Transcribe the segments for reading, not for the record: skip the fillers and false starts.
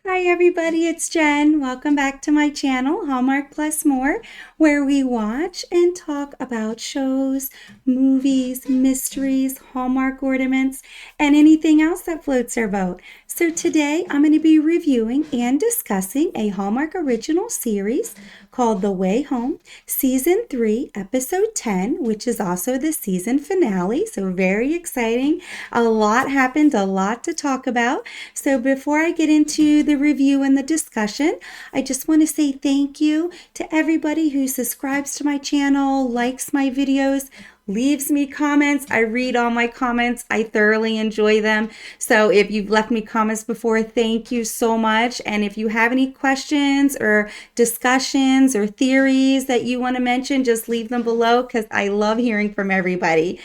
Hi everybody, it's Jen. Welcome back to my channel, Hallmark Plus More, where we watch and talk about shows, movies, mysteries, Hallmark ornaments, and anything else that floats our boat. So today I'm going to be reviewing and discussing a Hallmark original series called The Way Home, Season 3, Episode 10, which is also the season finale. So very exciting. A lot happened, a lot to talk about. So before I get into the review and the discussion, I just want to say thank you to everybody who subscribes to my channel, likes my videos, leaves me comments. I read all my comments. I thoroughly enjoy them. So if you've left me comments before, thank you so much. And if you have any questions or discussions or theories that you want to mention, just leave them below because I love hearing from everybody.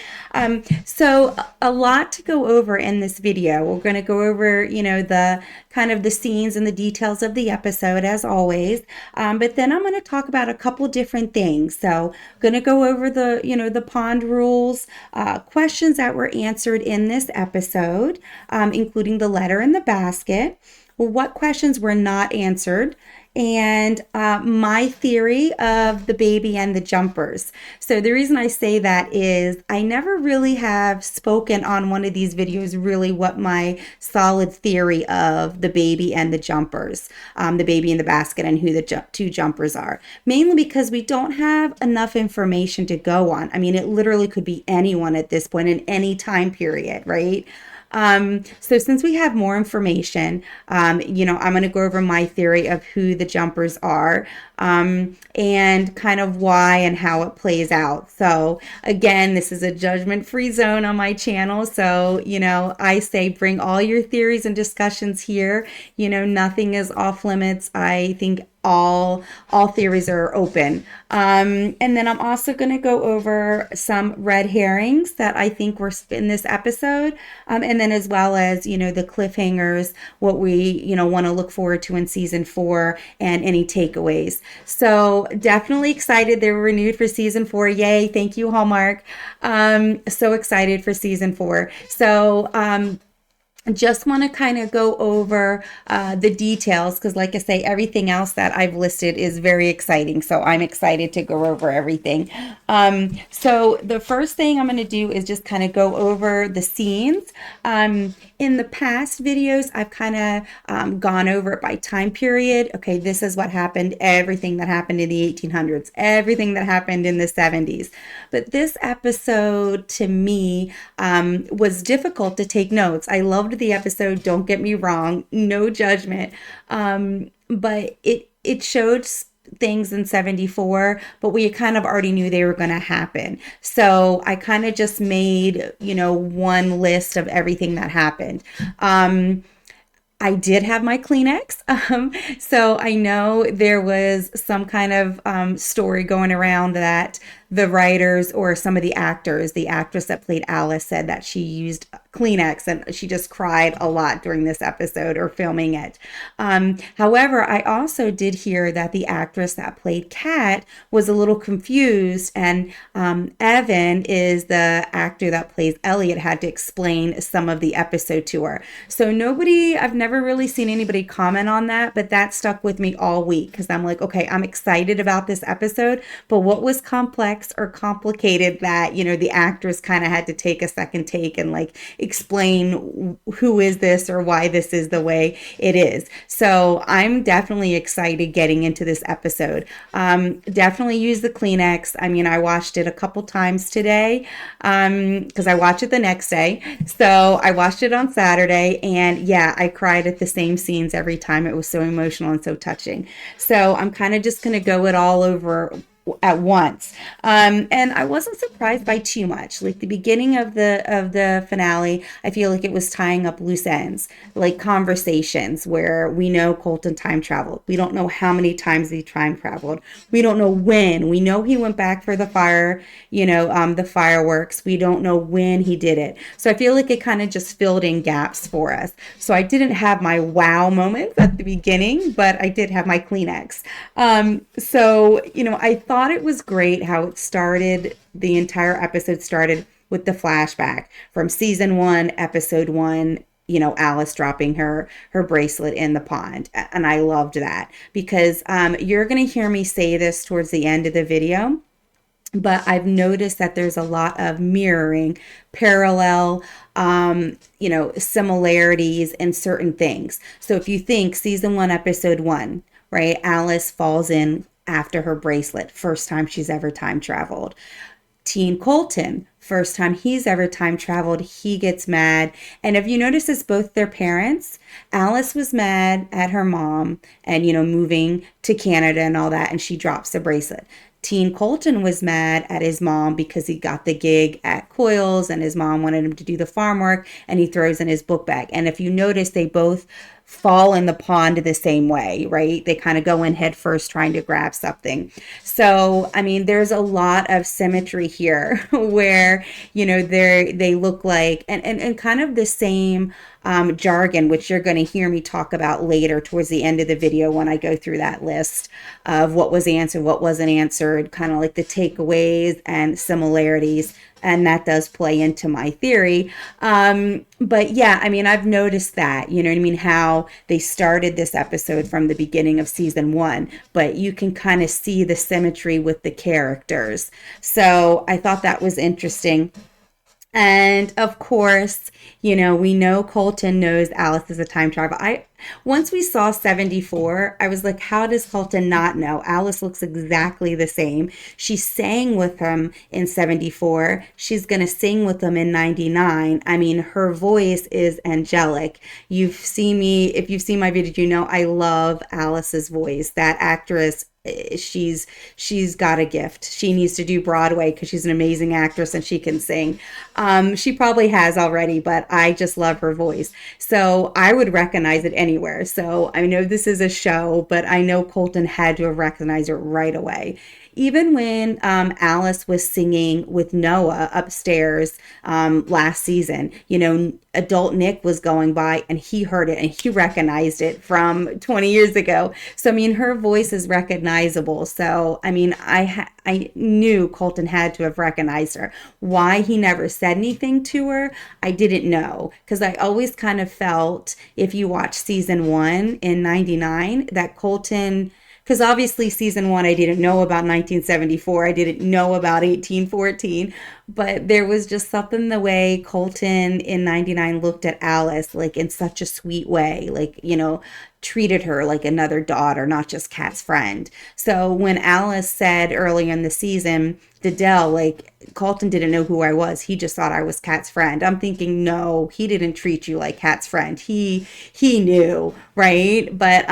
So a lot to go over in this video. We're going to go over, the kind of the scenes and the details of the episode as always. But then I'm going to talk about a couple different things. So I'm going to go over the pond rules, questions that were answered in this episode, including the letter in the basket. What questions were not answered, and my theory of the baby and the jumpers. So the reason I say that is I never really have spoken on one of these videos really what my solid theory of the baby and the jumpers, the baby in the basket and who the two jumpers are, mainly because we don't have enough information to go on. I mean, it literally could be anyone at this point in any time period, right? So since we have more information, I'm going to go over my theory of who the jumpers are, and kind of why and how it plays out. So again, this is a judgment-free zone on my channel. So, I say bring all your theories and discussions here. Nothing is off limits. I think all theories are open. And then I'm also going to go over some red herrings that I think were in this episode, and then as well as the cliffhangers, what we want to look forward to in season 4, and any takeaways. So definitely excited. They were renewed for season 4. Yay! Thank you, Hallmark. So excited for season 4. So just want to kind of go over the details because, like I say, everything else that I've listed is very exciting. So I'm excited to go over everything. So the first thing I'm going to do is just kind of go over the scenes. In the past videos, I've kind of gone over it by time period. Okay, this is what happened, everything that happened in the 1800s, everything that happened in the 70s. But this episode, to me, was difficult to take notes. I loved the episode, don't get me wrong, no judgment. But it showed things in 74, but we kind of already knew they were going to happen. So I kind of just made, one list of everything that happened. I did have my Kleenex. So I know there was some kind of story going around that the writers or some of the actors, the actress that played Alice, said that she used Kleenex and she just cried a lot during this episode or filming it. However, I also did hear that the actress that played Kat was a little confused, and Evan is the actor that plays Elliot, had to explain some of the episode to her. So I've never really seen anybody comment on that, but that stuck with me all week because I'm like, okay, I'm excited about this episode, but what was complex or complicated that, the actress kind of had to take a second take and like explain who is this or why this is the way it is. So I'm definitely excited getting into this episode. Definitely use the Kleenex. I mean, I watched it a couple times today because I watch it the next day. So I watched it on Saturday, and yeah, I cried at the same scenes every time. It was so emotional and so touching. So I'm kind of just going to go it all over at once. And I wasn't surprised by too much. Like the beginning of the finale, I feel like it was tying up loose ends, like conversations where we know Colton time traveled. We don't know how many times he time traveled. We don't know when. We know he went back for the fire, the fireworks. We don't know when he did it. So I feel like it kind of just filled in gaps for us. So I didn't have my wow moments at the beginning, but I did have my Kleenex. So, I thought it was great how it started. The entire episode started with the flashback from season 1, episode 1, Alice dropping her bracelet in the pond. And I loved that because you're going to hear me say this towards the end of the video, but I've noticed that there's a lot of mirroring, parallel, similarities in certain things. So if you think season 1, episode 1, right? Alice falls in after her bracelet, first time she's ever time traveled. Teen Colton, first time he's ever time traveled, he gets mad. And if you notice, it's both their parents. Alice was mad at her mom and, moving to Canada and all that, and she drops the bracelet. Teen Colton was mad at his mom because he got the gig at Coils and his mom wanted him to do the farm work, and he throws in his book bag. And if you notice, they both fall in the pond the same way, right? They kind of go in head first trying to grab something. So, I mean, there's a lot of symmetry here where, they look like, and kind of the same jargon, which you're going to hear me talk about later towards the end of the video when I go through that list of what was answered, what wasn't answered, kind of like the takeaways and similarities. And that does play into my theory. But yeah, I mean, I've noticed that, how they started this episode from the beginning of season 1, but you can kind of see the symmetry with the characters. So I thought that was interesting. And of course, we know Colton knows Alice is a time traveler. Once we saw 74, I was like, how does Colton not know? Alice looks exactly the same. She sang with him in 74. She's going to sing with him in 99. I mean, her voice is angelic. If you've seen my video, I love Alice's voice. That actress, she's got a gift. She needs to do Broadway because she's an amazing actress and she can sing. She probably has already, but I just love her voice. So I would recognize it anywhere. So I know this is a show, but I know Colton had to have recognized her right away. Even when Alice was singing with Noah upstairs last season, adult Nick was going by and he heard it and he recognized it from 20 years ago. So, I mean, her voice is recognizable. So, I mean, I knew Colton had to have recognized her. Why he never said anything to her, I didn't know. Because I always kind of felt, if you watch season 1 in 99, that Colton... Because obviously season 1, I didn't know about 1974. I didn't know about 1814. But there was just something the way Colton in 99 looked at Alice, like in such a sweet way, like, treated her like another daughter, not just Kat's friend. So when Alice said early in the season to Dell, like, Colton didn't know who I was. He just thought I was Kat's friend. I'm thinking, no, he didn't treat you like Kat's friend. He knew, right? But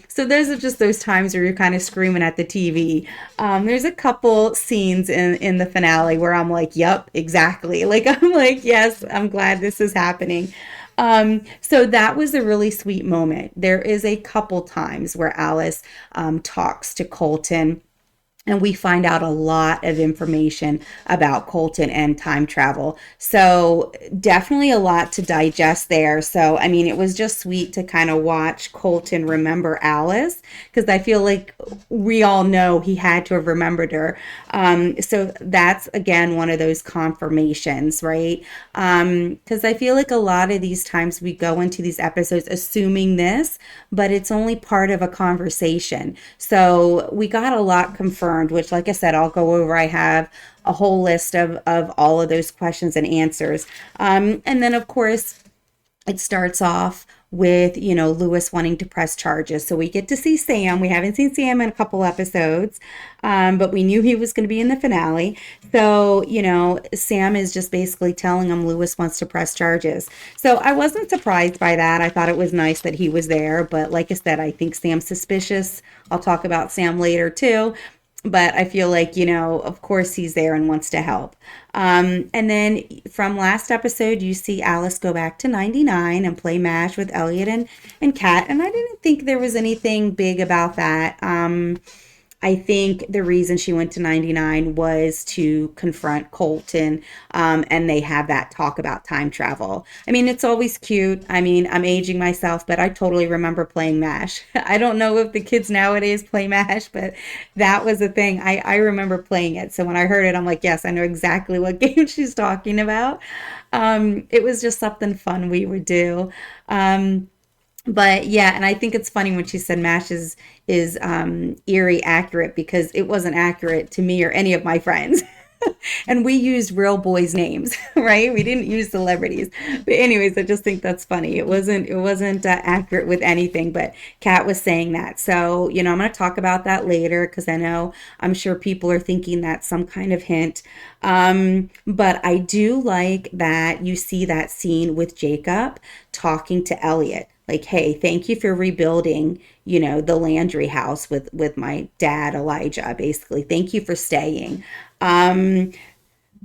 so those are just those times where you're kind of screaming at the TV. There's a couple scenes in the finale where I'm like, yep, exactly. Like, I'm like, yes, I'm glad this is happening. So that was a really sweet moment. There is a couple times where Alice talks to Colton, and we find out a lot of information about Colton and time travel. So definitely a lot to digest there. So, I mean, it was just sweet to kind of watch Colton remember Alice, because I feel like we all know he had to have remembered her. So that's, again, one of those confirmations, right? Because I feel like a lot of these times we go into these episodes assuming this, but it's only part of a conversation. So we got a lot confirmed, which, like I said, I'll go over. I have a whole list of all of those questions and answers. And then, of course, it starts off with, Lewis wanting to press charges. So we get to see Sam. We haven't seen Sam in a couple episodes, but we knew he was going to be in the finale. So, Sam is just basically telling him Lewis wants to press charges. So I wasn't surprised by that. I thought it was nice that he was there. But like I said, I think Sam's suspicious. I'll talk about Sam later too. But I feel like, of course he's there and wants to help. And then from last episode, you see Alice go back to 99 and play MASH with Elliot and Kat. And I didn't think there was anything big about that. I think the reason she went to 99 was to confront Colton, and they have that talk about time travel. I mean, it's always cute. I mean, I'm aging myself, but I totally remember playing MASH. I don't know if the kids nowadays play MASH, but that was a thing. I remember playing it. So when I heard it, I'm like, yes, I know exactly what game she's talking about. It was just something fun we would do. But yeah, and I think it's funny when she said MASH is eerie accurate because it wasn't accurate to me or any of my friends. And we used real boys' names, right? We didn't use celebrities. But anyways, I just think that's funny. It wasn't accurate with anything, but Kat was saying that. So, I'm going to talk about that later because I'm sure people are thinking that's some kind of hint. But I do like that you see that scene with Jacob talking to Elliot. Like, hey, thank you for rebuilding, the Landry house with my dad, Elijah, basically. Thank you for staying. Um,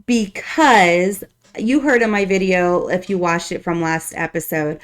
because you heard in my video, if you watched it from last episode,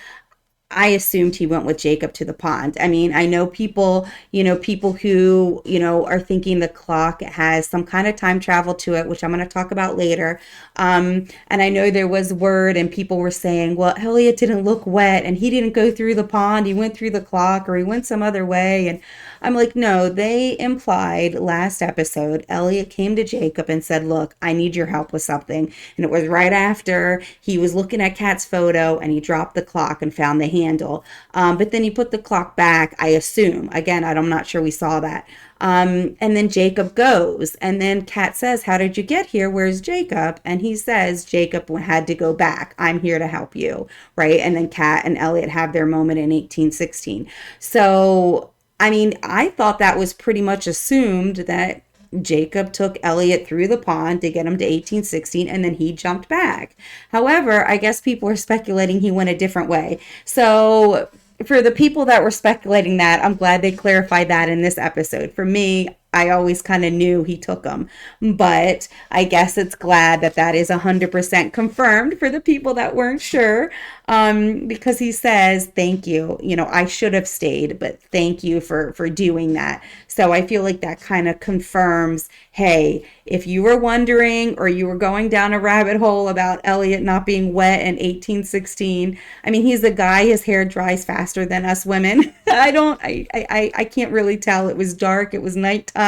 I assumed he went with Jacob to the pond. I mean, I know people who, are thinking the clock has some kind of time travel to it, which I'm going to talk about later. And I know there was word and people were saying, well, Elliot didn't look wet and he didn't go through the pond. He went through the clock or he went some other way. And I'm like, no, they implied last episode, Elliot came to Jacob and said, look, I need your help with something. And it was right after he was looking at Kat's photo and he dropped the clock and found the handle. But then he put the clock back, I assume. Again, I'm not sure we saw that. And then Jacob goes. And then Kat says, how did you get here? Where's Jacob? And he says, Jacob had to go back. I'm here to help you. Right. And then Kat and Elliot have their moment in 1816. So, I mean, I thought that was pretty much assumed that Jacob took Elliot through the pond to get him to 1816 and then he jumped back. However, I guess people are speculating he went a different way. So, for the people that were speculating that, I'm glad they clarified that in this episode. For me, I always kind of knew he took them. But I guess it's glad that that is 100% confirmed for the people that weren't sure. Because he says, thank you. I should have stayed, but thank you for doing that. So I feel like that kind of confirms, hey, if you were wondering or you were going down a rabbit hole about Elliot not being wet in 1816, I mean, he's a guy, his hair dries faster than us women. I can't really tell. It was dark. It was nighttime.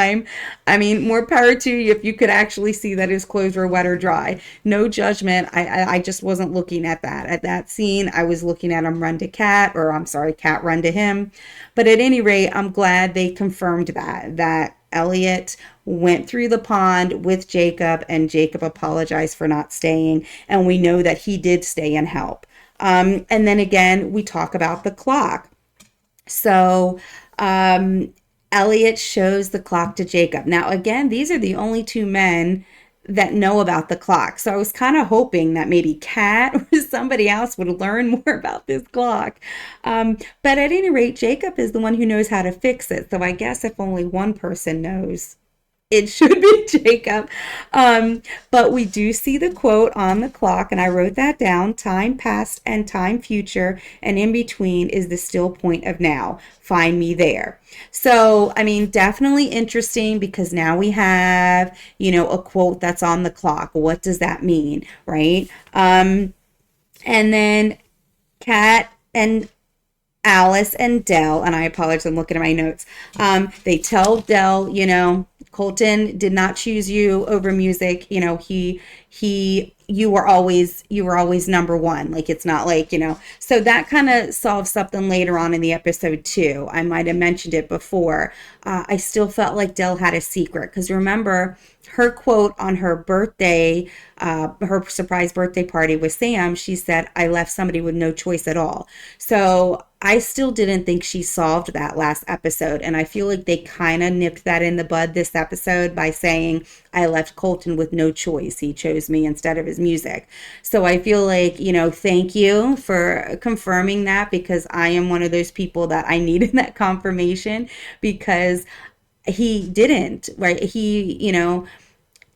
I mean, more power to you if you could actually see that his clothes were wet or dry. No judgment. I just wasn't looking at that. At that scene, I was looking at him run to Kat, or I'm sorry, Kat run to him. But at any rate, I'm glad they confirmed that Elliot went through the pond with Jacob and Jacob apologized for not staying. And we know that he did stay and help. And then again, we talk about the clock. So, Elliot shows the clock to Jacob. Now, again, these are the only two men that know about the clock. So I was kind of hoping that maybe Kat or somebody else would learn more about this clock. But at any rate, Jacob is the one who knows how to fix it. So I guess if only one person knows, it should be Jacob. But we do see the quote on the clock, and I wrote that down. Time past and time future, and in between is the still point of now. Find me there. So, I mean, definitely interesting because now we have, a quote that's on the clock. What does that mean, right? And then Kat and Alice and Dell, and I apologize, I'm looking at my notes. They tell Dell, Colton did not choose you over music. You were always number one. Like, it's not like, so that kind of solves something later on in the episode too. I might have mentioned it before. I still felt like Dell had a secret because remember her quote on her birthday, her surprise birthday party with Sam, she said, I left somebody with no choice at all. So I still didn't think she solved that last episode. And I feel like they kind of nipped that in the bud this episode by saying, I left Colton with no choice. He chose me instead of his music. So I feel like, thank you for confirming that because I am one of those people that I needed that confirmation because he didn't, right?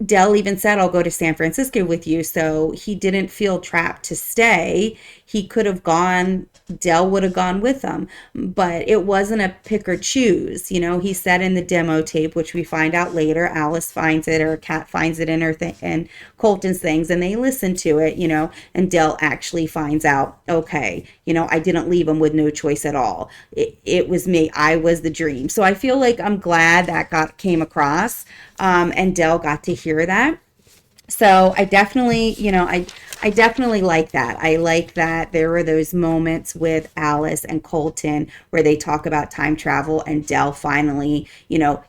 Dell even said, I'll go to San Francisco with you. So he didn't feel trapped to stay. He could have gone, Dell would have gone with him, but it wasn't a pick or choose. He said in the demo tape, which we find out later, Alice finds it or Kat finds it in her and Colton's things, and they listen to it, and Dell actually finds out, okay, I didn't leave him with no choice at all. It was me. I was the dream. So I feel like I'm glad that came across, and Dell got to hear that. So I definitely, I definitely like that. I like that there were those moments with Alice and Colton where they talk about time travel, and Dell finally,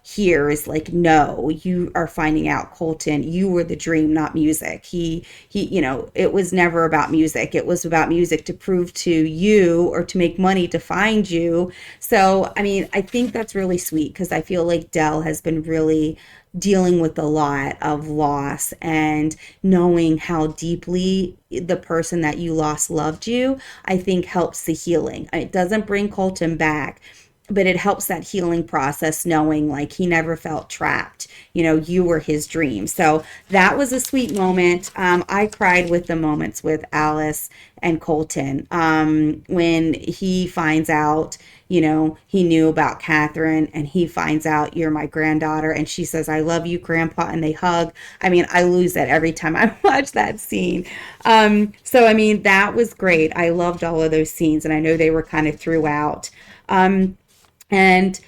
hears like, no, you are finding out, Colton, you were the dream, not music. It was never about music. It was about music to prove to you or to make money to find you. So, I mean, I think that's really sweet because I feel like Dell has been really dealing with a lot of loss, and knowing how deeply the person that you lost loved you, I think helps the healing. It doesn't bring Colton back, but it helps that healing process, knowing like he never felt trapped. You were his dream. So that was a sweet moment. I cried with the moments with Alice and Colton, when he finds out, he knew about Catherine, and he finds out, you're my granddaughter, and she says, I love you, Grandpa, and they hug. I mean, I lose it every time I watch that scene. So I mean, that was great. I loved all of those scenes, and I know they were kind of throughout. And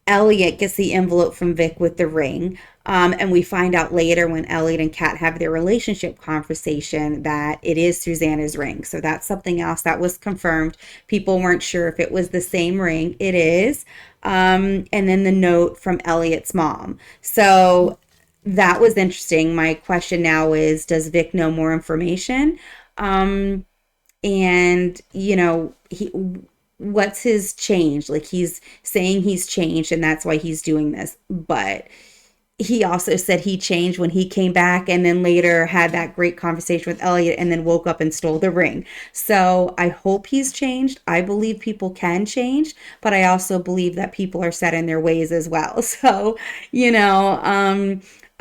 Elliot gets the envelope from Vic with the ring. And we find out later when Elliot and Kat have their relationship conversation that it is Susanna's ring. So that's something else that was confirmed. People weren't sure if it was the same ring. It is. And then the note from Elliot's mom. So that was interesting. My question now is, does Vic know more information? And what's his change? Like, he's saying he's changed and that's why he's doing this, but he also said he changed when he came back, and then later had that great conversation with Elliot, and then woke up and stole the ring. So I hope he's changed. I believe people can change, but I also believe that people are set in their ways as well. So,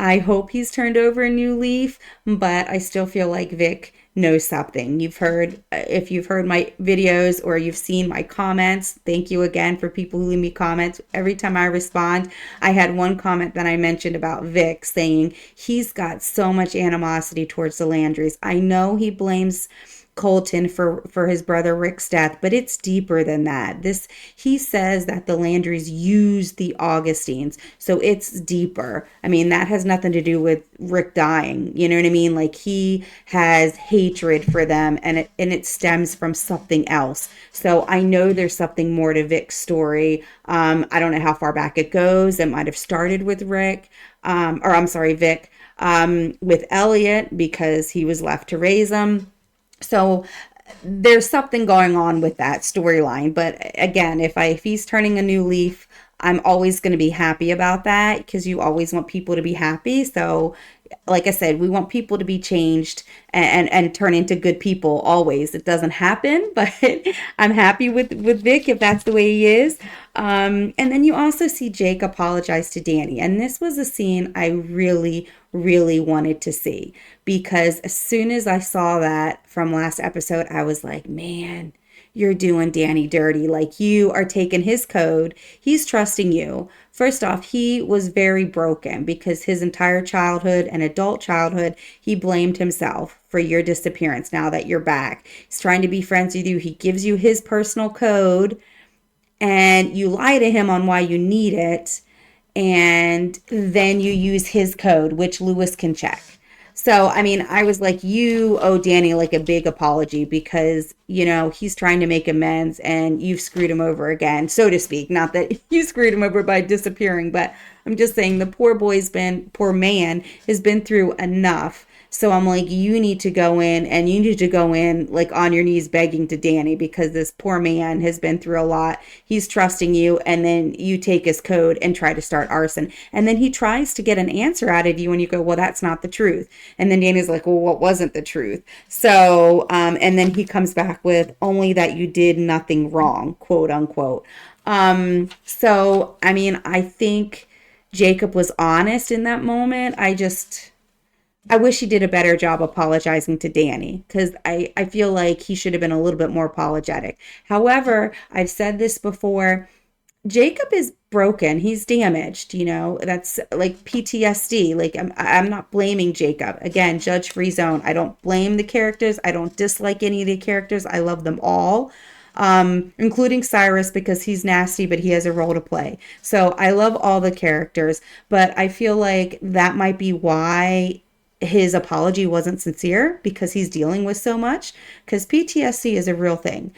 I hope he's turned over a new leaf, but I still feel like Vic knows something. If you've heard my videos or you've seen my comments, thank you again for people who leave me comments. Every time I respond, I had one comment that I mentioned about Vic saying he's got so much animosity towards the Landrys. I know he blames Colton for his brother Rick's death, but it's deeper than that. He says that the Landrys used the Augustines, so it's deeper. I mean, that has nothing to do with Rick dying. You know what I mean? Like, he has hatred for them, and it stems from something else. So I know there's something more to Vic's story. I don't know how far back it goes. It might have started with Vic, with Elliot, because he was left to raise them. So there's something going on with that storyline. But again, if he's turning a new leaf, I'm always going to be happy about that, because you always want people to be happy. So like I said, we want people to be changed and turn into good people always. It doesn't happen, but I'm happy with Vic if that's the way he is. And then you also see Jake apologize to Danny. And this was a scene I really, really wanted to see, because as soon as I saw that from last episode, I was like, man, you're doing Danny dirty. Like, you are taking his code. He's trusting you. First off, he was very broken because his entire childhood and adult childhood, he blamed himself for your disappearance. Now that you're back, he's trying to be friends with you. He gives you his personal code, and you lie to him on why you need it. And then you use his code, which Lewis can check. So, I mean, I was like, you owe Danny like a big apology, because, he's trying to make amends and you've screwed him over again, so to speak. Not that you screwed him over by disappearing, but I'm just saying the poor man has been through enough. So I'm like, you need to go in like on your knees begging to Danny, because this poor man has been through a lot. He's trusting you, and then you take his code and try to start arson. And then he tries to get an answer out of you, and you go, well, that's not the truth. And then Danny's like, well, what wasn't the truth? So, and then he comes back with only that you did nothing wrong, quote unquote. So, I mean, I think Jacob was honest in that moment. I just, I wish he did a better job apologizing to Danny because I feel like he should have been a little bit more apologetic. However, I've said this before. Jacob is broken. He's damaged, That's like PTSD. Like I'm not blaming Jacob. Again, judge-free zone. I don't blame the characters. I don't dislike any of the characters. I love them all. Including Cyrus because he's nasty, but he has a role to play. So I love all the characters, but I feel like that might be why his apology wasn't sincere because he's dealing with so much. Because PTSD is a real thing.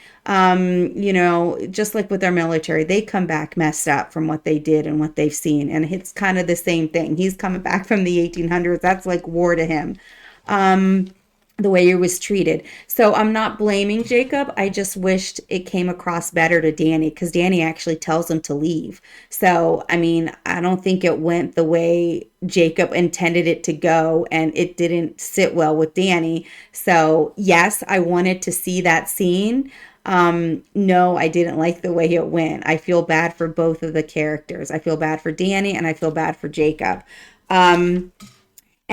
Just like with our military, they come back messed up from what they did and what they've seen. And it's kind of the same thing. He's coming back from the 1800s. That's like war to him. The way he was treated. So I'm not blaming Jacob. I just wished it came across better to Danny because Danny actually tells him to leave. So, I mean, I don't think it went the way Jacob intended it to go, and it didn't sit well with Danny. So, yes, I wanted to see that scene. No, I didn't like the way it went. I feel bad for both of the characters. I feel bad for Danny and I feel bad for Jacob.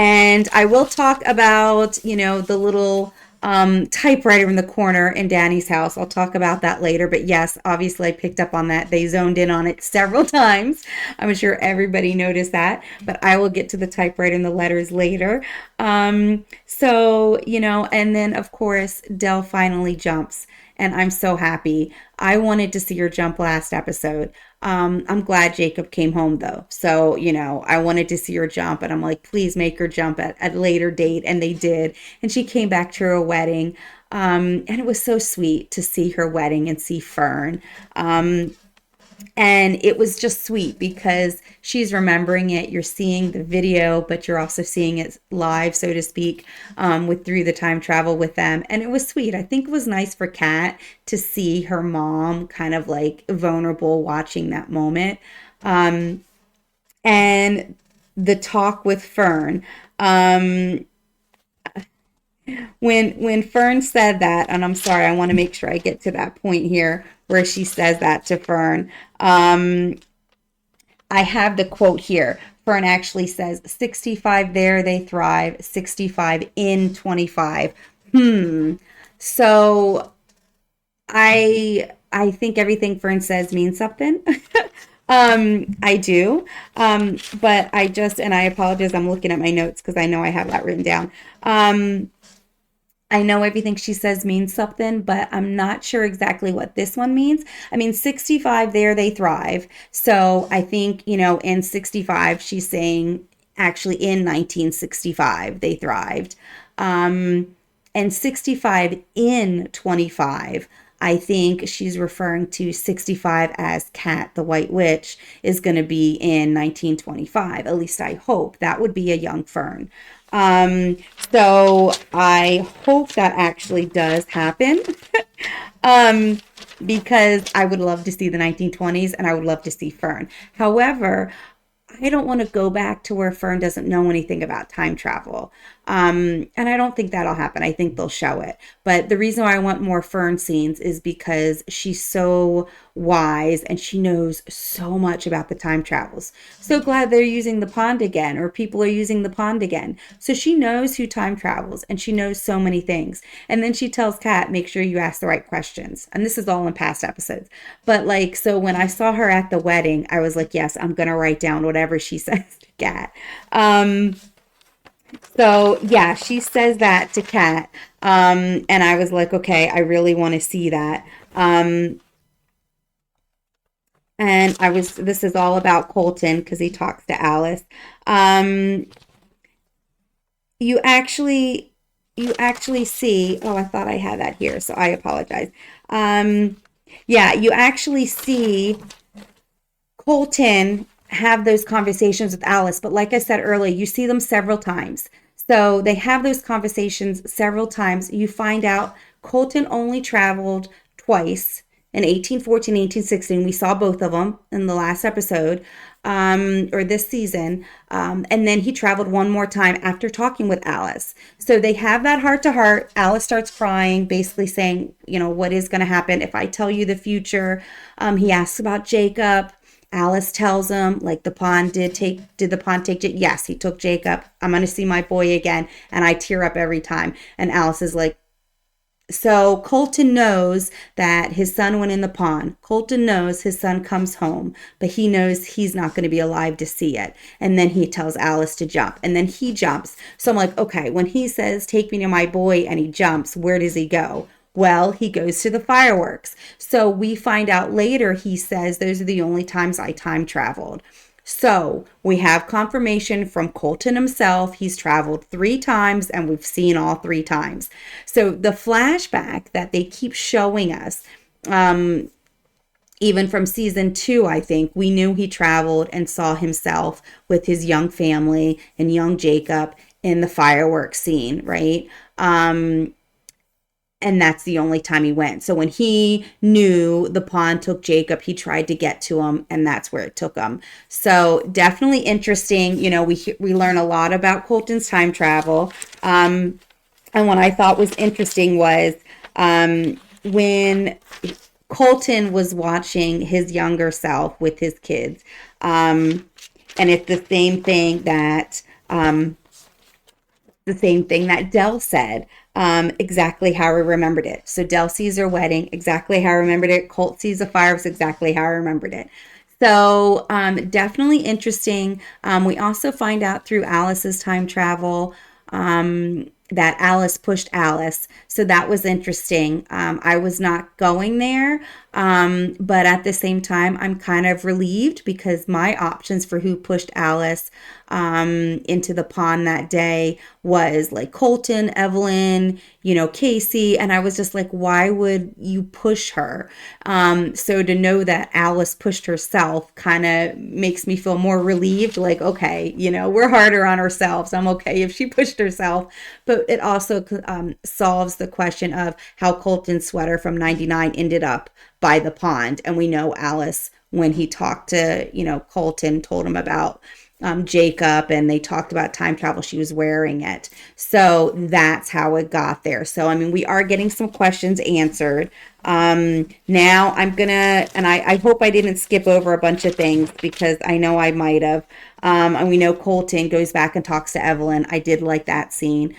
And I will talk about, the little typewriter in the corner in Danny's house. I'll talk about that later. But yes, obviously I picked up on that. They zoned in on it several times. I'm sure everybody noticed that. But I will get to the typewriter and the letters later. And then of course, Dell finally jumps. And I'm so happy. I wanted to see her jump last episode. I'm glad Jacob came home though. So, I wanted to see her jump and I'm like, please make her jump at a later date. And they did. And she came back to her wedding. And it was so sweet to see her wedding and see Fern. And it was just sweet because she's remembering it. You're seeing the video, but you're also seeing it live, so to speak, with through the time travel with them. And it was sweet. I think it was nice for Kat to see her mom kind of like vulnerable watching that moment. And the talk with Fern. When Fern said that, and I'm sorry, I want to make sure I get to that point here where she says that to Fern. I have the quote here. Fern actually says, 65 there, they thrive, 65 in 25. So I think everything Fern says means something. I do. But and I apologize, I'm looking at my notes because I know I have that written down. I know everything she says means something, but I'm not sure exactly what this one means. I mean, 65 there, they thrive. So I think, in 65, she's saying actually in 1965, they thrived. And 65 in 25, I think she's referring to 65 as Kat, the White Witch, is going to be in 1925. At least I hope. That would be a young Fern. So I hope that actually does happen. Because I would love to see the 1920s and I would love to see Fern. However, I don't want to go back to where Fern doesn't know anything about time travel. And I don't think that'll happen. I think they'll show it. But the reason why I want more Fern scenes is because she's so wise and she knows so much about the time travels. So glad they're using the pond again, or people are using the pond again. So she knows who time travels and she knows so many things. And then she tells Kat, make sure you ask the right questions. And this is all in past episodes. But so when I saw her at the wedding, I was like, yes, I'm going to write down whatever she says to Kat. So yeah, she says that to Kat. And I was like, okay, I really want to see that. And this is all about Colton because he talks to Alice. You actually see, oh, I thought I had that here, so I apologize. Yeah, you actually see Colton have those conversations with Alice. But like I said earlier, you see them several times. So they have those conversations several times. You find out Colton only traveled twice in 1814, 1816. We saw both of them in the last episode, or this season. And then he traveled one more time after talking with Alice. So they have that heart to heart. Alice starts crying, basically saying, what is going to happen if I tell you the future? He asks about Jacob. Alice tells him, like, did the pond take Jacob? Yes, he took Jacob. I'm going to see my boy again. And I tear up every time. And Alice is like, so Colton knows that his son went in the pond. Colton knows his son comes home, but he knows he's not going to be alive to see it. And then he tells Alice to jump, and then he jumps. So I'm like, okay, when he says, take me to my boy, and he jumps, where does he go? Well, he goes to the fireworks. So we find out later he says, those are the only times I time traveled. So we have confirmation from Colton himself. He's traveled 3 times and we've seen all 3 times. So the flashback that they keep showing us, even from season 2, I think we knew he traveled and saw himself with his young family and young Jacob in the fireworks scene, right? And that's the only time he went. So when he knew the pond took Jacob, he tried to get to him, and that's where it took him. So definitely interesting. You know, we learn a lot about Colton's time travel. And what I thought was interesting was when Colton was watching his younger self with his kids, and it's the same thing that Dell said, exactly how I remembered it. So Dell sees her wedding, exactly how I remembered it. Colt sees the fireworks, exactly how I remembered it. So definitely interesting. We also find out through Alice's time travel that Alice pushed Alice. So that was interesting. I was not going there, but at the same time, I'm kind of relieved because my options for who pushed Alice into the pond that day was like Colton, Evelyn, Casey. And I was just like, why would you push her? So to know that Alice pushed herself kind of makes me feel more relieved. Like, okay, we're harder on ourselves. I'm okay if she pushed herself. But it also solves the question of how Colton's sweater from 99 ended up by the pond. And we know Alice, when he talked to, Colton, told him about Jacob, and they talked about time travel, she was wearing it. So that's how it got there. So, I mean, we are getting some questions answered. Now I'm gonna, and I hope I didn't skip over a bunch of things because I know I might have. And we know Colton goes back and talks to Evelyn. I did like that scene.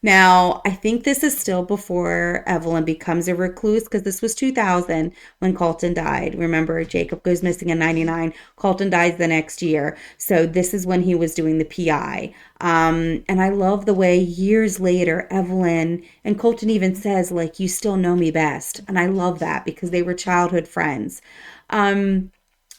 Now, I think this is still before Evelyn becomes a recluse because this was 2000 when Colton died. Remember, Jacob goes missing in 99. Colton dies the next year. So this is when he was doing the PI. And I love the way years later, Evelyn and Colton even says, like, you still know me best. And I love that because they were childhood friends.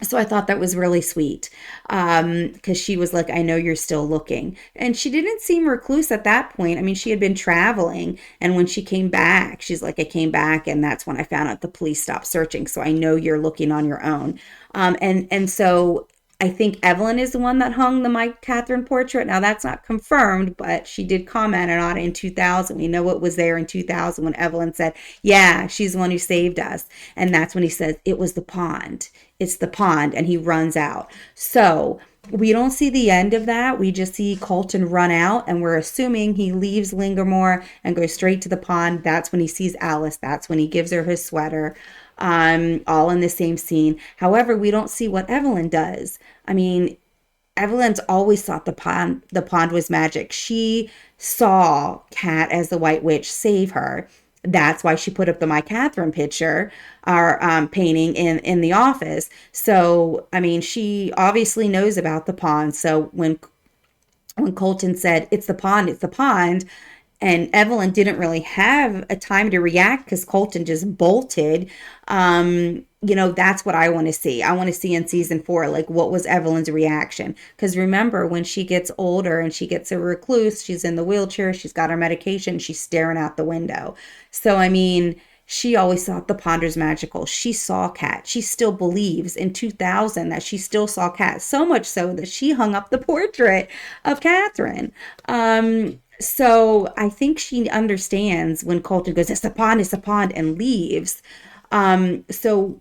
So I thought that was really sweet because she was like, I know you're still looking. And she didn't seem recluse at that point. I mean, she had been traveling. And when she came back, she's like, I came back. And that's when I found out the police stopped searching. So I know you're looking on your own. And so I think Evelyn is the one that hung the Mike Catherine portrait. Now, that's not confirmed, but she did comment on it in 2000. We know it was there in 2000 when Evelyn said, yeah, she's the one who saved us. And that's when he says, it was the pond. It's the pond. And he runs out. So we don't see the end of that. We just see Colton run out, and we're assuming he leaves Lingermore and goes straight to the pond. That's when he sees Alice. That's when he gives her his sweater. All in the same scene. However, we don't see what Evelyn does. I mean, Evelyn's always thought the pond was magic. She saw Kat as the White Witch save her. That's why she put up the My Catherine picture or painting in the office. So, I mean, she obviously knows about the pond. So when Colton said, it's the pond, and Evelyn didn't really have a time to react because Colton just bolted. That's what I want to see. I want to see in season 4, like, what was Evelyn's reaction? Because remember, when she gets older and she gets a recluse, she's in the wheelchair, she's got her medication, she's staring out the window. So, I mean, she always thought the ponder's magical. She saw Kat. She still believes in 2000 that she still saw Kat, so much so that she hung up the portrait of Catherine. So I think she understands when Colton goes, it's a pond, and leaves. So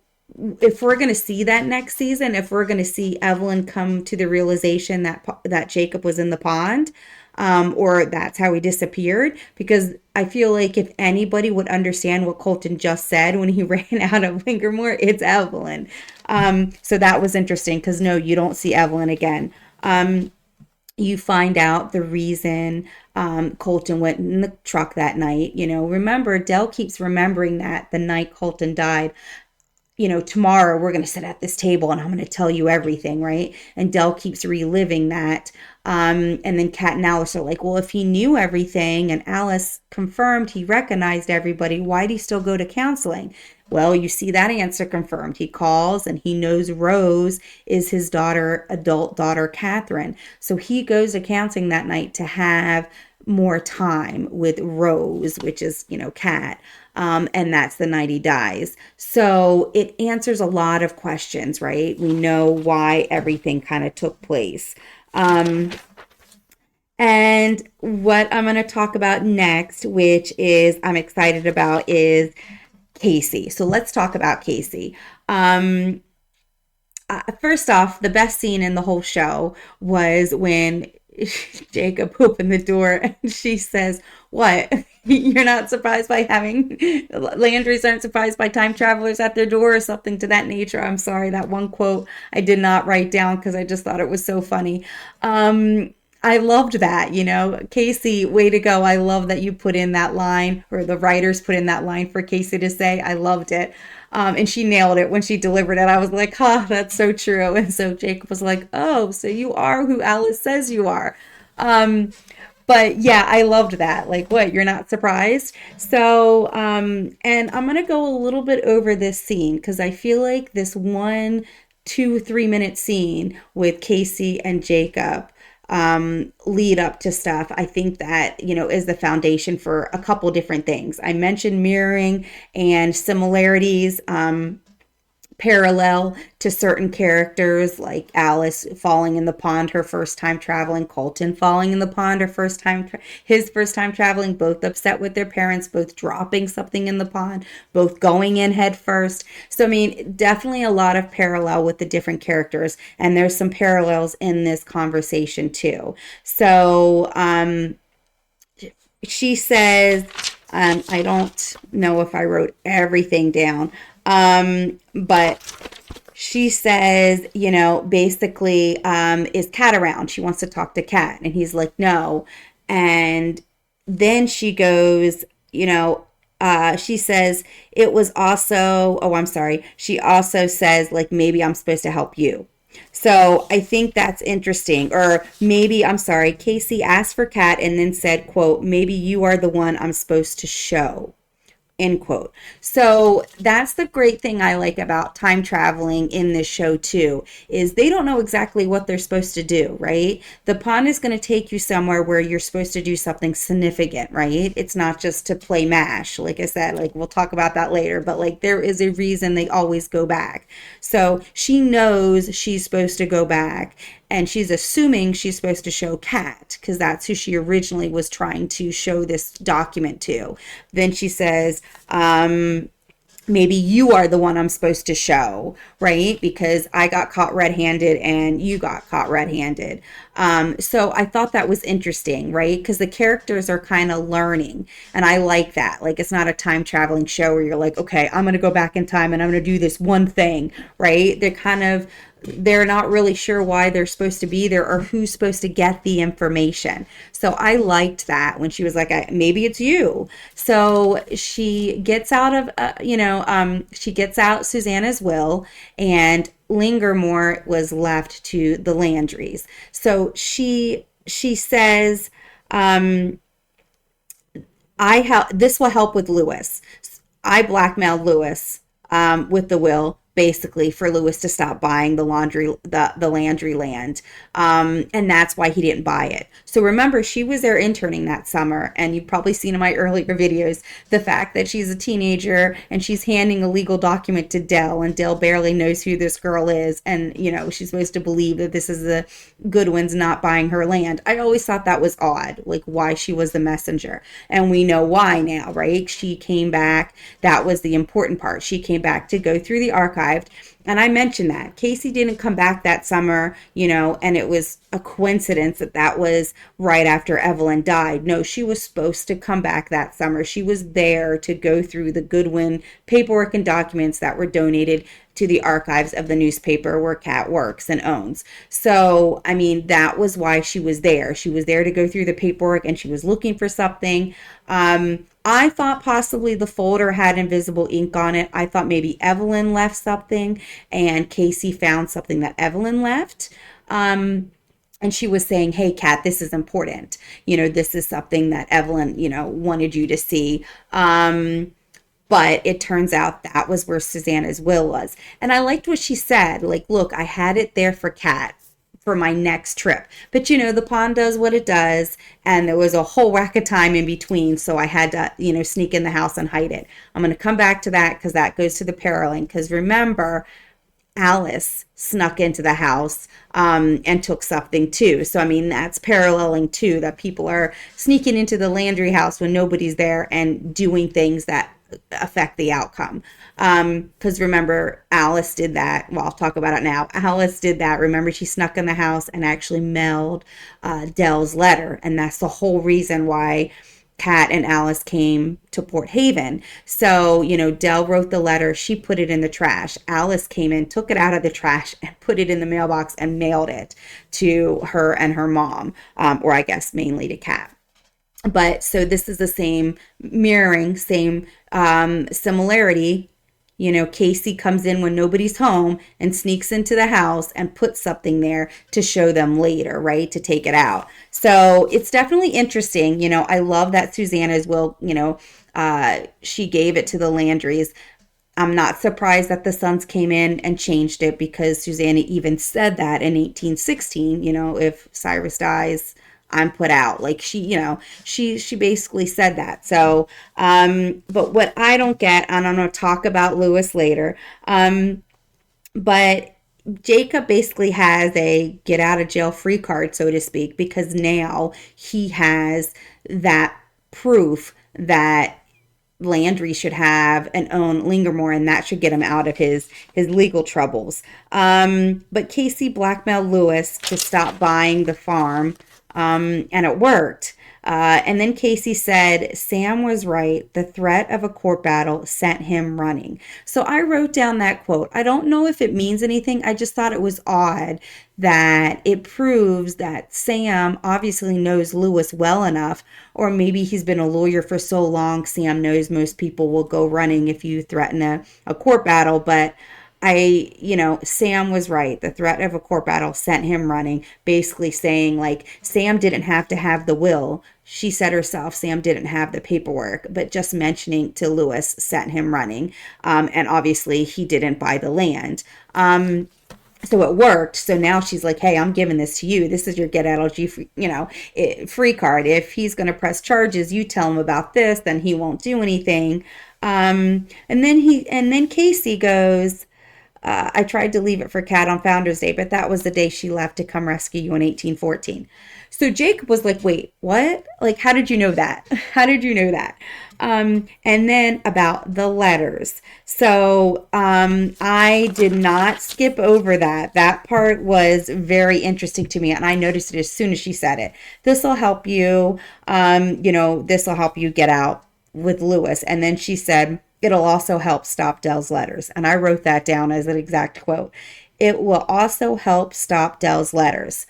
if we're going to see that next season, if we're going to see Evelyn come to the realization that Jacob was in the pond, or that's how he disappeared. Because I feel like if anybody would understand what Colton just said when he ran out of Wingermore, it's Evelyn. So that was interesting because no, you don't see Evelyn again. You find out the reason Colton went in the truck that night. Remember, Dell keeps remembering that the night Colton died, tomorrow we're going to sit at this table and I'm going to tell you everything, right? And Dell keeps reliving that. And then Kat and Alice are like, well, if he knew everything and Alice confirmed he recognized everybody, why'd he still go to counseling? Well, you see that answer confirmed. He calls and he knows Rose is his daughter, adult daughter, Catherine. So he goes to counseling that night to have more time with Rose, which is, Kat. And that's the night he dies. So it answers a lot of questions, right? We know why everything kind of took place. And what I'm going to talk about next, which is I'm excited about, is Casey. So let's talk about Casey. First off, the best scene in the whole show was when Jacob opened the door and she says, what? You're not surprised by having Landry's aren't surprised by time travelers at their door, or something to that nature. I'm sorry, that one quote I did not write down because I just thought it was so funny. I loved that, Casey, way to go. I love that you put in that line, or the writers put in that line for Casey to say. I loved it. And she nailed it when she delivered it. I was like, that's so true. And so Jacob was like, oh, so you are who Alice says you are. But yeah, I loved that. Like, what? You're not surprised? So, and I'm going to go a little bit over this scene because I feel like this 1, 2, 3 minute scene with Casey and Jacob lead up to stuff. I think that, is the foundation for a couple different things. I mentioned mirroring and similarities, parallel to certain characters like Alice falling in the pond her first time traveling, Colton falling in the pond his first time traveling, both upset with their parents, both dropping something in the pond, both going in head first. So I mean, definitely a lot of parallel with the different characters, and there's some parallels in this conversation too. So she says, I don't know if I wrote everything down, but she says, basically, is Kat around? She wants to talk to Kat. And he's like, no. And then she goes, she says, it was also, oh, I'm sorry. She also says, like, maybe I'm supposed to help you. So I think that's interesting. Or maybe, I'm sorry, Casey asked for Kat and then said, quote, maybe you are the one I'm supposed to show. End quote. So that's the great thing I like about time traveling in this show too, is they don't know exactly what they're supposed to do, right? The pond is going to take you somewhere where you're supposed to do something significant, right? It's not just to play MASH. Like I said, like we'll talk about that later, but like there is a reason they always go back. So she knows she's supposed to go back, and she's assuming she's supposed to show Kat because that's who she originally was trying to show this document to. Then she says, maybe you are the one I'm supposed to show, right? Because I got caught red-handed and you got caught red-handed. So I thought that was interesting, right? Because the characters are kind of learning, and I like that. Like, it's not a time traveling show where you're like, okay, I'm going to go back in time and I'm going to do this one thing, right? They're not really sure why they're supposed to be there or who's supposed to get the information. So I liked that when she was like, maybe it's you. So she gets out of, she gets out Susanna's will, and Lingermore was left to the Landrys. So she says, this will help with Lewis. I blackmailed Lewis with the will, basically, for Lewis to stop buying the Landry land. And that's why he didn't buy it. So remember, she was there interning that summer, and you've probably seen in my earlier videos the fact that she's a teenager and she's handing a legal document to Dell, and Dell barely knows who this girl is. And, she's supposed to believe that this is the Goodwins not buying her land. I always thought that was odd, like why she was the messenger. And we know why now, right? She came back. That was the important part. She came back to go through the archives archived. And I mentioned that Casey didn't come back that summer, and it was a coincidence that that was right after Evelyn died. No, she was supposed to come back that summer. She was there to go through the Goodwin paperwork and documents that were donated to the archives of the newspaper where Kat works and owns. So, I mean, that was why she was there. She was there to go through the paperwork, and she was looking for something. I thought possibly the folder had invisible ink on it. I thought maybe Evelyn left something and Casey found something that Evelyn left. And she was saying, hey, Kat, this is important. This is something that Evelyn, wanted you to see. But it turns out that was where Susanna's will was. And I liked what she said. Like, look, I had it there for Kat for my next trip. But the pond does what it does. And there was a whole whack of time in between. So I had to, sneak in the house and hide it. I'm going to come back to that because that goes to the paroling. Because remember, Alice snuck into the house and took something too. So, I mean, that's paralleling too, that people are sneaking into the Landry house when nobody's there and doing things that affect the outcome. Because remember, Alice did that. Well, I'll talk about it now. Alice did that. Remember, she snuck in the house and actually mailed Dell's letter. And that's the whole reason why Kat and Alice came to Port Haven. So, Dell wrote the letter. She put it in the trash. Alice came in, took it out of the trash, and put it in the mailbox and mailed it to her and her mom, or I guess mainly to Kat. But so this is the same mirroring, same similarity. Casey comes in when nobody's home and sneaks into the house and puts something there to show them later, right? To take it out. So it's definitely interesting. I love that Susanna's will, she gave it to the Landrys. I'm not surprised that the Sons came in and changed it because Susanna even said that in 1816, if Cyrus dies, I'm put out. Like she basically said that. So, but what I don't get, and I'm going to talk about Lewis later, but Jacob basically has a get out of jail free card, so to speak, because now he has that proof that Landry should have and own Lingermore, and that should get him out of his legal troubles. But Casey blackmailed Lewis to stop buying the farm. And it worked. And then Casey said, Sam was right. The threat of a court battle sent him running. So I wrote down that quote. I don't know if it means anything. I just thought it was odd that it proves that Sam obviously knows Lewis well enough, or maybe he's been a lawyer for so long, Sam knows most people will go running if you threaten a court battle. But Sam was right. The threat of a court battle sent him running, basically saying, like, Sam didn't have to have the will. She said herself, Sam didn't have the paperwork, but just mentioning to Lewis sent him running. And obviously he didn't buy the land. So it worked. So now she's like, hey, I'm giving this to you. This is your get out of jail free card. If he's going to press charges, you tell him about this, then he won't do anything. And then Casey goes, I tried to leave it for Kat on Founder's Day, but that was the day she left to come rescue you in 1814. So Jacob was like, wait, what? Like, how did you know that? How did you know that? And then about the letters. So I did not skip over that. That part was very interesting to me, and I noticed it as soon as she said it. This will help you, this will help you get out with Lewis. And then she said, it'll also help stop Dell's letters. And I wrote that down as an exact quote. It will also help stop Dell's letters.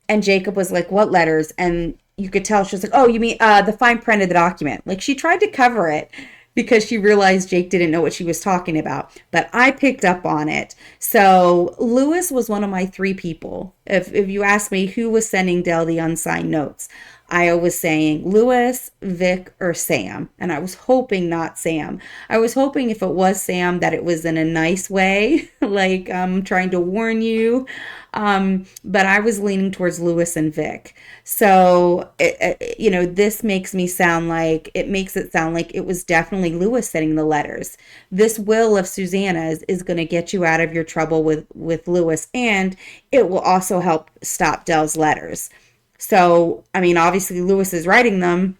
And Jacob was like, what letters? And you could tell she was like, oh, you mean the fine print of the document. Like, she tried to cover it because she realized Jake didn't know what she was talking about. But I picked up on it. So Lewis was one of my three people. If you ask me who was sending Dell the unsigned notes, I was saying Lewis, Vic, or Sam. And I was hoping not Sam. I was hoping if it was Sam that it was in a nice way, like I'm trying to warn you. But I was leaning towards Lewis and Vic. So, this makes it sound like it was definitely Lewis sending the letters. This will of Susanna's is going to get you out of your trouble with Lewis, and it will also help stop Dell's letters. So, I mean, obviously Lewis is writing them,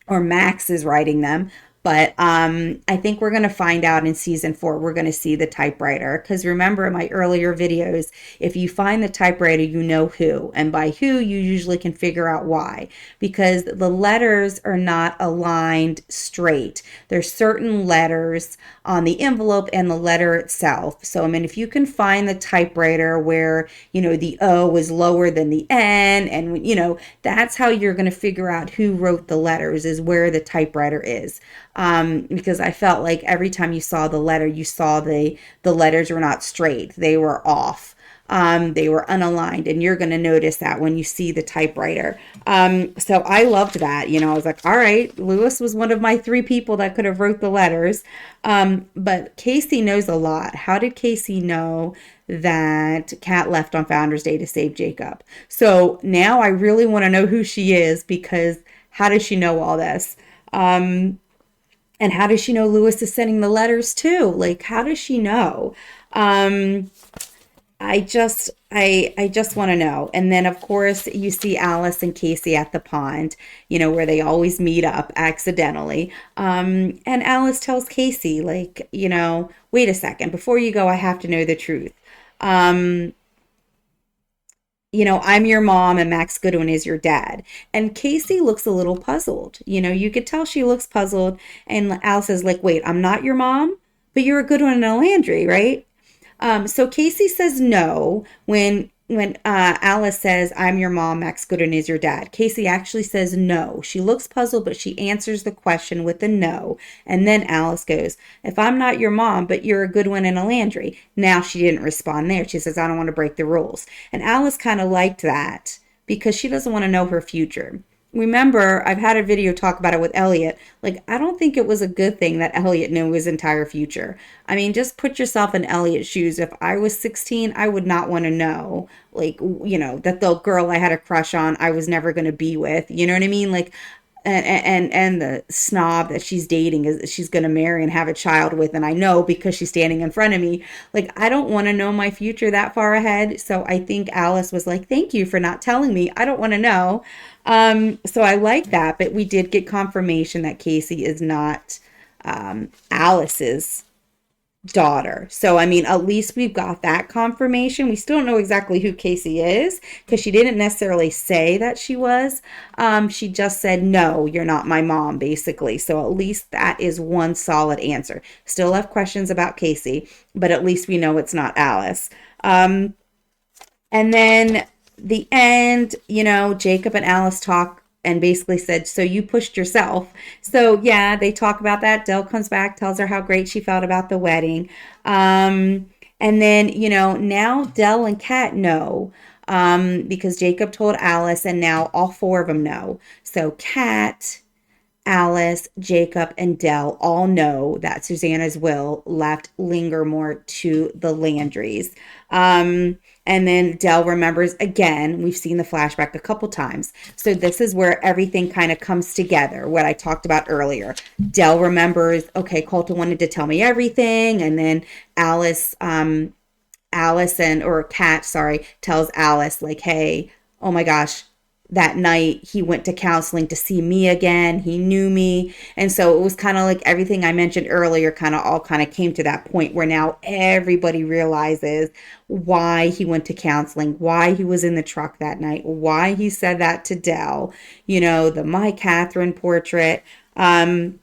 or Max is writing them, But I think we're going to find out in season 4. We're going to see the typewriter. Because remember in my earlier videos, if you find the typewriter, you know who. And by who, you usually can figure out why. Because the letters are not aligned straight. There's certain letters on the envelope and the letter itself. So, I mean, if you can find the typewriter where, the O is lower than the N, and, that's how you're going to figure out who wrote the letters, is where the typewriter is. Because I felt like every time you saw the letter, you saw the letters were not straight. They were off. They were unaligned, and you're going to notice that when you see the typewriter. So I loved that. I was like, all right, Lewis was one of my 3 people that could have wrote the letters. But Casey knows a lot. How did Casey know that Kat left on Founders Day to save Jacob? So now I really want to know who she is, because how does she know all this? And how does she know Lewis is sending the letters too? Like, how does she know? I just want to know. And then of course you see Alice and Casey at the pond, where they always meet up accidentally. And Alice tells Casey, like, wait a second, before you go, I have to know the truth. I'm your mom and Max Goodwin is your dad. And Casey looks a little puzzled. You could tell she looks puzzled. And Alice is like, wait, I'm not your mom, but you're a Goodwin and a Landry, right? So Casey says no when Alice says, I'm your mom, Max Goodwin is your dad. Casey actually says no. She looks puzzled, but she answers the question with a no. And then Alice goes, if I'm not your mom, but you're a Goodwin and a Landry. Now she didn't respond there. She says, I don't want to break the rules. And Alice kind of liked that because she doesn't want to know her future. Remember, I've had a video talk about it with Elliot. Like, I don't think it was a good thing that Elliot knew his entire future. I mean, just put yourself in Elliot's shoes. If I was 16, I would not want to know, like, that the girl I had a crush on, I was never going to be with. You know what I mean? Like, and the snob that she's dating is she's going to marry and have a child with, and I know because she's standing in front of me. Like, I don't want to know my future that far ahead. So I think Alice was like, thank you for not telling me. I don't want to know. So I like that, but we did get confirmation that Casey is not Alice's daughter. So, I mean, at least we've got that confirmation. We still don't know exactly who Casey is because she didn't necessarily say that she was. She just said, no, you're not my mom, basically. So at least that is one solid answer. Still have questions about Casey, but at least we know it's not Alice. And then the end, Jacob and Alice talk and basically said, so you pushed yourself. So yeah, they talk about that. Dell comes back, tells her how great she felt about the wedding. And then, now Dell and Kat know, because Jacob told Alice, and now all 4 of them know. So Kat, Alice, Jacob, and Dell all know that Susanna's will left Lingermore to the Landrys. And then Dell remembers again. We've seen the flashback a couple times. So this is where everything kind of comes together, what I talked about earlier. Dell remembers, okay, Colton wanted to tell me everything. And then Kat, tells Alice, like, hey, oh my gosh, that night he went to counseling to see me again. He knew me. And so it was kind of like everything I mentioned earlier all came to that point where now everybody realizes why he went to counseling, why he was in the truck that night, why he said that to Dell, the My Catherine portrait. And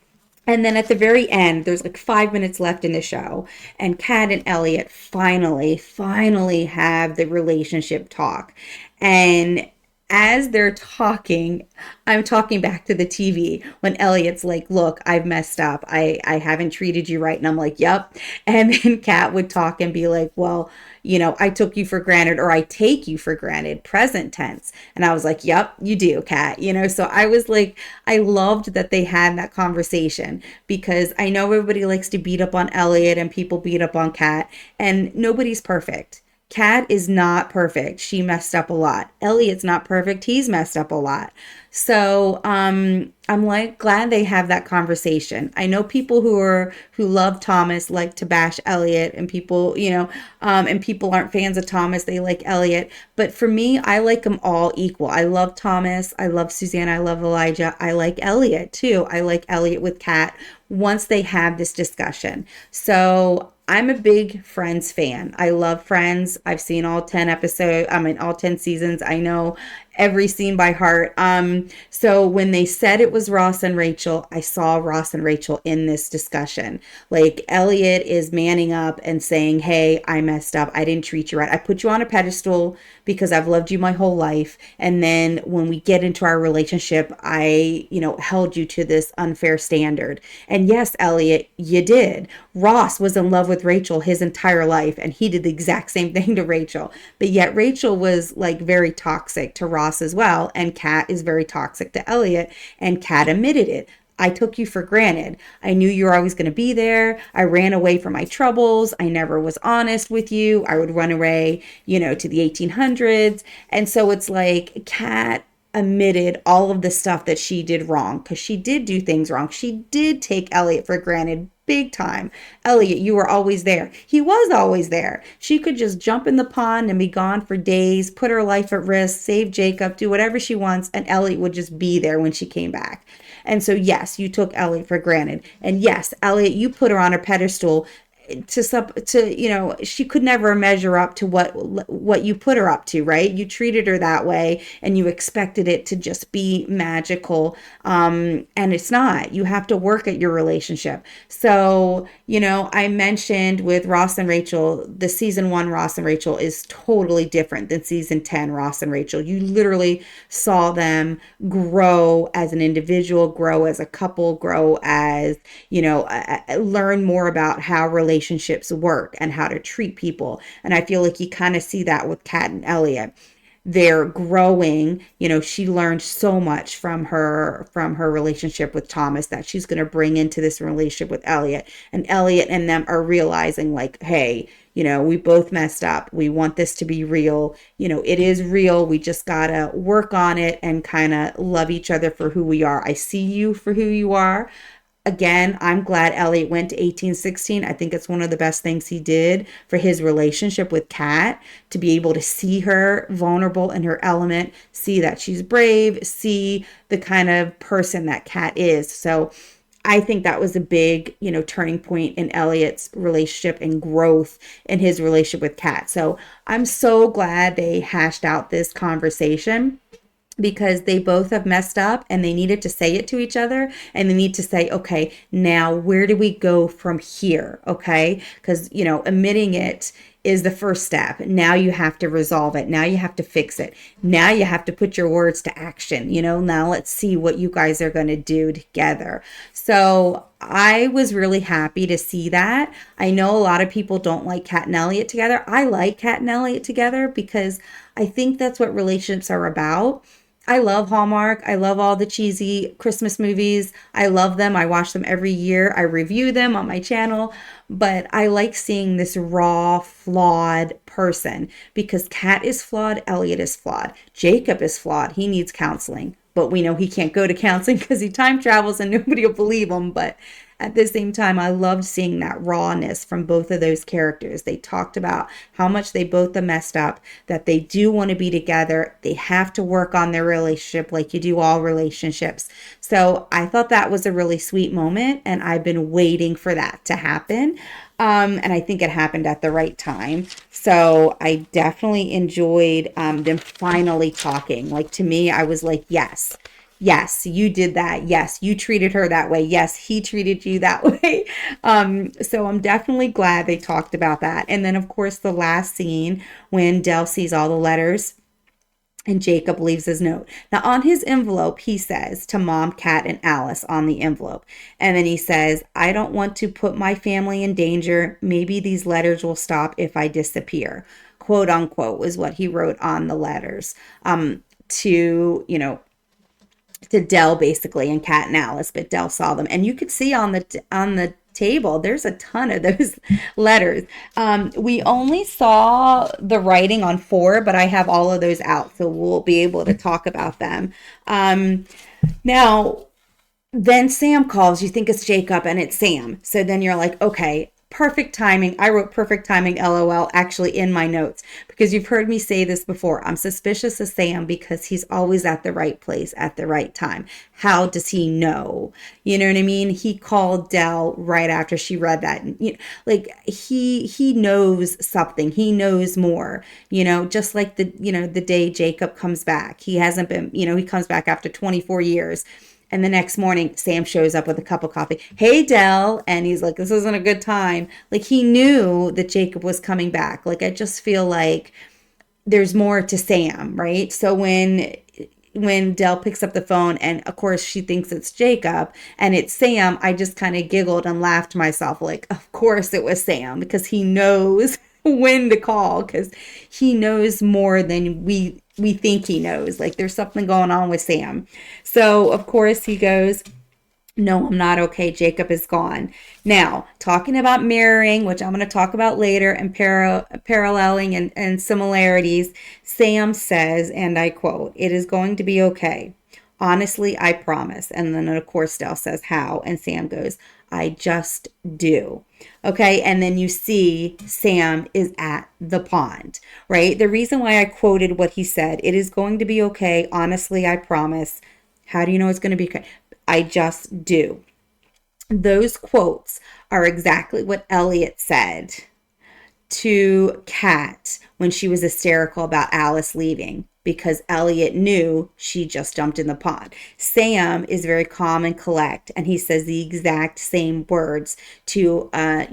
then at the very end, there's like 5 minutes left in the show, and Kat and Elliot finally have the relationship talk. And as they're talking, I'm talking back to the TV when Elliot's like, look, I've messed up. I haven't treated you right. And I'm like, yep. And then Kat would talk and be like, well, I took you for granted, or I take you for granted, present tense. And I was like, yep, you do, Kat. So I was like, I loved that they had that conversation, because I know everybody likes to beat up on Elliot and people beat up on Kat, and nobody's perfect. Kat is not perfect. She messed up a lot. Elliot's not perfect. He's messed up a lot. So I'm like glad they have that conversation. I know people who love Thomas like to bash Elliot, and people, and people aren't fans of Thomas. They like Elliot. But for me, I like them all equal. I love Thomas. I love Suzanne. I love Elijah. I like Elliot too. I like Elliot with Kat once they have this discussion. So I'm a big Friends fan. I love Friends. I've seen all 10 episodes, all 10 seasons. I know every scene by heart. So when they said it was Ross and Rachel, I saw Ross and Rachel in this discussion. Like Elliot is manning up and saying, "Hey, I messed up. I didn't treat you right. I put you on a pedestal because I've loved you my whole life. And then when we get into our relationship, I, held you to this unfair standard." And yes, Elliot, you did. Ross was in love with Rachel his entire life, and he did the exact same thing to Rachel. But yet Rachel was like very toxic to Ross as well, and Kat is very toxic to Elliot, and Kat admitted it. I took you for granted. I knew you were always going to be there. I ran away from my troubles. I never was honest with you. I would run away, to the 1800s. And so it's like Kat admitted all of the stuff that she did wrong, because she did do things wrong. She did take Elliot for granted big time. Elliot, you were always there. He was always there. She could just jump in the pond and be gone for days, put her life at risk, save Jacob, do whatever she wants, and Elliot would just be there when she came back. And so, yes, you took Elliot for granted. And yes, Elliot, you put her on a pedestal she could never measure up to what you put her up to, right? You treated her that way and you expected it to just be magical, and it's not. You have to work at your relationship. So I mentioned with Ross and Rachel, the season 1 Ross and Rachel is totally different than season 10 Ross and Rachel. You literally saw them grow as an individual, grow as a couple, grow as learn more about how relationships work and how to treat people. And I feel like you kind of see that with Kat and Elliot. They're growing. She learned so much from her relationship with Thomas that she's going to bring into this relationship with Elliot. And Elliot and them are realizing like, hey, we both messed up. We want this to be real. It is real. We just gotta work on it and kind of love each other for who we are. I see you for who you are. Again, I'm glad Elliot went to 1816. I think it's one of the best things he did for his relationship with Kat, to be able to see her vulnerable in her element, see that she's brave, see the kind of person that Kat is. So I think that was a big, turning point in Elliot's relationship and growth in his relationship with Kat. So I'm so glad they hashed out this conversation, because they both have messed up and they needed to say it to each other, and they need to say, okay, now where do we go from here? Okay. Because, admitting it is the first step. Now you have to resolve it. Now you have to fix it. Now you have to put your words to action. Now let's see what you guys are going to do together. So I was really happy to see that. I know a lot of people don't like Kat and Elliot together. I like Kat and Elliot together because I think that's what relationships are about. I love Hallmark. I love all the cheesy Christmas movies. I love them. I watch them every year. I review them on my channel. But I like seeing this raw, flawed person, because Kat is flawed. Elliot is flawed. Jacob is flawed. He needs counseling. But we know he can't go to counseling because he time travels and nobody will believe him. But at the same time, I loved seeing that rawness from both of those characters. They talked about how much they both have messed up, that they do want to be together. They have to work on their relationship like you do all relationships. So I thought that was a really sweet moment, and I've been waiting for that to happen. And I think it happened at the right time. So I definitely enjoyed them finally talking. Like, to me, I was like, yes. Yes, you did that. Yes, you treated her that way. Yes, he treated you that way. So I'm definitely glad they talked about that. And then, of course, the last scene when Del sees all the letters and Jacob leaves his note. Now, on his envelope, he says to Mom, Kat, and Alice on the envelope. And then he says, I don't want to put my family in danger. Maybe these letters will stop if I disappear. Quote unquote was what he wrote on the letters to Del, basically, and Kat and Alice, but Del saw them. And you could see on the table. There's a ton of those letters. We only saw the writing on 4, but I have all of those out, so we'll be able to talk about them. Now, then Sam calls, you think it's Jacob, and it's Sam. So then you're like, okay, perfect timing. I wrote perfect timing, LOL, actually in my notes, because you've heard me say this before. I'm suspicious of Sam because he's always at the right place at the right time. How does he know? You know what I mean? He called Dell right after she read that. You know, like he knows something. He knows more, just like the day Jacob comes back. He hasn't been, he comes back after 24 years. And the next morning, Sam shows up with a cup of coffee. Hey, Dell. And he's like, this isn't a good time. Like, he knew that Jacob was coming back. Like, I just feel like there's more to Sam, right? So when Dell picks up the phone and of course she thinks it's Jacob and it's Sam, I just kind of giggled and laughed to myself. Like, of course it was Sam, because he knows when to call, because he knows more than we think he knows. Like, there's something going on with Sam. So of course he goes, no, I'm not okay. Jacob is gone. Now, talking about mirroring, which I'm going to talk about later, and paralleling and similarities, Sam says, and I quote, "It is going to be okay. Honestly, I promise." And then, of course, Dell says, how? And Sam goes, "I just do." Okay, and then you see Sam is at the pond, right? The reason why I quoted what he said, "It is going to be okay. Honestly, I promise." How do you know it's going to be okay? I just do. Those quotes are exactly what Elliot said to Kat when she was hysterical about Alice leaving, because Elliot knew she just jumped in the pond. Sam is very calm and collect, and he says the exact same words to a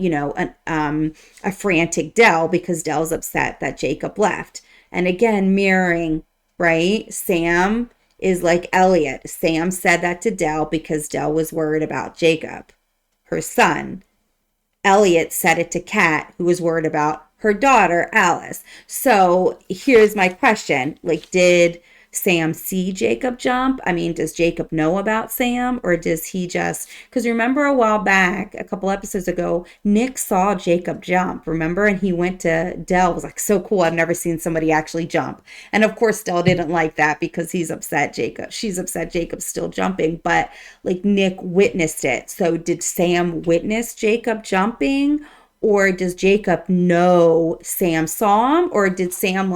frantic Dell, because Dell's upset that Jacob left. And again, mirroring, right? Sam is like Elliot. Sam said that to Dell because Dell was worried about Jacob, her son. Elliot said it to Kat, who was worried about her daughter, Alice. So here's my question. Like, did Sam see Jacob jump? I mean, does Jacob know about Sam, or does he just, because remember a while back, a couple episodes ago, Nick saw Jacob jump, remember? And he went to Dell, was like, so cool, I've never seen somebody actually jump. And of course, Dell didn't like that because she's upset Jacob's still jumping, but like Nick witnessed it. So did Sam witness Jacob jumping, or does Jacob know Sam saw him, or did Sam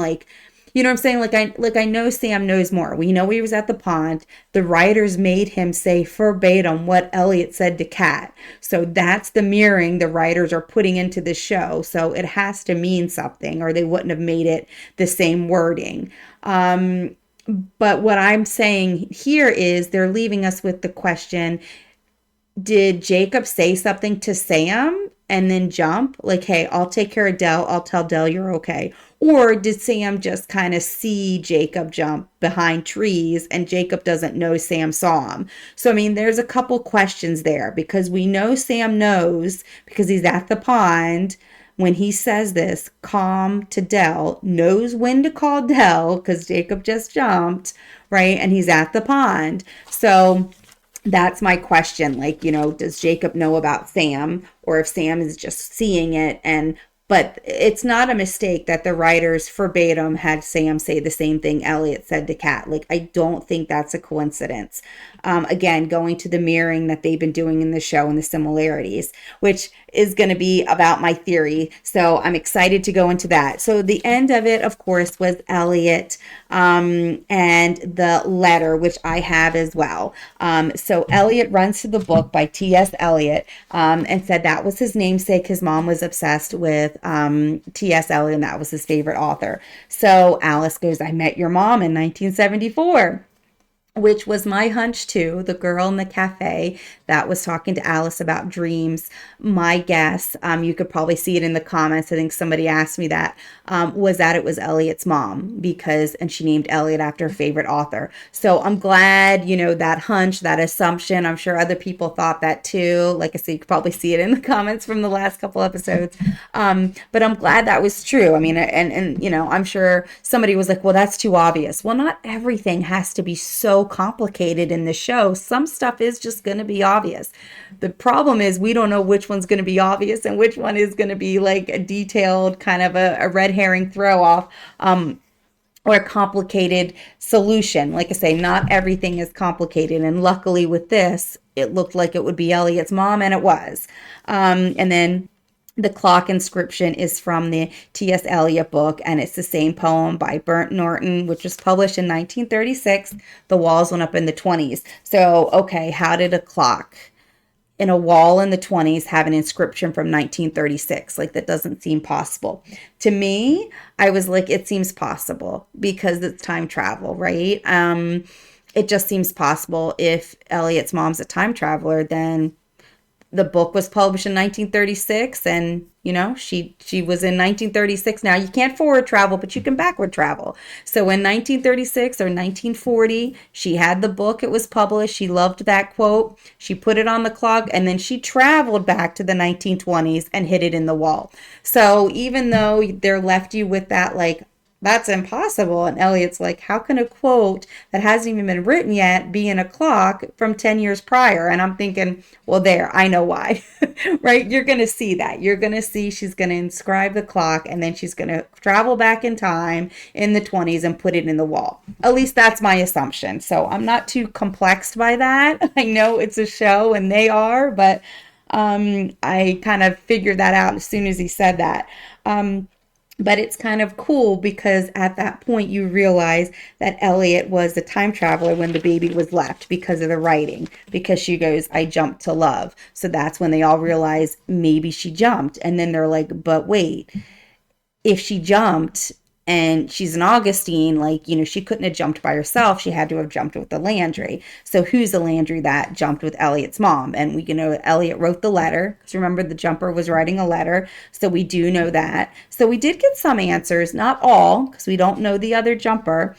you know what I'm saying? I know Sam knows more. We know he was at the pond. The writers made him say verbatim what Elliot said to Kat. So that's the mirroring the writers are putting into the show. So it has to mean something, or they wouldn't have made it the same wording. But what I'm saying here is they're leaving us with the question, did Jacob say something to Sam and then jump? Like, hey, I'll take care of Dell. I'll tell Dell you're okay. Or did Sam just kind of see Jacob jump behind trees and Jacob doesn't know Sam saw him? So, I mean, there's a couple questions there, because we know Sam knows because he's at the pond when he says this, calm to Dell, knows when to call Dell because Jacob just jumped, right? And he's at the pond. So that's my question. Does Jacob know about Sam, or if Sam is just seeing it? But it's not a mistake that the writers verbatim had Sam say the same thing Elliot said to Kat. I don't think that's a coincidence. Again, going to the mirroring that they've been doing in the show and the similarities, which is going to be about my theory. So I'm excited to go into that. So the end of it, of course, was Elliot and the letter, which I have as well. So Elliot runs to the book by T.S. Eliot and said that was his namesake. His mom was obsessed with T.S. Eliot, and that was his favorite author. So Alice goes, I met your mom in 1974. Which was my hunch too. The girl in the cafe that was talking to Alice about dreams. My guess, you could probably see it in the comments. I think somebody asked me that, was that it was Elliot's mom, and she named Elliot after her favorite author. So I'm glad, that hunch, that assumption. I'm sure other people thought that too. Like I said, you could probably see it in the comments from the last couple episodes. But I'm glad that was true. I mean, and I'm sure somebody was like, well, that's too obvious. Well, not everything has to be so so complicated in the show, some stuff is just going to be obvious. The problem is we don't know which one's going to be obvious and which one is going to be like a detailed kind of a red herring throw off. Or a complicated solution. Like I say, not everything is complicated. And luckily with this, it looked like it would be Elliot's mom, and it was. And then the clock inscription is from the T.S. Eliot book, and it's the same poem by Burnt Norton, which was published in 1936. The walls went up in the 20s. So, okay, how did a clock in a wall in the 20s have an inscription from 1936? Like, that doesn't seem possible. To me, I was like, it seems possible because it's time travel, right? It just seems possible. If Elliot's mom's a time traveler, then the book was published in 1936, and she was in 1936. Now you can't forward travel, but you can backward travel. So in 1936 or 1940, she had the book, it was published, she loved that quote, she put it on the clock, and then she traveled back to the 1920s and hid it in the wall. So even though they're left you with that, like, that's impossible. And Elliot's like, how can a quote that hasn't even been written yet be in a clock from 10 years prior? And I'm thinking, well, there, I know why, right? You're going to see that. You're going to see she's going to inscribe the clock, and then she's going to travel back in time in the 20s and put it in the wall. At least that's my assumption. So I'm not too complexed by that. I know it's a show and they are, but I kind of figured that out as soon as he said that. But it's kind of cool because at that point you realize that Elliot was a time traveler when the baby was left because of the writing, because she goes, I jumped to love. So that's when they all realize maybe she jumped. And then they're like, but wait, if she jumped and she's an Augustine, like, she couldn't have jumped by herself. She had to have jumped with the Landry. So who's the Landry that jumped with Elliot's mom? And we know Elliot wrote the letter, because remember the jumper was writing a letter. So we do know that. So we did get some answers, not all, because we don't know the other jumper.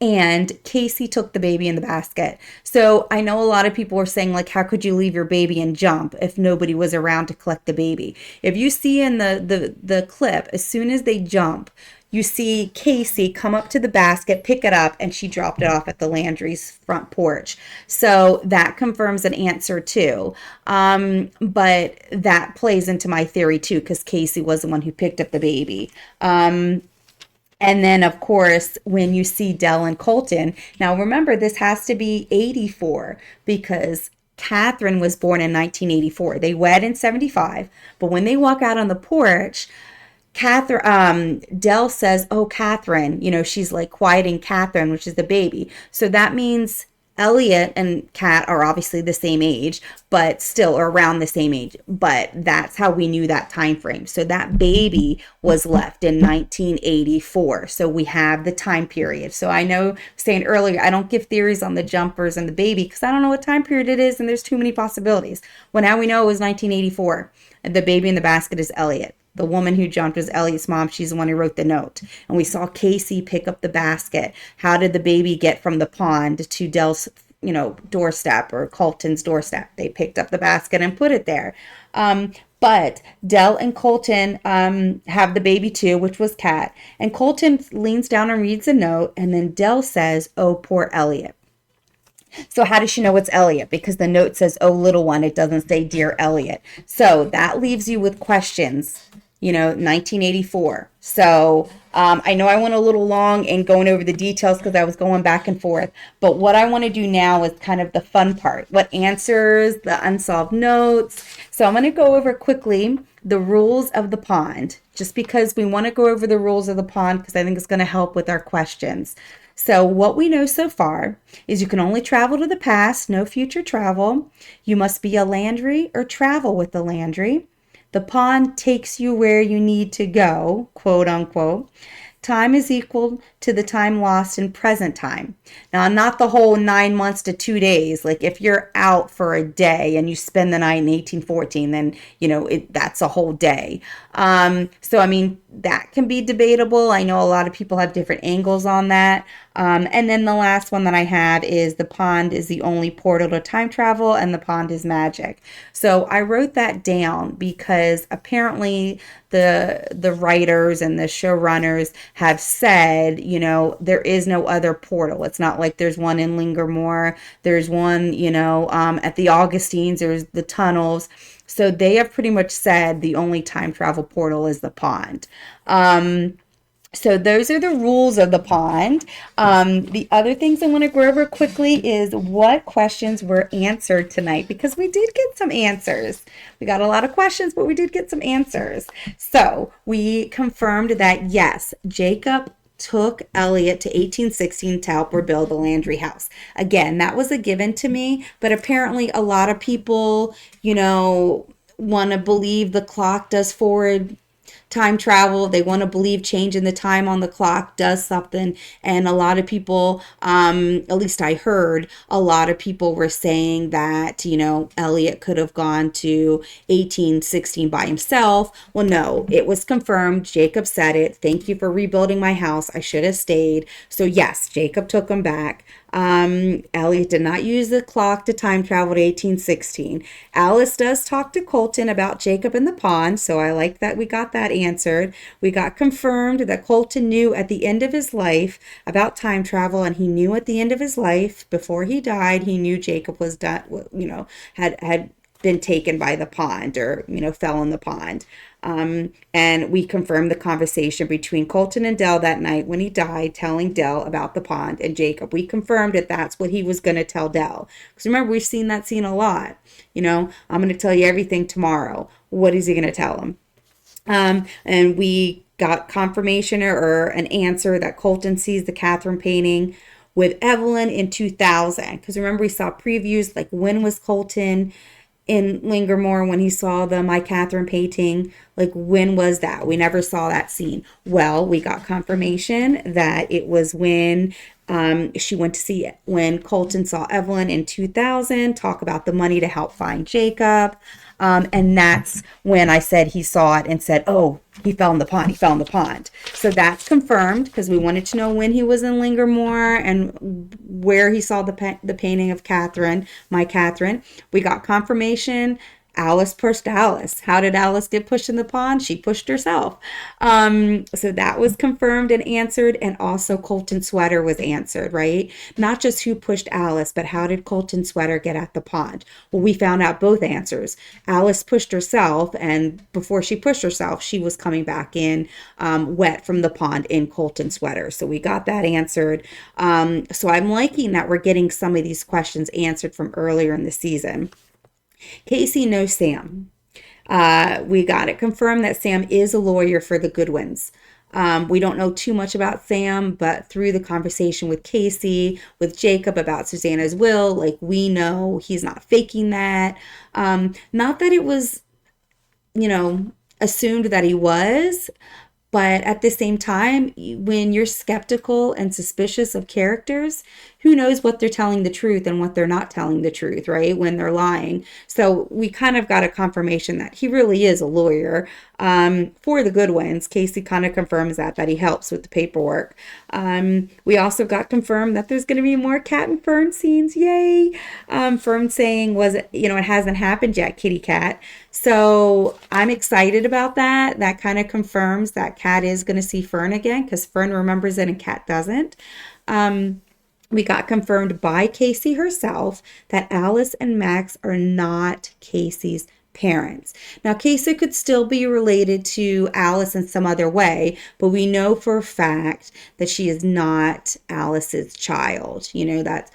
And Casey took the baby in the basket. So I know a lot of people were saying, like, how could you leave your baby and jump if nobody was around to collect the baby? If you see in the clip, as soon as they jump, you see Casey come up to the basket, pick it up, and she dropped it off at the Landry's front porch. So that confirms an answer too. But that plays into my theory too, because Casey was the one who picked up the baby. And then, of course, when you see Dell and Colton, now remember, this has to be 84 because Catherine was born in 1984. They wed in 75, but when they walk out on the porch, Dell says, oh, Catherine, she's like quieting Catherine, which is the baby. So that means Elliot and Kat are obviously the same age, but still are around the same age. But that's how we knew that time frame. So that baby was left in 1984. So we have the time period. So I know saying earlier, I don't give theories on the jumpers and the baby because I don't know what time period it is and there's too many possibilities. Well, now we know it was 1984 and the baby in the basket is Elliot. The woman who jumped was Elliot's mom. She's the one who wrote the note. And we saw Casey pick up the basket. How did the baby get from the pond to Dell's, doorstep or Colton's doorstep? They picked up the basket and put it there. But Dell and Colton have the baby too, which was Kat. And Colton leans down and reads a note. And then Dell says, oh, poor Elliot. So how does she know it's Elliot? Because the note says, oh, little one. It doesn't say, dear Elliot. So that leaves you with questions. 1984. So I know I went a little long in going over the details because I was going back and forth. But what I want to do now is kind of the fun part. What answers, the unsolved notes. So I'm going to go over quickly the rules of the pond, just because we want to go over the rules of the pond because I think it's going to help with our questions. So what we know so far is you can only travel to the past, no future travel. You must be a Landry or travel with the Landry. The pond takes you where you need to go, quote unquote. Time is equal to the time lost in present time. Now, not the whole 9 months to 2 days. Like if you're out for a day and you spend the night in 1814, then, that's a whole day. So, that can be debatable. I know a lot of people have different angles on that. And then the last one that I have is the pond is the only portal to time travel, and the pond is magic. So I wrote that down because apparently the writers and the showrunners have said, there is no other portal. It's not like there's one in Lingermore. There's one, at the Augustines. There's the tunnels. So they have pretty much said the only time travel portal is the pond. So those are the rules of the pond. The other things I want to go over quickly is what questions were answered tonight, because we did get some answers. We got a lot of questions, but we did get some answers. So we confirmed that yes, Jacob took Elliot to 1816 to help rebuild the Landry house. Again, that was a given to me, but apparently a lot of people, want to believe the clock does forward time travel. They want to believe changing the time on the clock does something. And a lot of people, at least I heard, a lot of people were saying that, Elliot could have gone to 1816 by himself. Well, no, it was confirmed. Jacob said it. Thank you for rebuilding my house. I should have stayed. So yes, Jacob took him back. Elliot did not use the clock to time travel to 1816. Alice does talk to Colton about Jacob in the pond, so I like that we got that answered. We got confirmed that Colton knew at the end of his life about time travel, and he knew at the end of his life, before he died, he knew Jacob was done, had been taken by the pond, or fell in the pond. And we confirmed the conversation between Colton and Dell that night when he died, telling Dell about the pond and Jacob. We confirmed that that's what he was going to tell Dell. Because remember, we've seen that scene a lot. I'm going to tell you everything tomorrow. What is he going to tell him? And we got confirmation or an answer that Colton sees the Catherine painting with Evelyn in 2000. Because remember, we saw previews, like when was Colton in Lingermore when he saw the My Catherine painting? Like, when was that? We never saw that scene. Well, we got confirmation that it was when she went to see it, when Colton saw Evelyn in 2000 talk about the money to help find Jacob. And that's when I said he saw it and said, oh, he fell in the pond. He fell in the pond. So that's confirmed, because we wanted to know when he was in Lingermore and where he saw the painting of Catherine, My Catherine. We got confirmation. Alice pushed Alice. How did Alice get pushed in the pond? She pushed herself. So that was confirmed and answered. And also Colton's sweater was answered, right? Not just who pushed Alice, but how did Colton's sweater get at the pond? Well, we found out both answers. Alice pushed herself, and before she pushed herself, she was coming back in wet from the pond in Colton's sweater. So we got that answered. So I'm liking that we're getting some of these questions answered from earlier in the season. Casey knows Sam. We got it confirmed that Sam is a lawyer for the Goodwins. We don't know too much about Sam, but through the conversation with Casey, with Jacob about Susanna's will, like, we know he's not faking that. Not that it was, assumed that he was, but at the same time, when you're skeptical and suspicious of characters, who knows what they're telling the truth and what they're not telling the truth, right? When they're lying. So we kind of got a confirmation that he really is a lawyer for the Goodwins. Casey kind of confirms that he helps with the paperwork. We also got confirmed that there's going to be more Cat and Fern scenes. Yay! Fern saying, it hasn't happened yet, kitty cat. So I'm excited about that. That kind of confirms that Cat is going to see Fern again, because Fern remembers it and Cat doesn't. We got confirmed by Casey herself that Alice and Max are not Casey's parents. Now, Casey could still be related to Alice in some other way, but we know for a fact that she is not Alice's child. But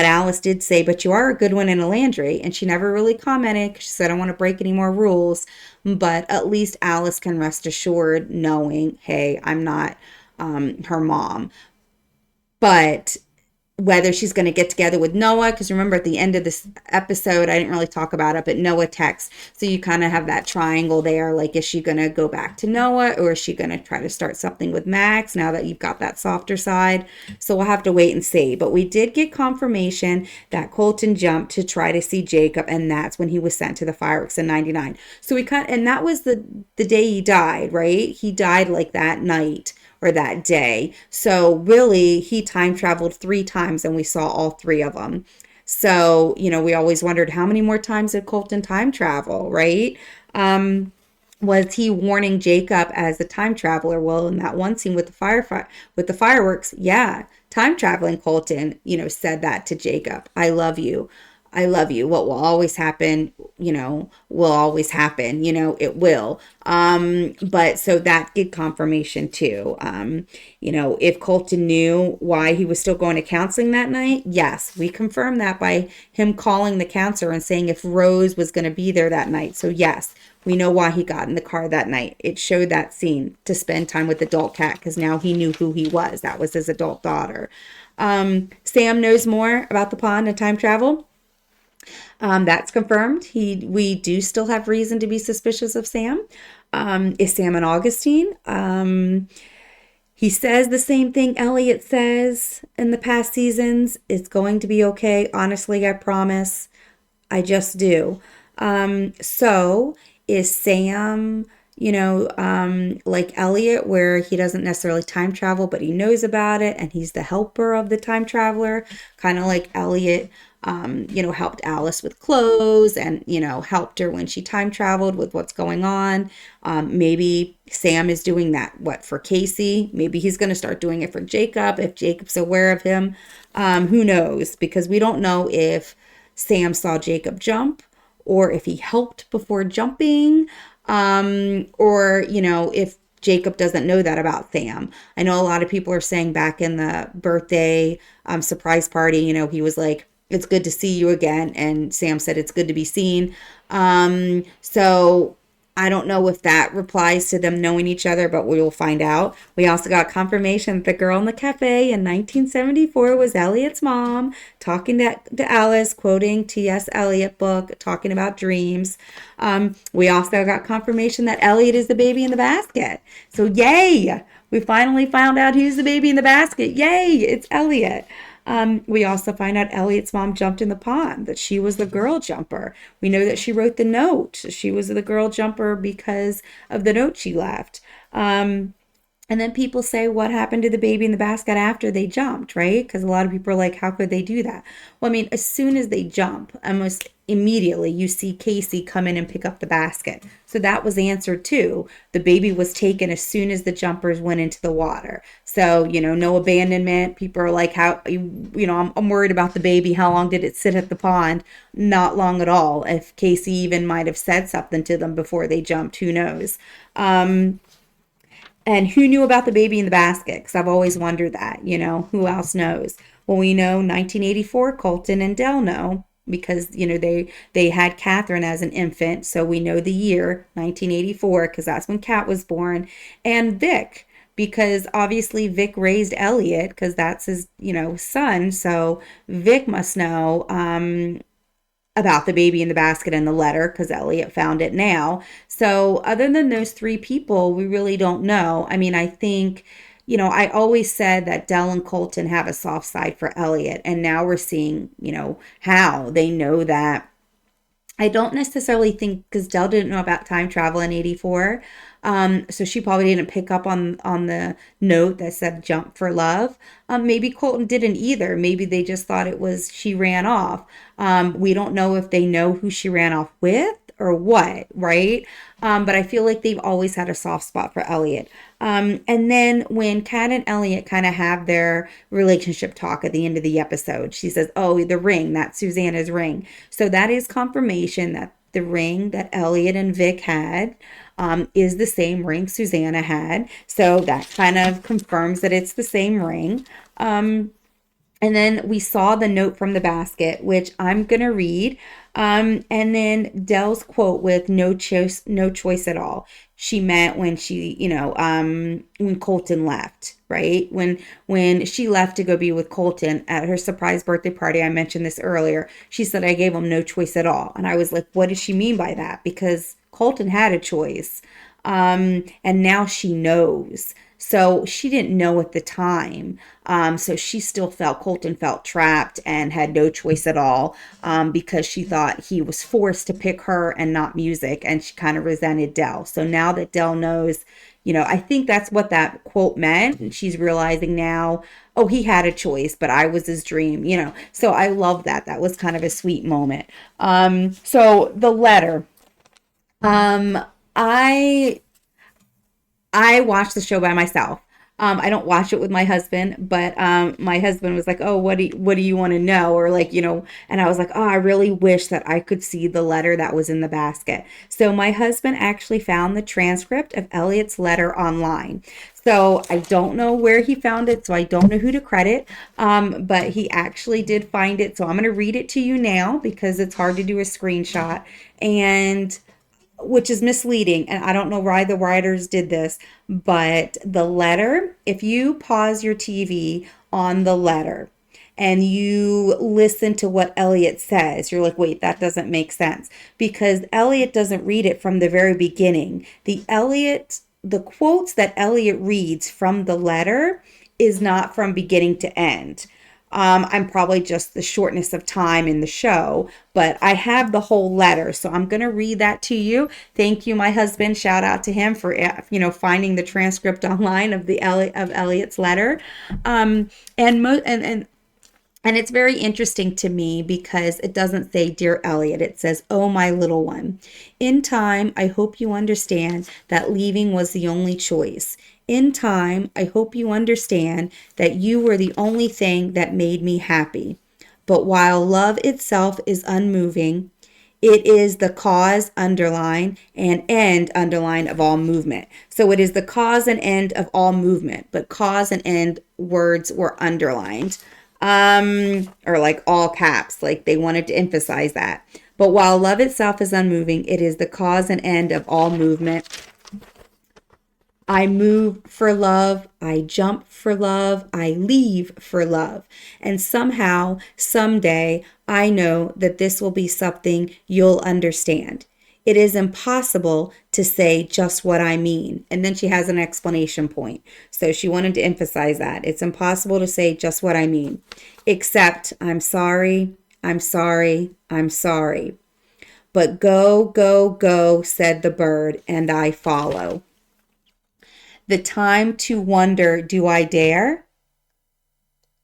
Alice did say, but you are a good one in a Landry, and she never really commented because she said, I don't want to break any more rules. But at least Alice can rest assured knowing, hey, I'm not her mom. But whether she's going to get together with Noah, because remember at the end of this episode, I didn't really talk about it, but Noah texts. So you kind of have that triangle there. Like, is she going to go back to Noah, or is she going to try to start something with Max now that you've got that softer side? So we'll have to wait and see. But we did get confirmation that Colton jumped to try to see Jacob, and that's when he was sent to the fireworks in 99. So and that was the day he died, right? He died like that night or that day. So really, he time traveled 3 times and we saw all 3 of them. So, we always wondered how many more times did Colton time travel, right? Was he warning Jacob as a time traveler? Well, in that one scene with the fireworks, yeah, time traveling Colton, said that to Jacob. I love you. I love you. What will always happen, will always happen, it will. But so that did confirmation too. If Colton knew why he was still going to counseling that night, yes, we confirmed that by him calling the counselor and saying if Rose was going to be there that night. So yes, we know why he got in the car that night. It showed that scene to spend time with adult Cat because now he knew who he was. That was his adult daughter. Sam knows more about the pond and time travel. That's confirmed. We do still have reason to be suspicious of Sam. Is Sam and Augustine? He says the same thing Elliot says in the past seasons. It's going to be okay. Honestly, I promise. I just do. So is Sam, like Elliot, where he doesn't necessarily time travel, but he knows about it and he's the helper of the time traveler, kind of like Elliot, helped Alice with clothes and, helped her when she time traveled with what's going on. Maybe Sam is doing that, for Casey? Maybe he's going to start doing it for Jacob if Jacob's aware of him. Who knows? Because we don't know if Sam saw Jacob jump or if he helped before jumping, or, if Jacob doesn't know that about Sam. I know a lot of people are saying back in the birthday surprise party, he was like, it's good to see you again. And Sam said, it's good to be seen. So I don't know if that replies to them knowing each other, but we will find out. We also got confirmation that the girl in the cafe in 1974 was Elliot's mom, talking to Alice, quoting T.S. Eliot book, talking about dreams. We also got confirmation that Elliot is the baby in the basket. So yay! We finally found out who's the baby in the basket. Yay! It's Elliot. We also find out Elliot's mom jumped in the pond, that she was the girl jumper. We know that she wrote the note. She was the girl jumper because of the note she left. And then people say, what happened to the baby in the basket after they jumped, right? Because a lot of people are like, how could they do that? Well, I mean, as soon as they jump, almost immediately you see Casey come in and pick up the basket. So that was answered too. The baby was taken as soon as the jumpers went into the water. So, no abandonment. People are like, I'm worried about the baby. How long did it sit at the pond? Not long at all. If Casey even might have said something to them before they jumped, who knows? And who knew about the baby in the basket? Because I've always wondered that, who else knows? Well, we know 1984, Colton and Dell know because, they had Catherine as an infant. So we know the year 1984 because that's when Kat was born. And Vic, because obviously Vic raised Elliot because that's his, son. So Vic must know about the baby in the basket and the letter because Elliot found it now. So other than those 3 people, we really don't know. I mean, I think, I always said that Dell and Colton have a soft side for Elliot. And now we're seeing, how they know that. I don't necessarily think because Dell didn't know about time travel in 84. So she probably didn't pick up on the note that said jump for love. Maybe Colton didn't either. Maybe they just thought it was she ran off. We don't know if they know who she ran off with or what, right? But I feel like they've always had a soft spot for Elliot. And then when Kat and Elliot kind of have their relationship talk at the end of the episode, she says, oh, the ring, that's Susanna's ring. So that is confirmation that the ring that Elliot and Vic had is the same ring Susanna had. So that kind of confirms that it's the same ring. And then we saw the note from the basket, which I'm going to read. And then Dell's quote with no choice at all. she meant when when Colton left, right? When she left to go be with Colton at her surprise birthday party, I mentioned this earlier. She said I gave him no choice at all. And I was like, what does she mean by that? Because Colton had a choice. And now she knows. So she didn't know at the time. So she still felt, Colton felt trapped and had no choice at all, because she thought he was forced to pick her and not music. And she kind of resented Dell. So now that Dell knows, I think that's what that quote meant. And she's realizing now, oh, he had a choice, but I was his dream. So I love that. That was kind of a sweet moment. So the letter. Um, I I watch the show by myself. I don't watch it with my husband, but my husband was like, "Oh, what do you want to know?" Or like, and I was like, "Oh, I really wish that I could see the letter that was in the basket." So my husband actually found the transcript of Elliot's letter online. So I don't know where he found it, so I don't know who to credit. But he actually did find it. So I'm going to read it to you now because it's hard to do a screenshot. And which is misleading. And I don't know why the writers did this, but the letter, if you pause your TV on the letter and you listen to what Elliot says, you're like, wait, that doesn't make sense because Elliot doesn't read it from the very beginning. The quotes that Elliot reads from the letter is not from beginning to end. I'm probably just the shortness of time in the show, but I have the whole letter, so I'm going to read that to you. Thank you, my husband. Shout out to him for finding the transcript online of of Elliot's letter. And mo- and it's very interesting to me because it doesn't say, Dear Elliot. It says, Oh, my little one. In time, I hope you understand that leaving was the only choice. In time, I hope you understand that you were the only thing that made me happy. But while love itself is unmoving, it is the cause, underline, and end, underline, of all movement. So it is the cause and end of all movement, but cause and end words were underlined, or like all caps, like they wanted to emphasize that. But while love itself is unmoving, it is the cause and end of all movement. I move for love, I jump for love, I leave for love. And somehow, someday, I know that this will be something you'll understand. It is impossible to say just what I mean. And then she has an explanation point. So she wanted to emphasize that. It's impossible to say just what I mean. Except, I'm sorry, I'm sorry, I'm sorry. But go, go, go, said the bird, and I follow. The time to wonder, do I dare?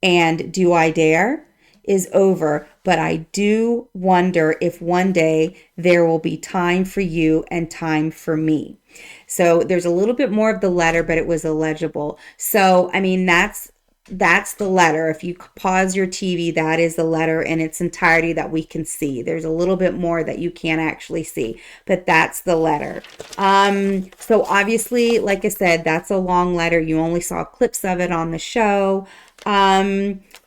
And do I dare? Is over, but I do wonder if one day there will be time for you and time for me. So there's a little bit more of the letter, but it was illegible. So, I mean, that's the letter. If you pause your TV, that is the letter in its entirety that we can see. There's a little bit more that you can't actually see, but that's the letter. So obviously, like I said, that's a long letter. You only saw clips of it on the show.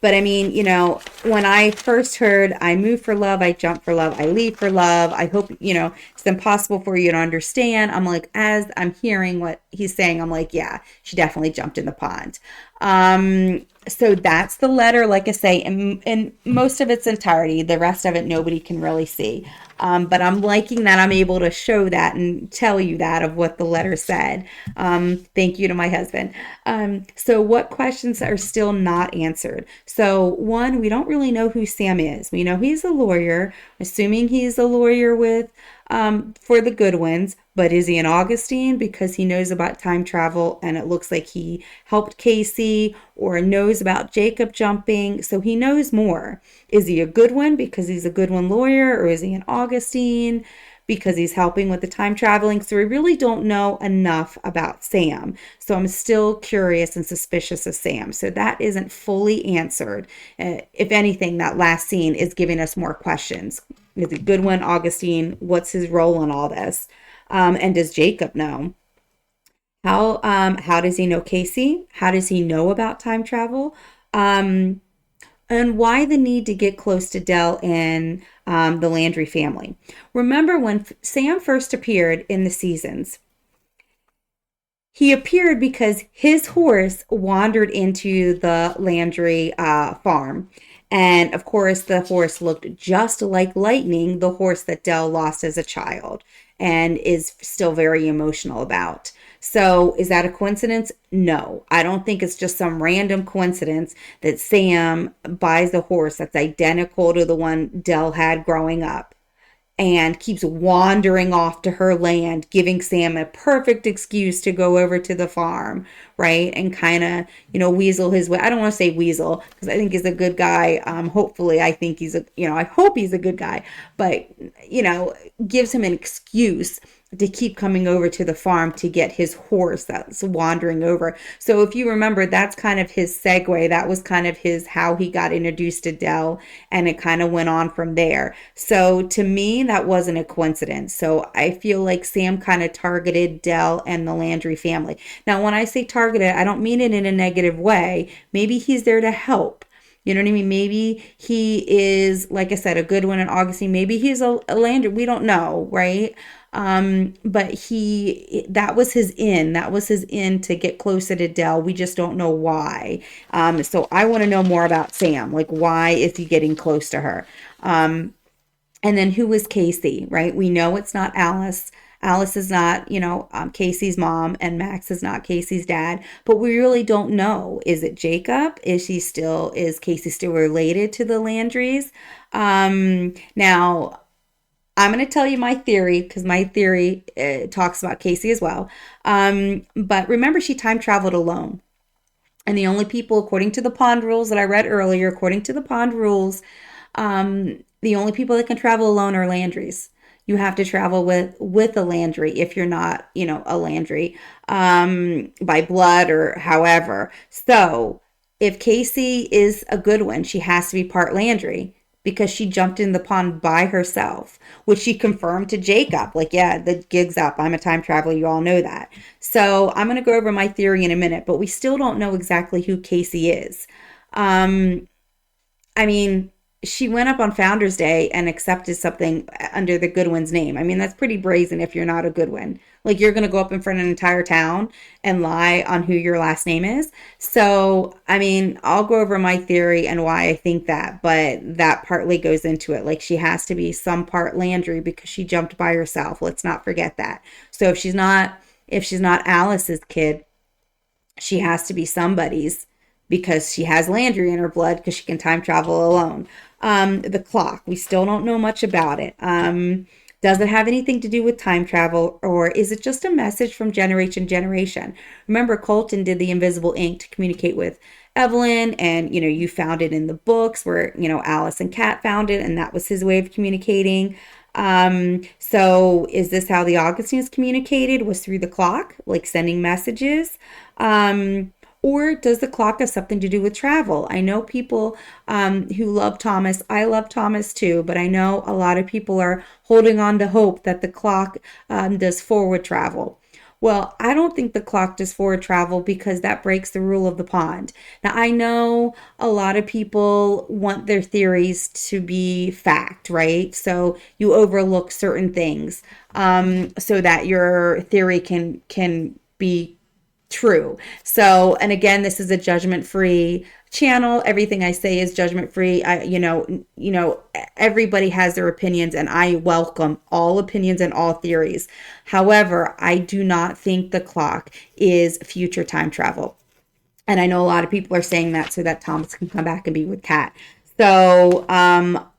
But I mean, when I first heard I move for love, I jump for love, I leave for love, I hope, it's impossible for you to understand. I'm like, as I'm hearing what he's saying, I'm like, yeah, she definitely jumped in the pond. So that's the letter, like I say, in most of its entirety. The rest of it, nobody can really see. But I'm liking that I'm able to show that and tell you that of what the letter said. Thank you to my husband. So what questions are still not answered? So one, we don't really know who Sam is. We know he's a lawyer, assuming he's a lawyer with for the Goodwins, but is he an Augustine because he knows about time travel and it looks like he helped Casey, or knows about Jacob jumping, so he knows more. Is he a Goodwin because he's a Goodwin lawyer, or is he an Augustine because he's helping with the time traveling? So we really don't know enough about Sam. So I'm still curious and suspicious of Sam. So that isn't fully answered. If anything, that last scene is giving us more questions. Is he Goodwin, Augustine? What's his role in all this? And does Jacob know? How does he know Casey? How does he know about time travel? And why the need to get close to Dell and the Landry family? Remember when Sam first appeared in the seasons, He appeared because his horse wandered into the Landry farm. And of course, the horse looked just like Lightning, the horse that Dell lost as a child and is still very emotional about. So, is that a coincidence? No, I don't think it's just some random coincidence that Sam buys a horse that's identical to the one Dell had growing up and keeps wandering off to her land, giving Sam a perfect excuse to go over to the farm, right? And kind of, weasel his way. I don't want to say weasel because I think he's a good guy. Hopefully, I think he's I hope he's a good guy, but, gives him an excuse to keep coming over to the farm to get his horse that's wandering over. So if you remember, that's kind of his segue. That was kind of his how he got introduced to Dell, and it kind of went on from there. So to me, that wasn't a coincidence. So I feel like Sam kind of targeted Dell and the Landry family. Now, when I say targeted, I don't mean it in a negative way. Maybe he's there to help. You know what I mean? Maybe he is, like I said, a Goodwin and Augustine. Maybe he's a Landry. We don't know, right? But that was his in. That was his in to get closer to Dell. We just don't know why. So I want to know more about Sam. Like, why is he getting close to her? And then who is Casey, right? We know it's not Alice. Alice is not, Casey's mom, and Max is not Casey's dad, but we really don't know. Is it Jacob? Is Casey still related to the Landrys? Now, I'm going to tell you my theory because my theory talks about Casey as well. But remember, she time traveled alone. And the only people, according to the pond rules that I read earlier, according to the pond rules, the only people that can travel alone are Landrys. You have to travel with a Landry if you're not, a Landry by blood or however. So if Casey is a good one, she has to be part Landry because she jumped in the pond by herself, which she confirmed to Jacob. Like, yeah, the gig's up. I'm a time traveler. You all know that. So I'm going to go over my theory in a minute, but we still don't know exactly who Casey is. I mean, she went up on Founders Day and accepted something under the Goodwin's name. I mean, that's pretty brazen if you're not a Goodwin. Like, you're going to go up in front of an entire town and lie on who your last name is. So, I mean, I'll go over my theory and why I think that, but that partly goes into it. Like, she has to be some part Landry because she jumped by herself. Let's not forget that. So if she's not Alice's kid, she has to be somebody's because she has Landry in her blood because she can time travel alone. The clock, we still don't know much about it. Does it have anything to do with time travel, or is it just a message from generation to generation? Remember, Colton did the invisible ink to communicate with Evelyn, and you found it in the books where Alice and Kat found it, and that was his way of communicating. So is this how the Augustines communicated? Was through the clock, like sending messages? Or does the clock have something to do with travel? I know people who love Thomas. I love Thomas too, but I know a lot of people are holding on to hope that the clock does forward travel. Well, I don't think the clock does forward travel because that breaks the rule of the pond. Now, I know a lot of people want their theories to be fact, right? So you overlook certain things so that your theory can be true. So, and again, this is a judgment-free channel. Everything I say is judgment-free. Everybody has their opinions, and I welcome all opinions and all theories. However, I do not think the clock is future time travel. And I know a lot of people are saying that so that Thomas can come back and be with Kat. So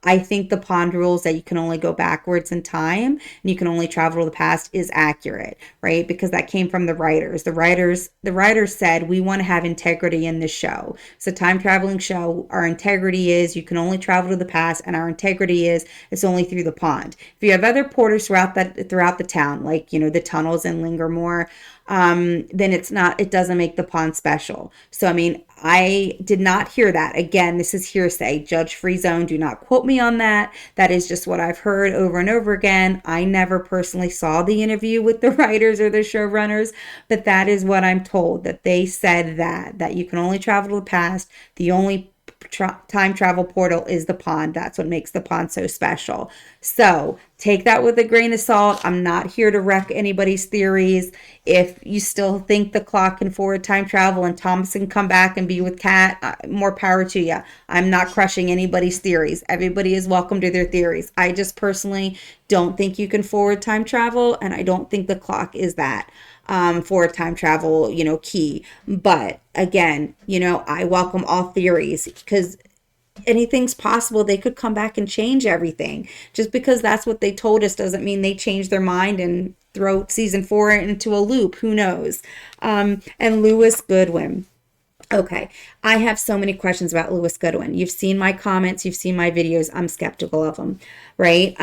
I think the pond rules that you can only go backwards in time and you can only travel to the past is accurate, right? Because that came from the writers. The writers said we want to have integrity in this show. It's a time traveling show. Our integrity is you can only travel to the past, and our integrity is it's only through the pond. If you have other porters throughout the town, like the tunnels in Lingermore, then it doesn't make the pond special. So, I mean, I did not hear that. Again, this is hearsay, judge-free zone. Do not quote me on that. That is just what I've heard over and over again. I never personally saw the interview with the writers or the showrunners, but that is what I'm told, that they said that you can only travel to the past. The only time travel portal is the pond. That's what makes the pond so special. So take that with a grain of salt. I'm not here to wreck anybody's theories. If you still think the clock can forward time travel and Thomas can come back and be with Kat, more power to you. I'm not crushing anybody's theories. Everybody is welcome to their theories. I just personally don't think you can forward time travel, and I don't think the clock is that for time travel, key. But again, I welcome all theories because anything's possible. They could come back and change everything. Just because that's what they told us doesn't mean they change their mind and throw season 4 into a loop. Who knows? And Louis Goodwin. Okay, I have so many questions about Louis Goodwin. You've seen my comments, you've seen my videos. I'm skeptical of him, right?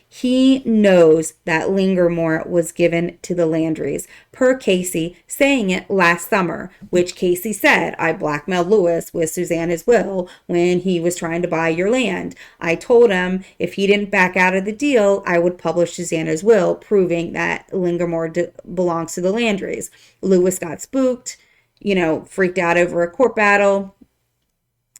He knows that Lingermore was given to the Landrys, per Casey saying it last summer, which Casey said, I blackmailed Louis with Susanna's will when he was trying to buy your land. I told him if he didn't back out of the deal, I would publish Susanna's will, proving that Lingermore belongs to the Landrys. Louis got spooked, freaked out over a court battle.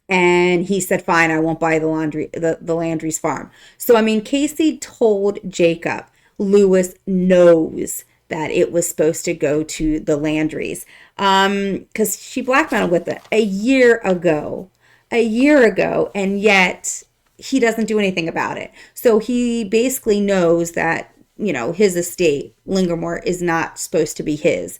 And he said, fine, I won't buy the Landry's farm. So, Casey told Jacob, Louis knows that it was supposed to go to the Landrys. Because she blackmailed with it a year ago. And yet he doesn't do anything about it. So he basically knows that, his estate, Lingermore, is not supposed to be his.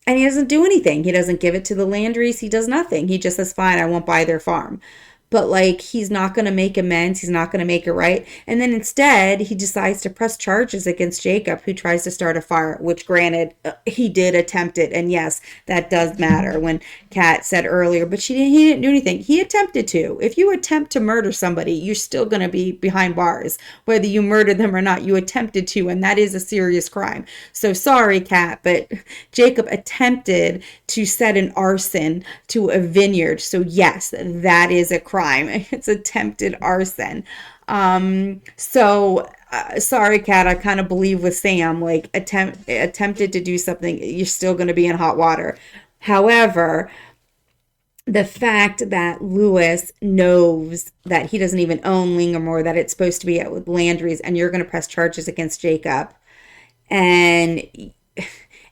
And he doesn't do anything. He doesn't give it to the Landrys. He does nothing. He just says, fine, I won't buy their farm. But he's not going to make amends. He's not going to make it right. And then instead, he decides to press charges against Jacob, who tries to start a fire, which granted, he did attempt it. And yes, that does matter when Kat said earlier, but he didn't do anything. He attempted to. If you attempt to murder somebody, you're still going to be behind bars. Whether you murdered them or not, you attempted to, and that is a serious crime. So sorry, Kat, but Jacob attempted to set an arson to a vineyard. So yes, that is a crime. It's attempted arson. Sorry, Kat, I kind of believe with Sam, attempted to do something, you're still going to be in hot water. However, the fact that Louis knows that he doesn't even own Lingermore, that it's supposed to be at with Landry's, and you're going to press charges against Jacob, and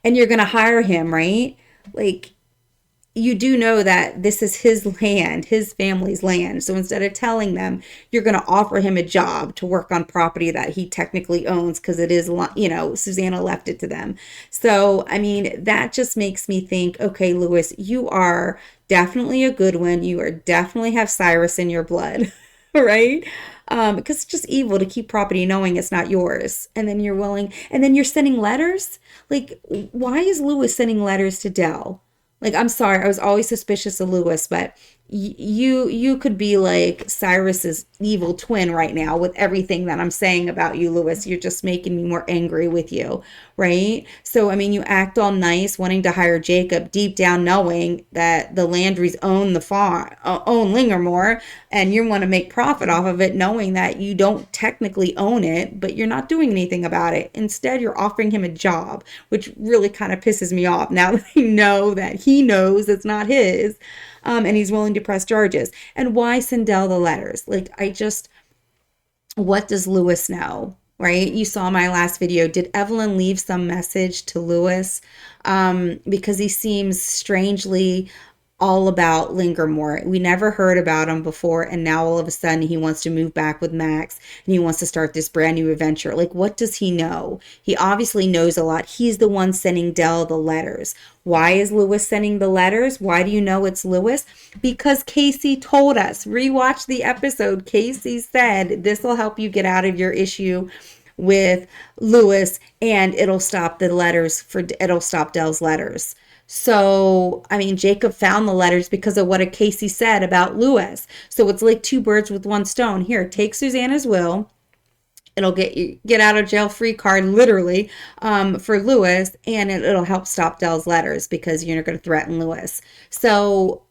you're going to hire him, right? You do know that this is his land, his family's land. So instead of telling them, you're going to offer him a job to work on property that he technically owns because it is, Susanna left it to them. So, that just makes me think, okay, Louis, you are definitely a good one. You are definitely have Cyrus in your blood, right? Because it's just evil to keep property knowing it's not yours. And then you're sending letters? Why is Louis sending letters to Dell? I'm sorry, I was always suspicious of Louis, but you could be like Cyrus's evil twin right now with everything that I'm saying about you, Louis. You're just making me more angry with you, right? So, you act all nice, wanting to hire Jacob, deep down knowing that the Landrys own the farm, own Lingermore, and you want to make profit off of it, knowing that you don't technically own it, but you're not doing anything about it. Instead, you're offering him a job, which really kind of pisses me off now that I know that he knows it's not his. And he's willing to press charges. And why send Dell the letters? What does Louis know, right? You saw my last video. Did Evelyn leave some message to Louis? Because he seems strangely all about Lingermore. We never heard about him before, and now all of a sudden he wants to move back with Max and he wants to start this brand new adventure. What does he know? He obviously knows a lot. He's the one sending Dell the letters. Why is Louis sending the letters? Why do you know it's Louis? Because Casey told us. Rewatch the episode. Casey said this will help you get out of your issue with Louis, and it'll stop Dell's letters. So, Jacob found the letters because of what Casey said about Louis. So it's like two birds with one stone. Here, take Susanna's will. It'll get out of jail free card, literally, for Louis, and it'll help stop Dell's letters because you're not going to threaten Louis. So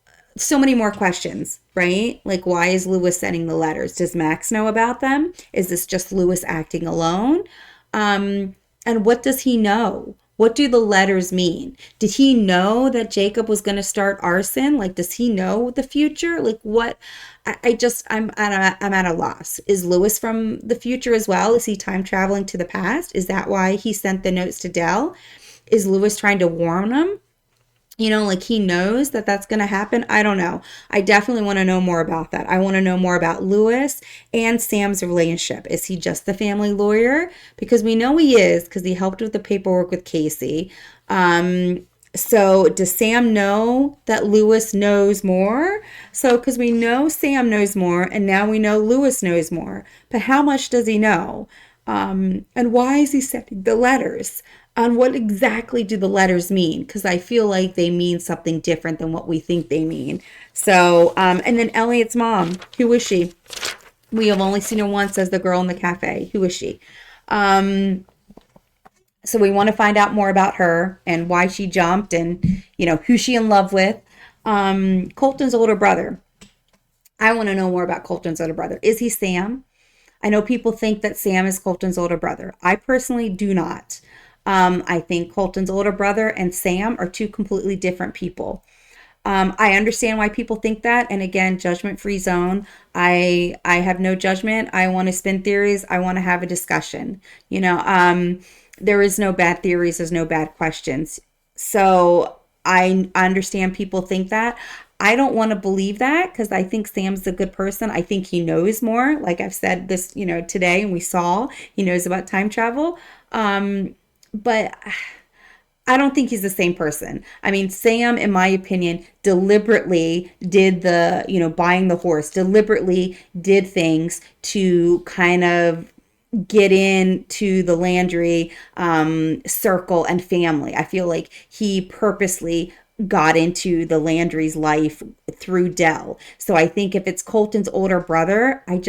many more questions, right? Why is Louis sending the letters? Does Max know about them? Is this just Louis acting alone? And what does he know? What do the letters mean? Did he know that Jacob was going to start arson? Like, does he know the future? Like, what? I'm at a loss. Is Lewis from the future as well? Is he time traveling to the past? Is that why he sent the notes to Dell? Is Lewis trying to warn him? Like he knows that that's going to happen. I don't know. I definitely want to know more about that. I want to know more about Lewis and Sam's relationship. Is he just the family lawyer? Because we know he is, because he helped with the paperwork with Casey. So does Sam know that Lewis knows more? So, because we know Sam knows more, and now we know Lewis knows more. But how much does he know? And why is he sending the letters? On what exactly do the letters mean? Because I feel like they mean something different than what we think they mean. So, and then Elliot's mom, who is she? We have only seen her once as the girl in the cafe. Who is she? So we want to find out more about her and why she jumped and, who she in love with. Colton's older brother. I want to know more about Colton's older brother. Is he Sam? I know people think that Sam is Colton's older brother. I personally do not. I think Colton's older brother and Sam are two completely different people. I understand why people think that. And again, judgment-free zone. I have no judgment. I want to spin theories. I want to have a discussion. There is no bad theories. There's no bad questions. So I understand people think that. I don't want to believe that because I think Sam's a good person. I think he knows more. Like I've said this, today, and we saw he knows about time travel. But I don't think he's the same person. I mean, Sam, in my opinion, deliberately did buying the horse, deliberately did things to kind of get into the Landry circle and family. I feel like he purposely got into the Landry's life through Dell. So I think if it's Colton's older brother, I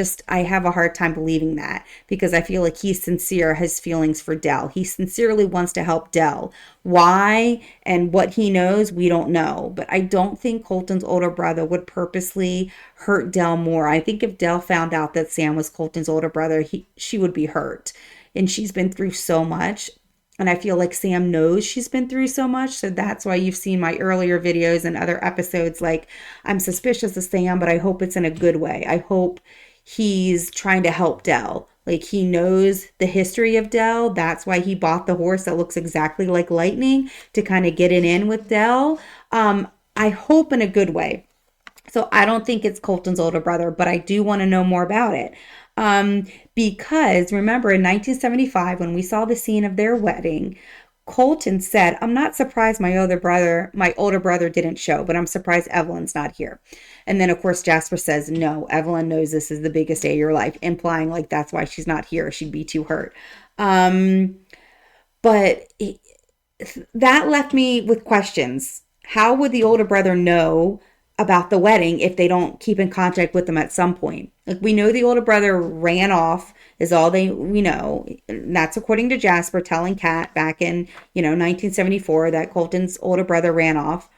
have a hard time believing that because I feel like he's sincere, his feelings for Dell. He sincerely wants to help Dell. Why and what he knows, we don't know. But I don't think Colton's older brother would purposely hurt Dell more. I think if Dell found out that Sam was Colton's older brother, she would be hurt. And she's been through so much. And I feel like Sam knows she's been through so much. So that's why you've seen my earlier videos and other episodes. Like, I'm suspicious of Sam, but I hope it's in a good way. I hope he's trying to help Dell. Like, he knows the history of Dell. That's why he bought the horse that looks exactly like Lightning to kind of get it in with Dell. I hope in a good way. So I don't think it's Colton's older brother, but I do want to know more about it. Because remember in 1975, when we saw the scene of their wedding, Colton said, I'm not surprised my older brother didn't show, but I'm surprised Evelyn's not here. And then of course, Jasper says, no, Evelyn knows this is the biggest day of your life, implying like that's why she's not here. She'd be too hurt. But that left me with questions. How would the older brother know about the wedding if they don't keep in contact with them at some point? Like, we know the older brother ran off is all we know. And that's according to Jasper telling Kat back in 1974 that Colton's older brother ran off.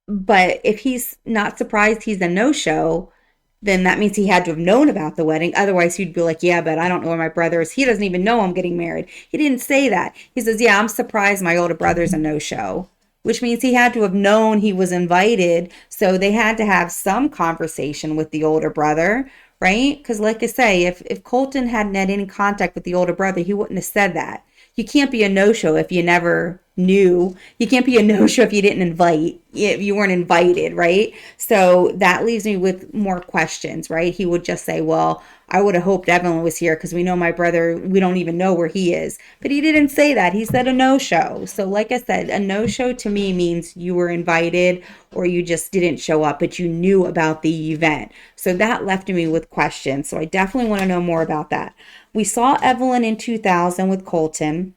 But if he's not surprised he's a no-show, then that means he had to have known about the wedding. Otherwise, he'd be like, yeah, but I don't know where my brother is. He doesn't even know I'm getting married. He didn't say that. He says, yeah, I'm surprised my older brother's a no-show, which means he had to have known he was invited. So they had to have some conversation with the older brother, right? Because like I say, if Colton hadn't had any contact with the older brother, he wouldn't have said that. You can't be a no-show if you never knew. You can't be a no-show if you didn't invite, if you weren't invited, right? So that leaves me with more questions, right? He would just say, well, I would have hoped Evelyn was here because we know my brother, we don't even know where he is. But he didn't say that. He said a no-show. So like I said, a no-show to me means you were invited or you just didn't show up, but you knew about the event. So that left me with questions. So I definitely want to know more about that. We saw Evelyn in 2000 with Colton.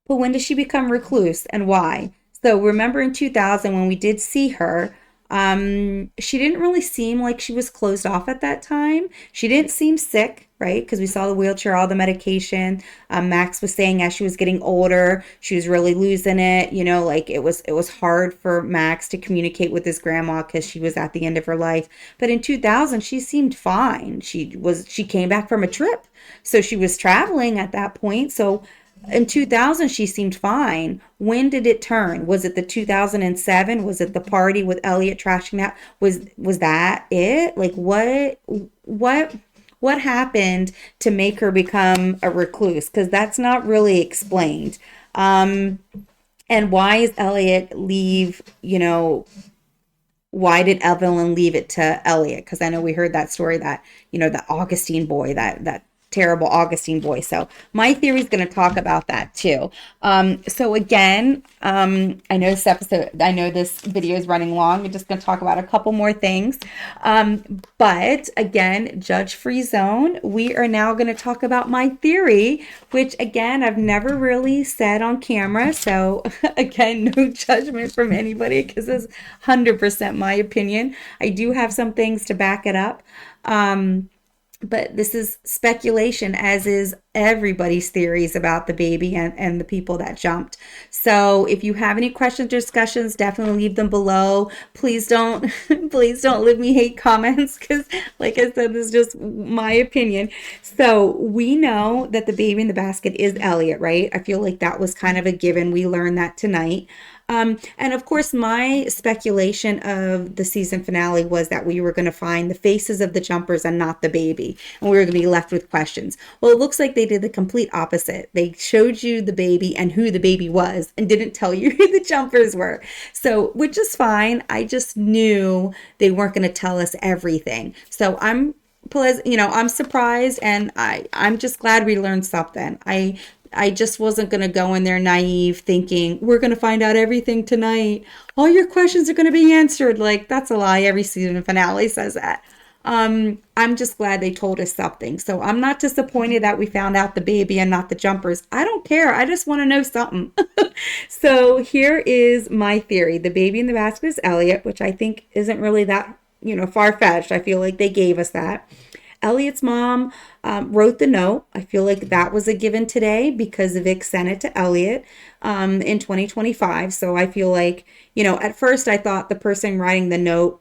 But when did she become recluse and why? So remember in 2000 when we did see her, she didn't really seem like she was closed off at that time. She didn't seem sick, right? Because we saw the wheelchair, all the medication. Max was saying as she was getting older, she was really losing it. Like it was hard for Max to communicate with his grandma because she was at the end of her life. But in 2000, she seemed fine. She came back from a trip. So she was traveling at that point. So in 2000 she seemed fine. When did it turn? Was it the 2007? Was it the party with Elliot trashing that? Was that it? Like what what happened to make her become a recluse? Because that's not really explained. Um, and why is Elliot leave, why did Evelyn leave it to Elliot? Because I know we heard that story that, the Augustine boy, that terrible Augustine boy. So my theory is going to talk about that too. So again, I know this video is running long. I'm just going to talk about a couple more things. But again, judge free zone. We are now going to talk about my theory, which again, I've never really said on camera. So again, no judgment from anybody because it's 100% my opinion. I do have some things to back it up. But this is speculation, as is everybody's theories about the baby and the people that jumped. So if you have any questions or discussions, definitely leave them below. Please don't please don't leave me hate comments because like I said, this is just my opinion. So we know that the baby in the basket is Elliot, right? I feel like that was kind of a given. We learned that tonight. And of course, my speculation of the season finale was that we were going to find the faces of the jumpers and not the baby. And we were going to be left with questions. Well, it looks like they did the complete opposite. They showed you the baby and who the baby was and didn't tell you who the jumpers were. So, which is fine. I just knew they weren't going to tell us everything. So I'm surprised and I'm just glad we learned something. I just wasn't going to go in there naive thinking, we're going to find out everything tonight. All your questions are going to be answered. Like, that's a lie. Every season finale says that. I'm just glad they told us something. So I'm not disappointed that we found out the baby and not the jumpers. I don't care. I just want to know something. So here is my theory. The baby in the basket is Elliot, which I think isn't really that, far-fetched. I feel like they gave us that. Elliot's mom wrote the note. I feel like that was a given today because Vic sent it to Elliot in 2025. So I feel like, at first I thought the person writing the note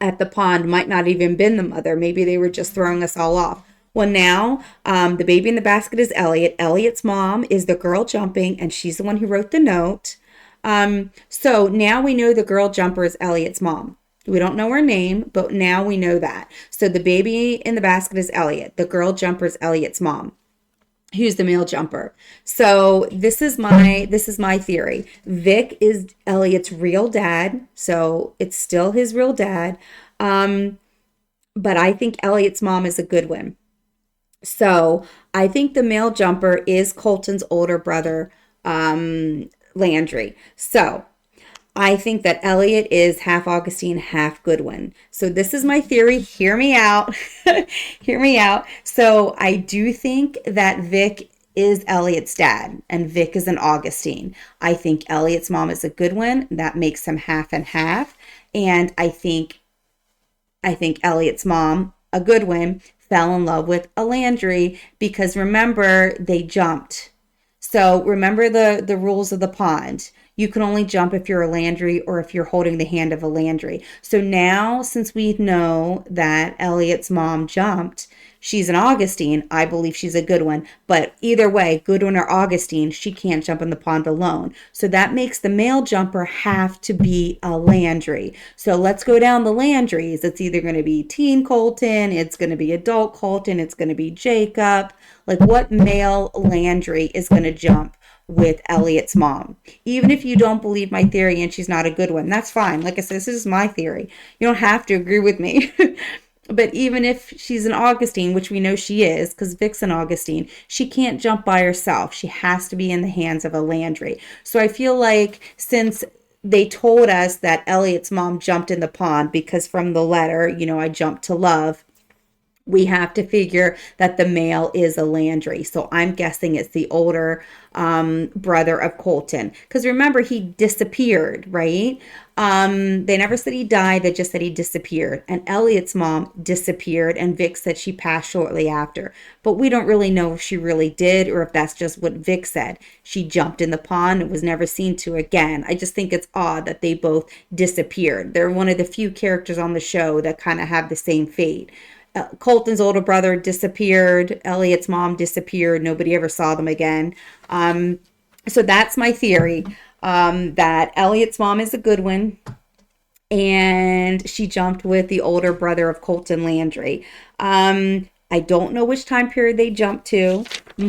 at the pond might not even been the mother. Maybe they were just throwing us all off. Well, now the baby in the basket is Elliot. Elliot's mom is the girl jumping, and she's the one who wrote the note. So now we know the girl jumper is Elliot's mom. We don't know her name, but now we know that. So the baby in the basket is Elliot. The girl jumper is Elliot's mom. Who's the male jumper? So this is my theory. Vic is Elliot's real dad, so it's still his real dad. But I think Elliot's mom is a good one. So I think the male jumper is Colton's older brother, Landry. So I think that Elliot is half Augustine, half Goodwin. So this is my theory. Hear me out. Hear me out. So I do think that Vic is Elliot's dad and Vic is an Augustine. I think Elliot's mom is a Goodwin. That makes him half and half. And I think Elliot's mom, a Goodwin, fell in love with a Landry because remember, they jumped. So remember the rules of the pond. You can only jump if you're a Landry or if you're holding the hand of a Landry. So now, since we know that Elliot's mom jumped, she's an Augustine. I believe she's a Goodwin. But either way, Goodwin or Augustine, she can't jump in the pond alone. So that makes the male jumper have to be a Landry. So let's go down the Landrys. It's either going to be teen Colton, it's going to be adult Colton, it's going to be Jacob. Like, what male Landry is going to jump with Elliot's mom? Even if you don't believe my theory and she's not a good one, that's fine. Like I said, this is my theory. You don't have to agree with me. But even if she's an Augustine, which we know she is, because Vic's an Augustine, she can't jump by herself. She has to be in the hands of a Landry. So I feel like since they told us that Elliot's mom jumped in the pond because from the letter, I jumped to love, we have to figure that the male is a Landry. So I'm guessing it's the older brother of Colton. Because remember, he disappeared, right? They never said he died. They just said he disappeared. And Elliot's mom disappeared. And Vic said she passed shortly after. But we don't really know if she really did or if that's just what Vic said. She jumped in the pond and was never seen to again. I just think it's odd that they both disappeared. They're one of the few characters on the show that kind of have the same fate. Colton's older brother disappeared. Elliot's mom disappeared. Nobody ever saw them again. So that's my theory, that Elliot's mom is a Goodwin, and she jumped with the older brother of Colton Landry. I don't know which time period they jumped to,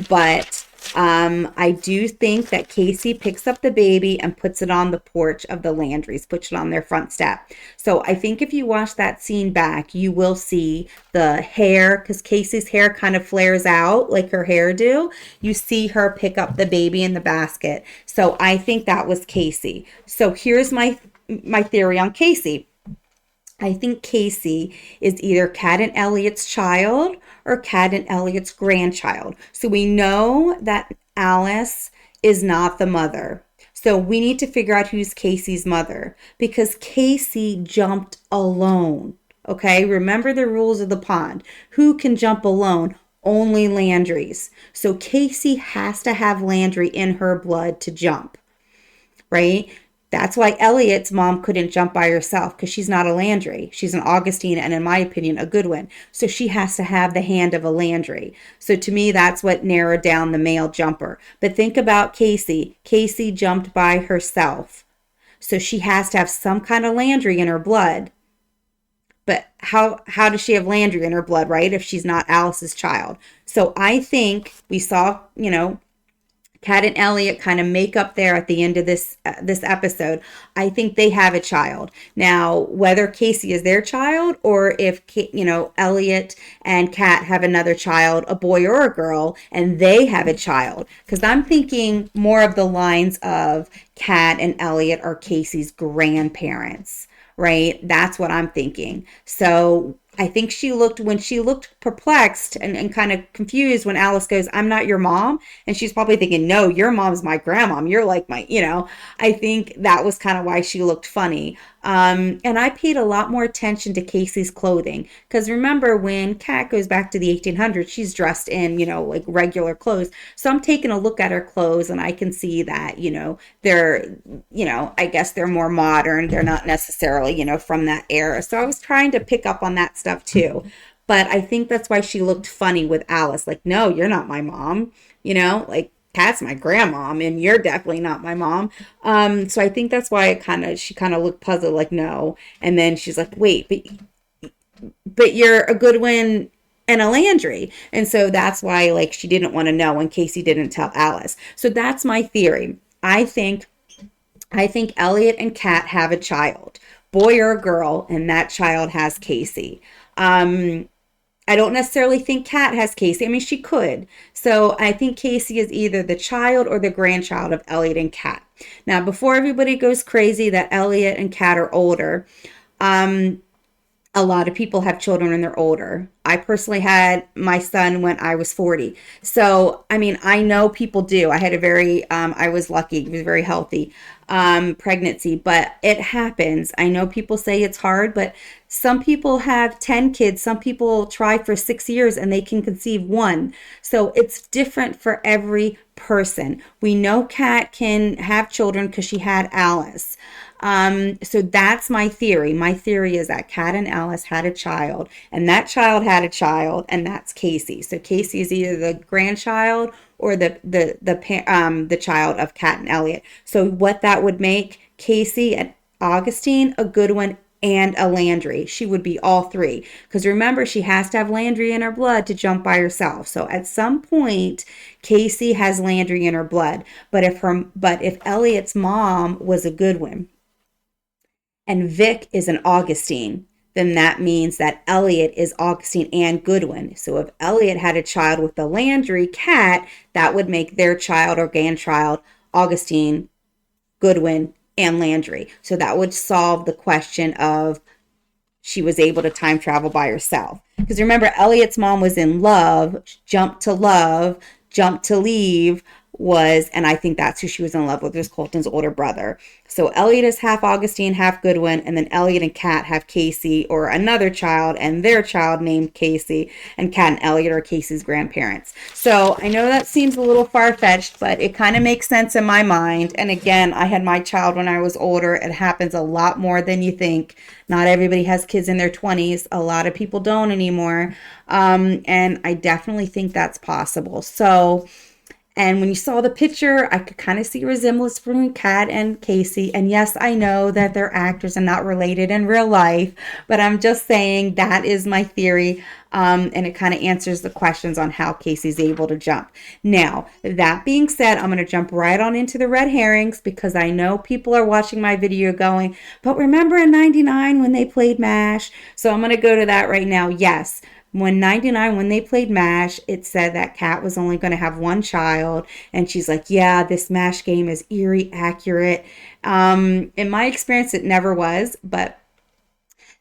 but I do think that Casey picks up the baby and puts it on the porch of the Landrys, puts it on their front step. So I think if you watch that scene back, you will see the hair, because Casey's hair kind of flares out like her hair do. You see her pick up the baby in the basket. So I think that was Casey. So here's my theory on Casey. I think Casey is either Kat and Elliot's child or Kat and Elliot's grandchild. So we know that Alice is not the mother. So we need to figure out who's Casey's mother, because Casey jumped alone. Okay, remember the rules of the pond. Who can jump alone? Only Landry's. So Casey has to have Landry in her blood to jump, right? That's why Elliot's mom couldn't jump by herself, because she's not a Landry. She's an Augustine, and in my opinion, a Goodwin. So she has to have the hand of a Landry. So to me, that's what narrowed down the male jumper. But think about Casey. Casey jumped by herself. So she has to have some kind of Landry in her blood. But how does she have Landry in her blood, right, if she's not Alice's child? So I think we saw, Kat and Elliot kind of make up there at the end of this episode. I think they have a child. Now, whether Casey is their child, or if Elliot and Kat have another child, a boy or a girl, and they have a child, because I'm thinking more of the lines of Kat and Elliot are Casey's grandparents, right? That's what I'm thinking. So I think when she looked perplexed and kind of confused when Alice goes, "I'm not your mom." And she's probably thinking, "No, your mom's my grandmom. You're like I think that was kind of why she looked funny. And I paid a lot more attention to Casey's clothing, because remember, when Kat goes back to the 1800s, she's dressed in, like regular clothes. So I'm taking a look at her clothes, and I can see that, they're, I guess they're more modern. They're not necessarily, from that era. So I was trying to pick up on that stuff too. But I think that's why she looked funny with Alice. Like, "No, you're not my mom. Like, Kat's my grandmom, and you're definitely not my mom." So I think that's why she kind of looked puzzled, like, "No." And then she's like, "Wait, but you're a Goodwin and a Landry." And so that's why, like, she didn't want to know, and Casey didn't tell Alice. So that's my theory. I think Elliot and Kat have a child, boy or girl, and that child has Casey. I don't necessarily think Kat has Casey. I mean, she could. So I think Casey is either the child or the grandchild of Elliot and Kat. Now, before everybody goes crazy that Elliot and Kat are older, a lot of people have children when they're older. I personally had my son when I was 40. So, I mean, I know people do. I had I was lucky. It was very healthy pregnancy, but it happens. I know people say it's hard, but some people have 10 kids. Some people try for 6 years and they can conceive one. So it's different for every person. We know Kat can have children because she had Alice. So that's my theory. My theory is that Kat and Alice had a child, and that child had a child, and that's Casey. So Casey is either the grandchild or the child of Kat and Elliot. So what that would make Casey and Augustine a Goodwin and a Landry. She would be all three, because remember, she has to have Landry in her blood to jump by herself. So at some point, Casey has Landry in her blood. But if Elliot's mom was a Goodwin and Vic is an Augustine, then that means that Elliot is Augustine and Goodwin. So if Elliot had a child with the Landry Cat, that would make their child or grandchild Augustine, Goodwin, and Landry. So that would solve the question of she was able to time travel by herself. Because remember, Elliot's mom was in love, jumped to leave, was, and I think that's who she was in love with, was Colton's older brother. So Elliot is half Augustine, half Goodwin, and then Elliot and Kat have Casey, or another child, and their child named Casey, and Kat and Elliot are Casey's grandparents. So I know that seems a little far-fetched, but it kind of makes sense in my mind. And again, I had my child when I was older. It happens a lot more than you think. Not everybody has kids in their 20s. A lot of people don't anymore. And I definitely think that's possible. So, and when you saw the picture, I could kind of see a resemblance between Kat and Casey. And yes, I know that they're actors and not related in real life, but I'm just saying that is my theory. And it kind of answers the questions on how Casey's able to jump. Now, that being said, I'm going to jump right on into the red herrings because I know people are watching my video going, but remember in 99 when they played MASH? So I'm going to go to that right now. Yes. When 99, when they played MASH, it said that Kat was only going to have one child. And she's like, yeah, this MASH game is eerie accurate. In my experience, it never was. But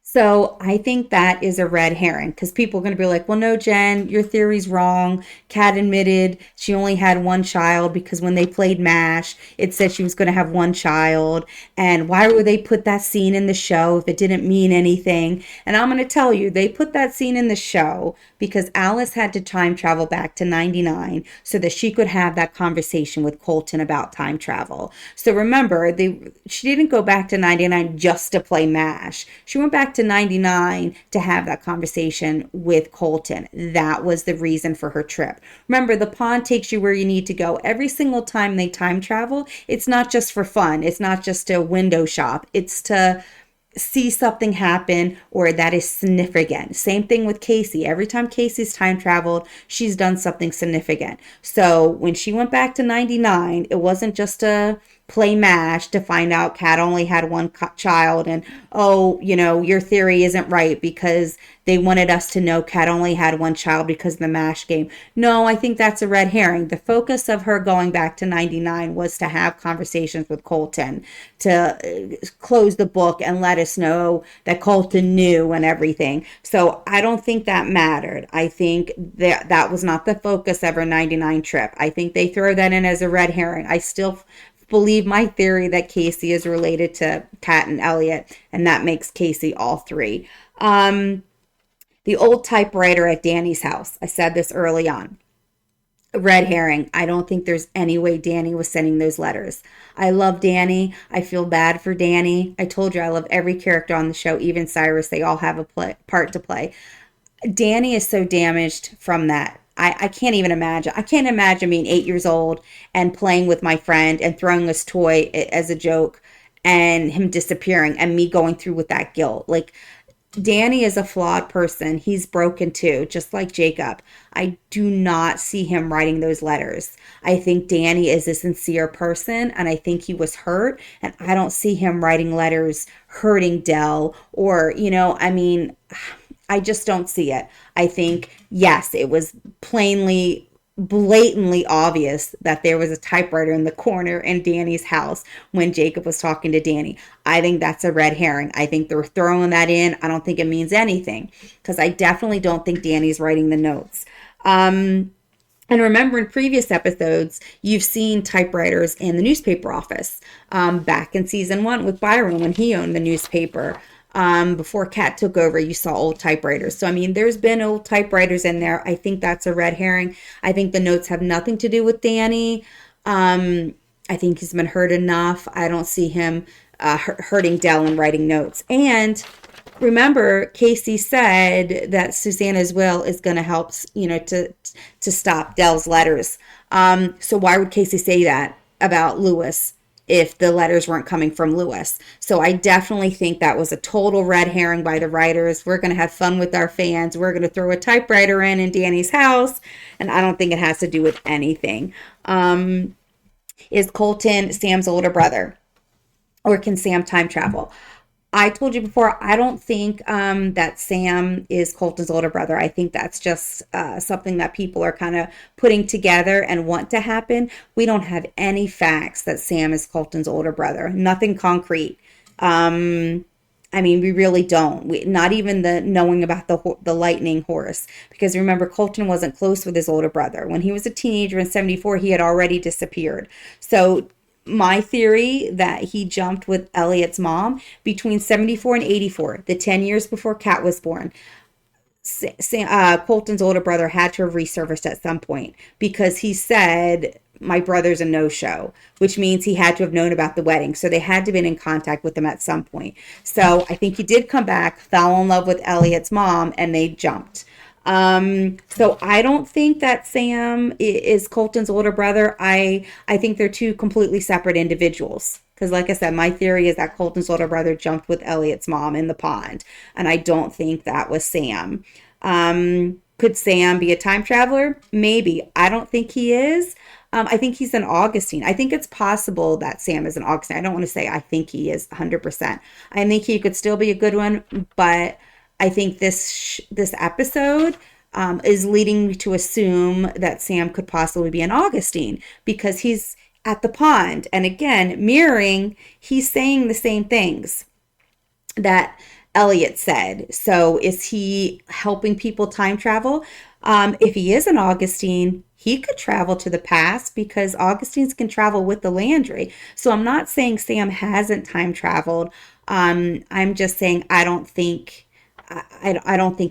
so I think that is a red herring because people are going to be like, well, no, Jen, your theory's wrong. Kat admitted she only had one child because when they played MASH, it said she was going to have one child. And why would they put that scene in the show if it didn't mean anything? And I'm going to tell you, they put that scene in the show because Alice had to time travel back to 99 so that she could have that conversation with Colton about time travel. So remember, she didn't go back to 99 just to play MASH. She went back to 99 to have that conversation with Colton. That was the reason for her trip. Remember, the pond takes you where you need to go. Every single time they time travel, it's not just for fun. It's not just a window shop. It's to see something happen or that is significant. Same thing with Casey. Every time Casey's time traveled, she's done something significant. So when she went back to 99, it wasn't just to play MASH to find out Kat only had one child and, oh, your theory isn't right because they wanted us to know Kat only had one child because of the MASH game. No, I think that's a red herring. The focus of her going back to 99 was to have conversations with Colton, to close the book and let us know that Colton knew and everything. So I don't think that mattered. I think that was not the focus of her 99 trip. I think they throw that in as a red herring. I still believe my theory that Casey is related to Kat and Elliot, and that makes Casey all three. The old typewriter at Danny's house. I said this early on. Red herring. I don't think there's any way Danny was sending those letters. I love Danny. I feel bad for Danny. I told you I love every character on the show, even Cyrus. They all have a part to play. Danny is so damaged from that. I can't even imagine. I can't imagine being 8 years old and playing with my friend and throwing this toy as a joke and him disappearing and me going through with that guilt. Like, Danny is a flawed person. He's broken too, just like Jacob. I do not see him writing those letters. I think Danny is a sincere person and I think he was hurt. And I don't see him writing letters hurting Dell or, I just don't see it. I think, yes, it was blatantly obvious that there was a typewriter in the corner in Danny's house when Jacob was talking to Danny. I think that's a red herring. I think they're throwing that in. I don't think it means anything because I definitely don't think Danny's writing the notes. And remember in previous episodes, you've seen typewriters in the newspaper office back in season 1 with Byron when he owned the newspaper. Before Kat took over, you saw old typewriters. So, there's been old typewriters in there. I think that's a red herring. I think the notes have nothing to do with Danny. I think he's been hurt enough. I don't see him hurting Dell and writing notes. And remember, Casey said that Susanna's will is going to help, to stop Dell's letters. So why would Casey say that about Lewis if the letters weren't coming from Lewis? So I definitely think that was a total red herring by the writers. We're going to have fun with our fans. We're going to throw a typewriter in Danny's house, and I don't think it has to do with anything. Is Colton Sam's older brother, or can Sam time travel? I told you before, I don't think that Sam is Colton's older brother. I think that's just something that people are kind of putting together and want to happen. We don't have any facts that Sam is Colton's older brother. Nothing concrete. I mean, we really don't. Not even the knowing about the lightning horse, because remember, Colton wasn't close with his older brother. When he was a teenager in '74, he had already disappeared. So my theory that he jumped with Elliot's mom between '74 and '84, the 10 years before Kat was born. Colton's older brother had to have resurfaced at some point because he said, my brother's a no-show, which means he had to have known about the wedding. So they had to have been in contact with him at some point. So I think he did come back, fell in love with Elliot's mom, and they jumped. So I don't think that Sam is Colton's older brother. I think they're two completely separate individuals. Because, like I said, my theory is that Colton's older brother jumped with Elliot's mom in the pond, and I don't think that was Sam. Could Sam be a time traveler? Maybe. I don't think he is. I think he's an Augustine. I think it's possible that Sam is an Augustine. I don't want to say I think he is 100%. I think he could still be a good one, but I think this episode is leading me to assume that Sam could possibly be an Augustine because he's at the pond. And again, mirroring, he's saying the same things that Elliot said. So is he helping people time travel? If he is an Augustine, he could travel to the past because Augustines can travel with the Landry. So I'm not saying Sam hasn't time traveled. I'm just saying I don't think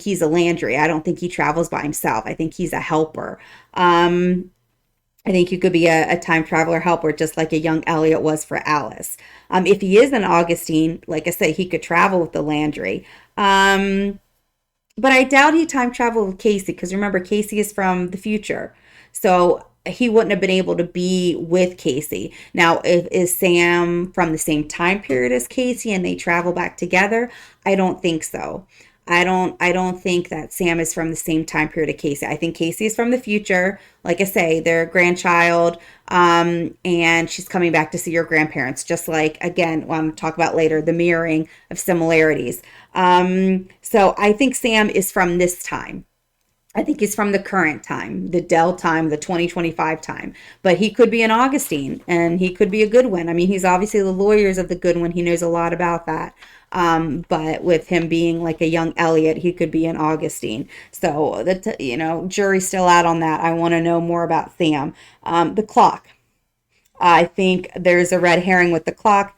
he's a Landry. I don't think he travels by himself. I think he's a helper. I think you could be a time traveler helper, just like a young Elliot was for Alice. If he is an Augustine, like I said, he could travel with the Landry. But I doubt he time traveled with Casey, because remember, Casey is from the future. So he wouldn't have been able to be with Casey. Now, is Sam from the same time period as Casey and they travel back together? I don't think so. I don't think that Sam is from the same time period as Casey. I think Casey is from the future. Like I say, their grandchild, and she's coming back to see her grandparents. Just like, again, what I'm going to talk about later, the mirroring of similarities. So I think Sam is from this time. I think he's from the current time, the Dell time, the 2025 time. But he could be an Augustine, and he could be a Goodwin. I mean, he's obviously the lawyers of the Goodwin. He knows a lot about that. But with him being like a young Elliot, he could be an Augustine. So jury's still out on that. I want to know more about Sam. The clock. I think there's a red herring with the clock.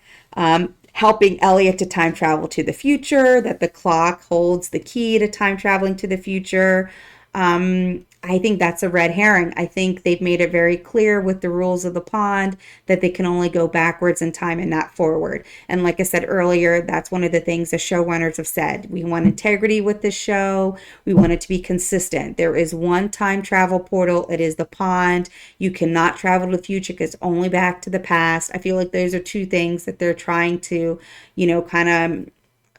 Helping Elliot to time travel to the future, that the clock holds the key to time traveling to the future. I think that's a red herring. I think they've made it very clear with the rules of the pond that they can only go backwards in time and not forward. And like I said earlier, that's one of the things the showrunners have said. We want integrity with this show. We want it to be consistent. There is one time travel portal. It is the pond. You cannot travel to the future because it's only back to the past. I feel like those are two things that they're trying to,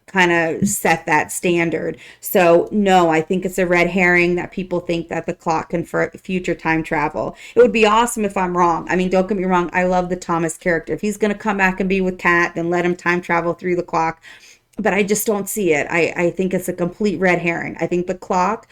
kind of set that standard. So no, I think it's a red herring that people think that the clock can for future time travel. It would be awesome if I'm wrong. I mean, don't get me wrong. I love the Thomas character. If he's going to come back and be with Kat, then let him time travel through the clock. But I just don't see it. I think it's a complete red herring. I think the clock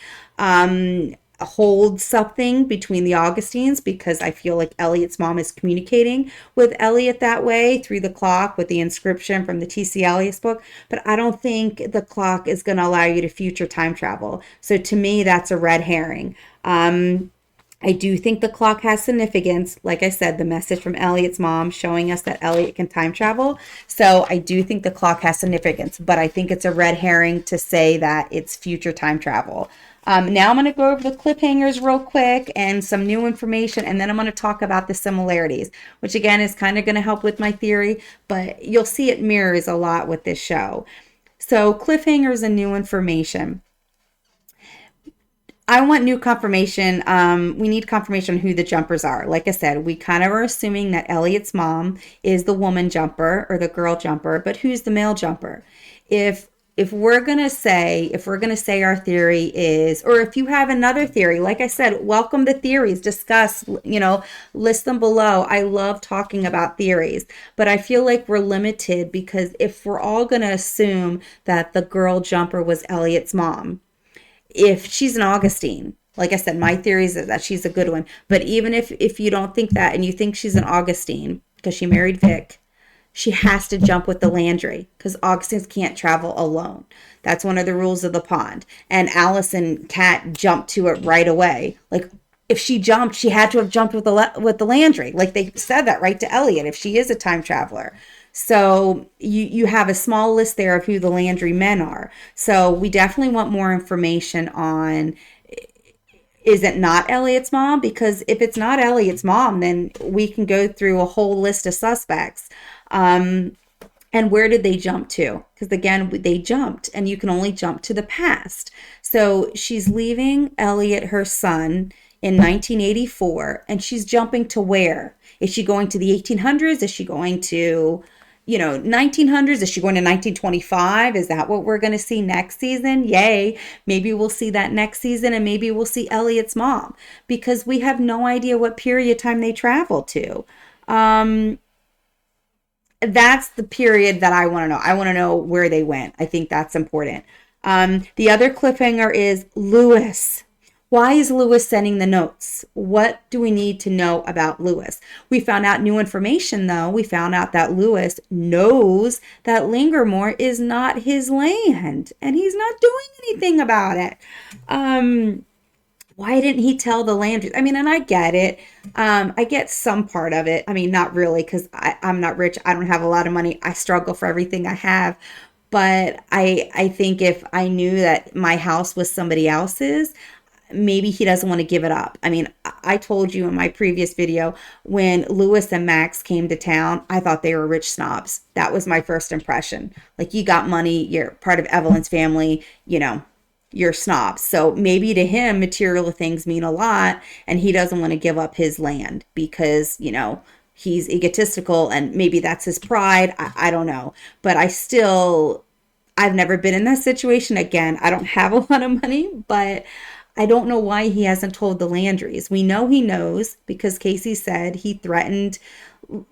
holds something between the Augustines because I feel like Elliot's mom is communicating with Elliot that way through the clock with the inscription from the T.C. Eliot's book. But I don't think the clock is going to allow you to future time travel. So to me, that's a red herring. I do think the clock has significance. Like I said, the message from Elliot's mom showing us that Elliot can time travel. So I do think the clock has significance, but I think it's a red herring to say that it's future time travel. Now I'm going to go over the cliffhangers real quick and some new information, and then I'm going to talk about the similarities, which again is kind of going to help with my theory, but you'll see it mirrors a lot with this show. So cliffhangers and new information. I want new confirmation. We need confirmation on who the jumpers are. Like I said, we kind of are assuming that Elliot's mom is the woman jumper or the girl jumper, but who's the male jumper? If we're going to say our theory is, or if you have another theory, like I said, welcome the theories, discuss, list them below. I love talking about theories, but I feel like we're limited because if we're all going to assume that the girl jumper was Elliot's mom, if she's an Augustine, like I said, my theory is that she's a good one. But even if you don't think that and you think she's an Augustine because she married Vic, she has to jump with the Landry because Augustus can't travel alone. That's one of the rules of the pond. And Alice and Kat jumped to it right away. Like if she jumped, she had to have jumped with the Landry. Like they said that right to Elliot if she is a time traveler. So you have a small list there of who the Landry men are. So we definitely want more information on, is it not Elliot's mom? Because if it's not Elliot's mom, then we can go through a whole list of suspects. And where did they jump to? Because again, they jumped, and you can only jump to the past. So she's leaving Elliot, her son, in 1984, and she's jumping to where? Is she going to the 1800s? Is she going to, 1900s? Is she going to 1925? Is that what we're going to see next season? Yay. Maybe we'll see that next season, and maybe we'll see Elliot's mom, because we have no idea what period of time they travel to. That's the period that I want to know. I want to know where they went. I think that's important. The other cliffhanger is Lewis. Why is Lewis sending the notes? What do we need to know about Lewis? We found out new information, though. We found out that Lewis knows that Lingermore is not his land, and he's not doing anything about it. Why didn't he tell the Landrys? I mean, and I get it. I get some part of it. I mean, not really, because I'm not rich. I don't have a lot of money. I struggle for everything I have. But I think if I knew that my house was somebody else's, maybe he doesn't want to give it up. I mean, I told you in my previous video, when Lewis and Max came to town, I thought they were rich snobs. That was my first impression. Like, you got money, you're part of Evelyn's family, you're snobs. So maybe to him, material things mean a lot, and he doesn't want to give up his land because, he's egotistical, and maybe that's his pride. I don't know. But I've never been in that situation. Again, I don't have a lot of money, but I don't know why he hasn't told the Landrys. We know he knows because Casey said he threatened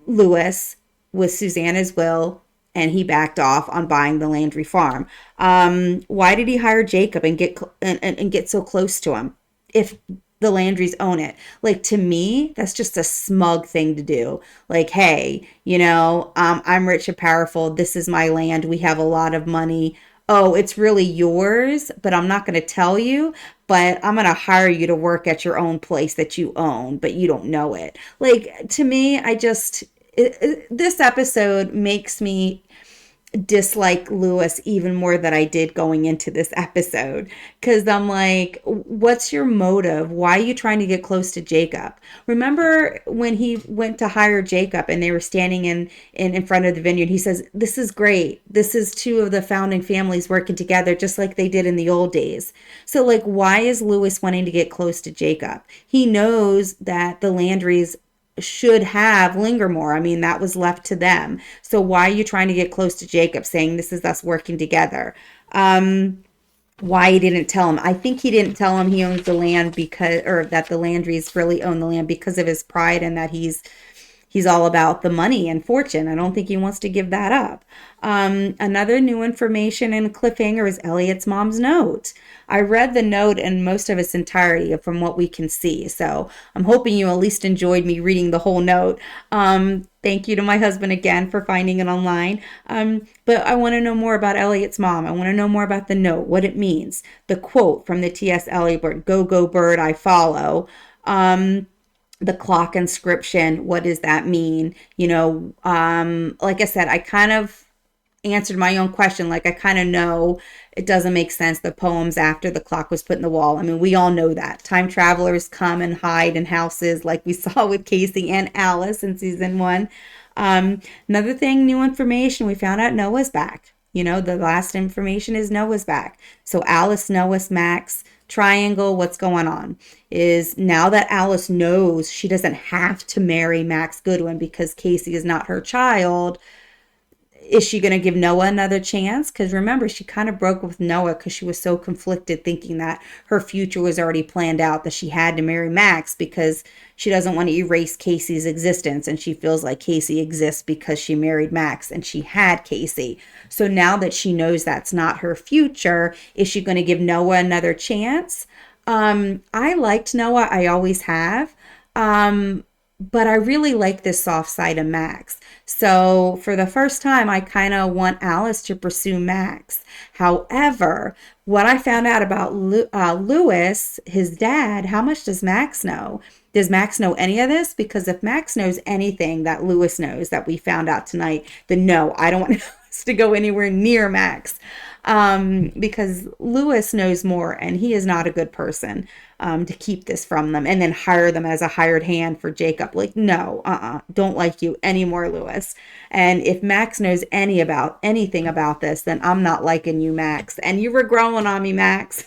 Lewis with Susanna's will, and he backed off on buying the Landry farm. Why did he hire Jacob and get so close to him if the Landrys own it? Like, to me, that's just a smug thing to do. Like, hey, I'm rich and powerful. This is my land. We have a lot of money. Oh, it's really yours, but I'm not going to tell you, but I'm going to hire you to work at your own place that you own, but you don't know it. Like, to me, this episode makes me dislike Lewis even more than I did going into this episode, because I'm like, what's your motive? Why are you trying to get close to Jacob? Remember when he went to hire Jacob and they were standing in front of the vineyard? He says, this is great. This is two of the founding families working together just like they did in the old days. So like, why is Lewis wanting to get close to Jacob? He knows that the Landrys should have Lingermore. I mean, that was left to them. So why are you trying to get close to Jacob, saying this is us working together? Why he didn't tell him? I think he didn't tell him he owns the land or that the Landrys really own the land because of his pride, and that he's all about the money and fortune. I don't think he wants to give that up. Another new information and cliffhanger is Elliot's mom's note. I read the note in most of its entirety from what we can see. So I'm hoping you at least enjoyed me reading the whole note. Thank you to my husband again for finding it online. But I want to know more about Elliot's mom. I want to know more about the note, what it means. The quote from the T.S. Eliot bird, "Go, go, bird, I follow." The clock inscription, what does that mean? Like I said, I kind of answered my own question. Like, I kind of know it doesn't make sense, the poems after the clock was put in the wall. I mean, we all know that. Time travelers come and hide in houses, like we saw with Casey and Alice in season 1. Another thing, new information, we found out Noah's back. The last information is Noah's back. So Alice, Noah, Max, triangle, what's going on is, now that Alice knows she doesn't have to marry Max Goodwin because Casey is not her child, is she going to give Noah another chance? Because remember, she kind of broke with Noah because she was so conflicted, thinking that her future was already planned out, that she had to marry Max because she doesn't want to erase Casey's existence. And she feels like Casey exists because she married Max and she had Casey. So now that she knows that's not her future, is she going to give Noah another chance? I liked Noah. I always have. but I really like this soft side of Max. So for the first time, I kind of want Alice to pursue Max. However, what I found out about Lewis, his dad, how much does Max know? Does Max know any of this? Because if Max knows anything that Lewis knows that we found out tonight, then no, I don't want Lewis to go anywhere near Max, because Lewis knows more and he is not a good person, to keep this from them and then hire them as a hired hand for Jacob. Like, no, don't like you anymore, Lewis. And if Max knows anything about this, then I'm not liking you, Max. And you were growing on me, Max.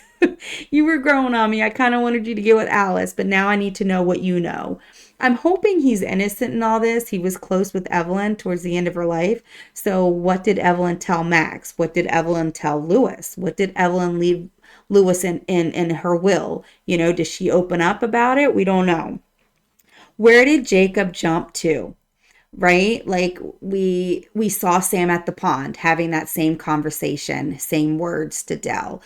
You were growing on me. I kind of wanted you to get with Alice, but now I need to know what you know. I'm hoping he's innocent in all this. He was close with Evelyn towards the end of her life. So what did Evelyn tell Max? What did Evelyn tell Lewis? What did Evelyn leave Lewis in her will? You know, does she open up about it? We don't know. Where did Jacob jump to? Right? Like we saw Sam at the pond having that same conversation, same words to Dell.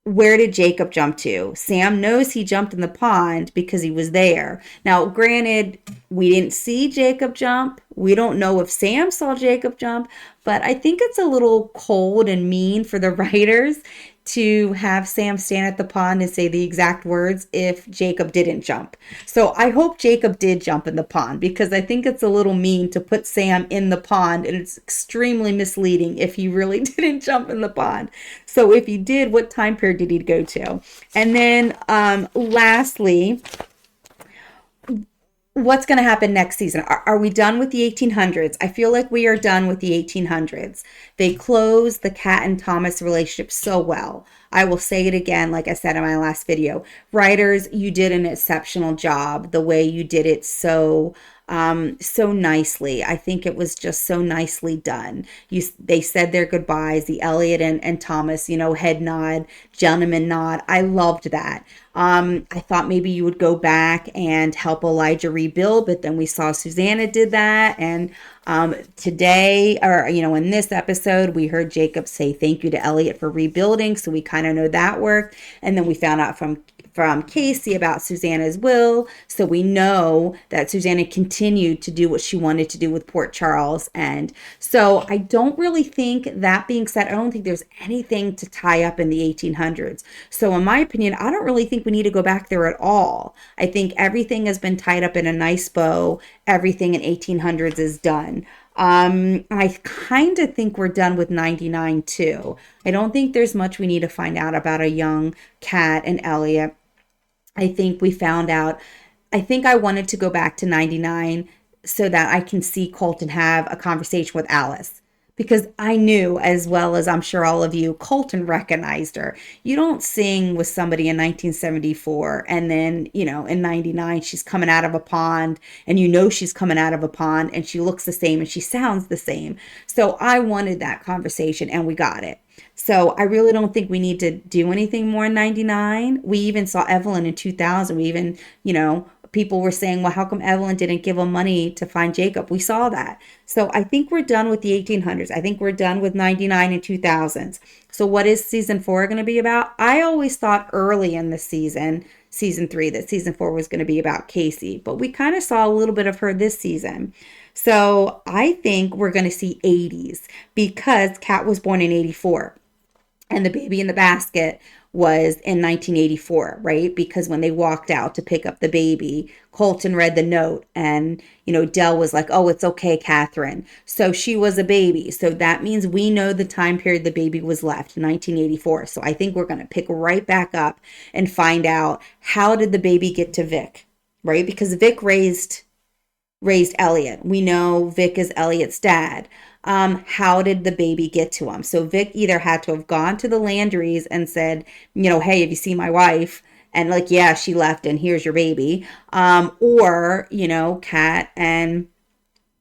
Where did Jacob jump to? Sam knows he jumped in the pond because he was there. Now, granted, we didn't see Jacob jump. We don't know if Sam saw Jacob jump, but I think it's a little cold and mean for the writers to have Sam stand at the pond and say the exact words if Jacob didn't jump. So I hope Jacob did jump in the pond, because I think it's a little mean to put Sam in the pond, and it's extremely misleading if he really didn't jump in the pond. So if he did, what time period did he go to? And then lastly, what's going to happen next season? Are we done with the 1800s? I feel like we are done with the 1800s. They closed the Kat and Thomas relationship so well. I will say it again, like I said in my last video. Writers, you did an exceptional job. The way you did it so nicely. I think it was just so nicely done. They said their goodbyes, the Elliot and Thomas, head nod, gentleman nod. I loved that. I thought maybe you would go back and help Elijah rebuild, but then we saw Susanna did that. And today, or in this episode, we heard Jacob say thank you to Elliot for rebuilding, so we kind of know that worked. And then we found out from Casey about Susanna's will. So we know that Susanna continued to do what she wanted to do with Port Charles. And so I don't really think, that being said, I don't think there's anything to tie up in the 1800s. So in my opinion, I don't really think we need to go back there at all. I think everything has been tied up in a nice bow. Everything in 1800s is done. I kind of think we're done with 99 too. I don't think there's much we need to find out about a young Kat and Elliot. I think we found out. I think I wanted to go back to 99 so that I can see Colton have a conversation with Alice. Because I knew, as well as I'm sure all of you, Colton recognized her. You don't sing with somebody in 1974 and then, in 99, she's coming out of a pond and she's coming out of a pond and she looks the same and she sounds the same. So I wanted that conversation and we got it. So I really don't think we need to do anything more in 99. We even saw Evelyn in 2000. We even, people were saying, well, how come Evelyn didn't give him money to find Jacob? We saw that. So I think we're done with the 1800s. I think we're done with 99 and 2000s. So what is season 4 going to be about? I always thought early in the season 3, that season 4 was going to be about Casey, but we kind of saw a little bit of her this season. So I think we're going to see 80s, because Kat was born in 84 and the baby in the basket was in 1984, right? Because when they walked out to pick up the baby, Colton read the note and, Dell was like, oh, it's okay, Catherine. So she was a baby. So that means we know the time period the baby was left, 1984. So I think we're going to pick right back up and find out, how did the baby get to Vic, right? Because Vic raised Elliot. We know Vic is Elliot's dad. How did the baby get to him? So Vic either had to have gone to the Landrys and said, hey, have you seen my wife? And like, yeah, she left and here's your baby. Or, Kat and,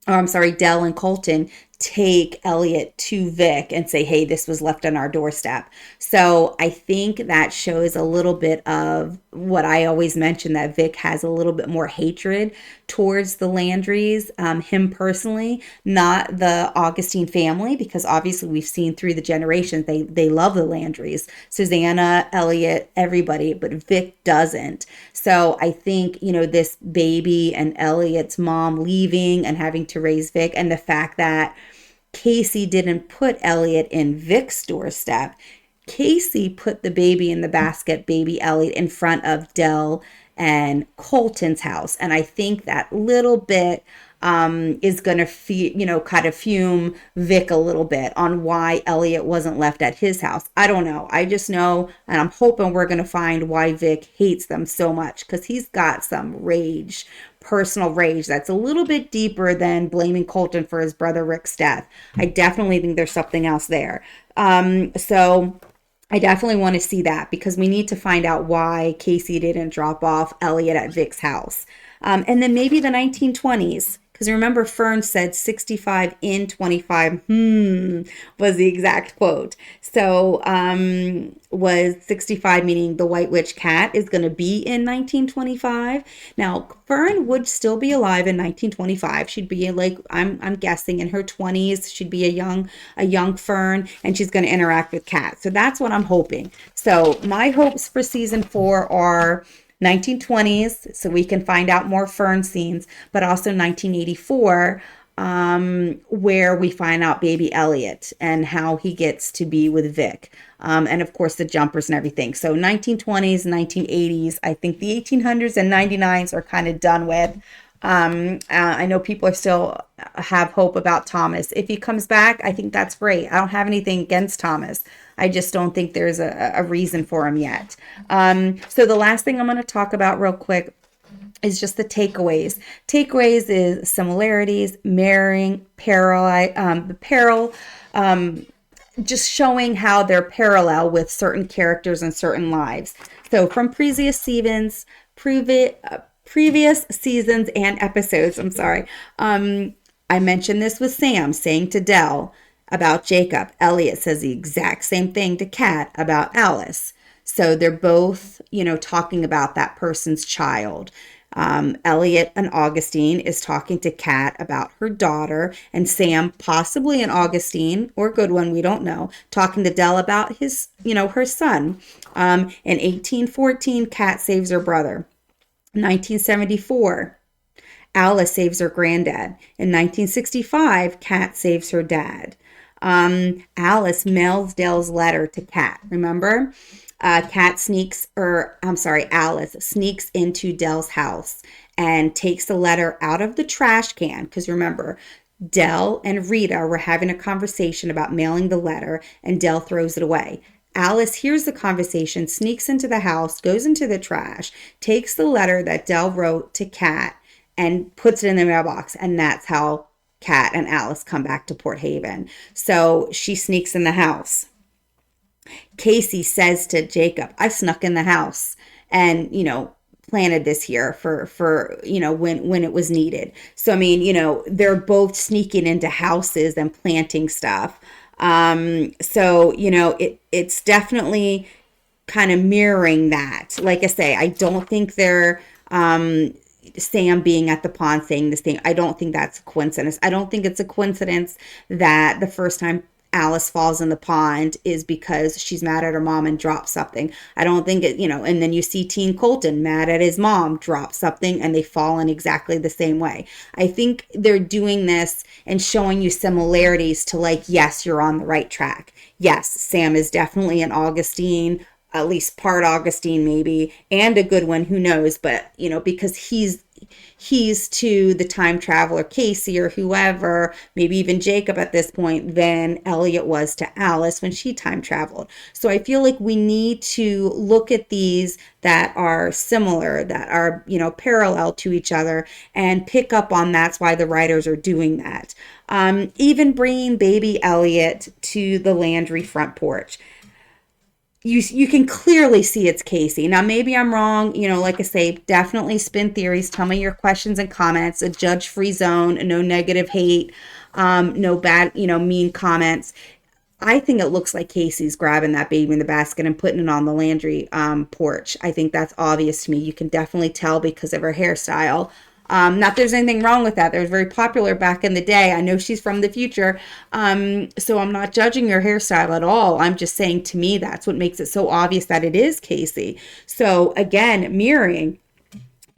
Dell and Colton take Elliot to Vic and say, hey, this was left on our doorstep. So I think that shows a little bit of what I always mention, that Vic has a little bit more hatred towards the Landrys, him personally, not the Augustine family, because obviously we've seen through the generations, they love the Landrys, Susanna, Elliot, everybody, but Vic doesn't. So I think, this baby and Elliot's mom leaving and having to raise Vic, and the fact that Casey didn't put Elliot in Vic's doorstep. Casey put the baby in the basket, baby Elliot, in front of Dell and Colton's house. And I think that little bit is going to, kind of fume Vic a little bit on why Elliot wasn't left at his house. I don't know. I just know, and I'm hoping we're going to find why Vic hates them so much, because he's got some rage, personal rage that's a little bit deeper than blaming Colton for his brother Rick's death. I definitely think there's something else there. So I definitely want to see that, because we need to find out why Casey didn't drop off Elliot at Vic's house. And then maybe the 1920s. Because remember, Fern said 65 in 25, was the exact quote. So was 65 meaning the White Witch Cat is going to be in 1925. Now, Fern would still be alive in 1925. She'd be like, I'm guessing in her 20s. She'd be a young Fern, and she's going to interact with Cat. So that's what I'm hoping. So my hopes for season 4 are 1920s, so we can find out more Fern scenes, but also 1984, where we find out baby Elliot and how he gets to be with Vic, and of course the jumpers and everything. So 1920s, 1980s, I think the 1800s and 99s are kind of done with. I know people are still have hope about Thomas. If he comes back, I think that's great. I don't have anything against Thomas. I just don't think there's a reason for him yet. So the last thing I'm going to talk about real quick is just the takeaways. Takeaways is similarities, mirroring, just showing how they're parallel with certain characters and certain lives. So from previous seasons and episodes, I mentioned this with Sam saying to Dell about Jacob. Elliot says the exact same thing to Kat about Alice. So they're both, talking about that person's child. Elliot and Augustine is talking to Kat about her daughter, and Sam, possibly an Augustine or Goodwin, we don't know, talking to Dell about his, her son. In 1814, Kat saves her brother. 1974, Alice saves her granddad. In 1965, Kat saves her dad. Alice mails Dell's letter to Kat. Remember? Alice sneaks into Dell's house and takes the letter out of the trash can. Because remember, Dell and Rita were having a conversation about mailing the letter, and Dell throws it away. Alice hears the conversation, sneaks into the house, goes into the trash, takes the letter that Dell wrote to Kat, and puts it in the mailbox. And that's how Kat and Alice come back to Port Haven. So she sneaks in the house. Casey says to Jacob, I snuck in the house and, planted this here for when it was needed. So, they're both sneaking into houses and planting stuff. It's definitely kind of mirroring that. Like I say, I don't think they're, Sam being at the pond saying this thing. I don't think that's a coincidence. I don't think it's a coincidence that the first time Alice falls in the pond is because she's mad at her mom and drops something. I don't think it, and then you see Teen Colton mad at his mom, drop something, and they fall in exactly the same way. I think they're doing this and showing you similarities to yes, you're on the right track. Yes, Sam is definitely an Augustine, at least part Augustine maybe, and a good one, who knows, but because he's to the time traveler Casey or whoever, maybe even Jacob at this point, than Elliot was to Alice when she time traveled. So I feel like we need to look at these that are similar, that are, parallel to each other, and pick up on that's why the writers are doing that. Even bringing baby Elliot to the Landry front porch. You can clearly see it's Casey. Now, maybe I'm wrong. Like I say, definitely spin theories. Tell me your questions and comments. A judge-free zone, no negative hate. no bad, mean comments. I think it looks like Casey's grabbing that baby in the basket and putting it on the laundry porch. I think that's obvious to me. You can definitely tell because of her hairstyle. Not that there's anything wrong with that. They were very popular back in the day. I know she's from the future. So I'm not judging her hairstyle at all. I'm just saying, to me, that's what makes it so obvious that it is Casey. So again, mirroring,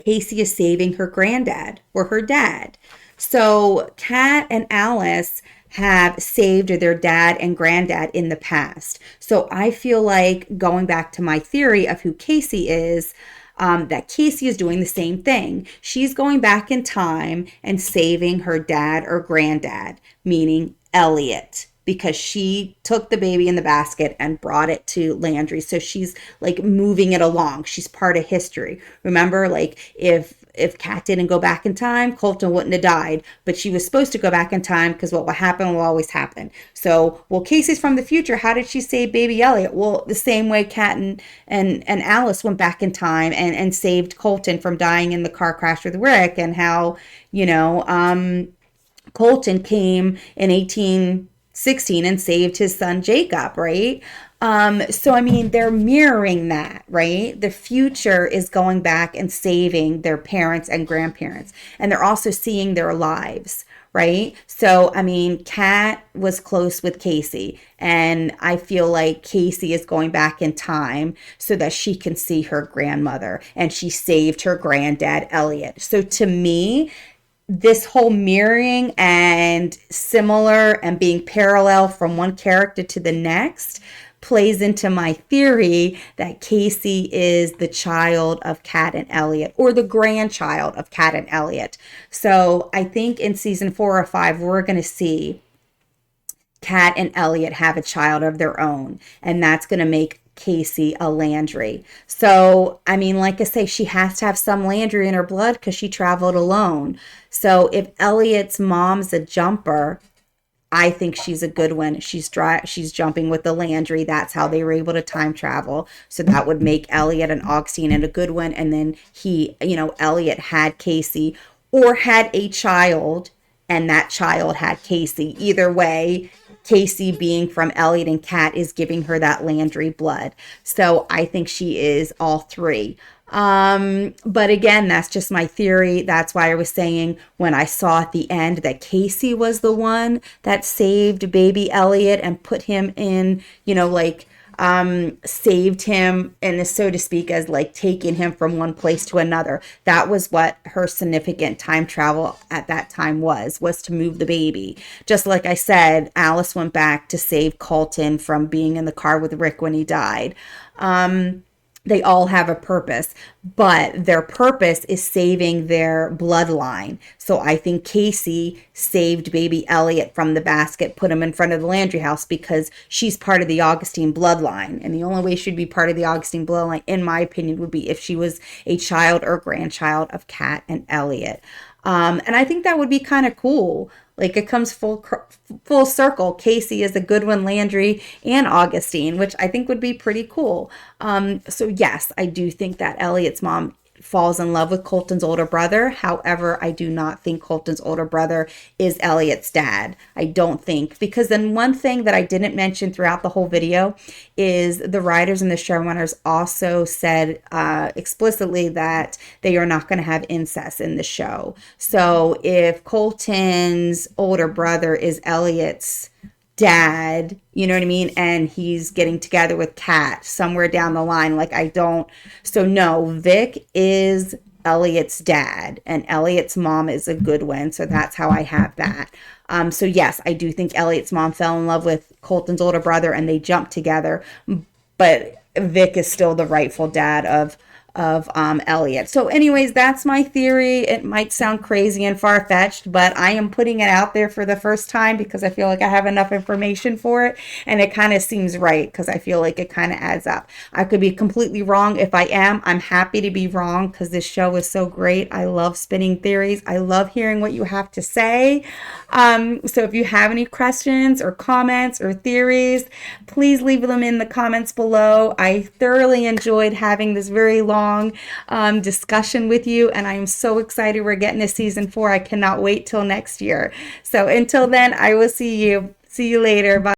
Casey is saving her granddad or her dad. So Kat and Alice have saved their dad and granddad in the past. So I feel like, going back to my theory of who Casey is, that Casey is doing the same thing. She's going back in time and saving her dad or granddad, meaning Elliot, because she took the baby in the basket and brought it to Landry. So she's like moving it along. She's part of history. Remember, like if Kat didn't go back in time, Colton wouldn't have died. But she was supposed to go back in time because what will happen will always happen. So, well, Casey's from the future. How did she save baby Elliot? Well, the same way Kat and Alice went back in time and saved Colton from dying in the car crash with Rick, and how, Colton came in 1816 and saved his son Jacob, right? So I mean, they're mirroring that, right? The future is going back and saving their parents and grandparents, and they're also seeing their lives, right? So I mean, Kat was close with Casey, and I feel like Casey is going back in time so that she can see her grandmother, and she saved her granddad Elliot. So to me, this whole mirroring and similar and being parallel from one character to the next plays into my theory that Casey is the child of Kat and Elliot, or the grandchild of Kat and Elliot. So I think in season 4 or 5, we're going to see Kat and Elliot have a child of their own, and that's going to make Casey a Landry. So, I mean, like I say, she has to have some Landry in her blood because she traveled alone. So if Elliot's mom's a jumper, I think she's a good one. She's jumping with the Landry. That's how they were able to time travel. So that would make Elliot and Augustine and a good one. And then Elliot had Casey, or had a child, and that child had Casey. Either way, Casey, being from Elliot and Kat, is giving her that Landry blood. So I think she is all three. But again, that's just my theory. That's why I was saying, when I saw at the end that Casey was the one that saved baby Elliot and put him in, saved him, and so to speak, as like taking him from one place to another. That was what her significant time travel at that time was to move the baby. Just like I said, Alice went back to save Colton from being in the car with Rick when he died. They all have a purpose, but their purpose is saving their bloodline. So I think Casey saved baby Elliot from the basket, put him in front of the Landry house, because she's part of the Augustine bloodline. And the only way she'd be part of the Augustine bloodline, in my opinion, would be if she was a child or grandchild of Kat and Elliot. And I think that would be kind of cool. Like, it comes full circle. Casey is a good one, Landry and Augustine, which I think would be pretty cool. So yes, I do think that Elliot's mom falls in love with Colton's older brother. However, I do not think Colton's older brother is Elliot's dad. I don't think, because then one thing that I didn't mention throughout the whole video is the writers and the showrunners also said explicitly that they are not going to have incest in the show. So if Colton's older brother is Elliot's dad, you know what I mean, and he's getting together with Kat somewhere down the line, so no, Vic is Elliot's dad, and Elliot's mom is a good one. So that's how I have that. So yes, I do think Elliot's mom fell in love with Colton's older brother and they jumped together, but Vic is still the rightful dad of Elliot. So anyways, that's my theory. It might sound crazy and far-fetched, but I am putting it out there for the first time because I feel like I have enough information for it, and it kind of seems right because I feel like it kind of adds up. I could be completely wrong. If I am, I'm happy to be wrong because this show is so great. I love spinning theories. I love hearing what you have to say. So if you have any questions or comments or theories, please leave them in the comments below. I thoroughly enjoyed having this very long long discussion with you, and I'm so excited we're getting to season 4. I cannot wait till next year. So until then, I will see you. See you later. Bye.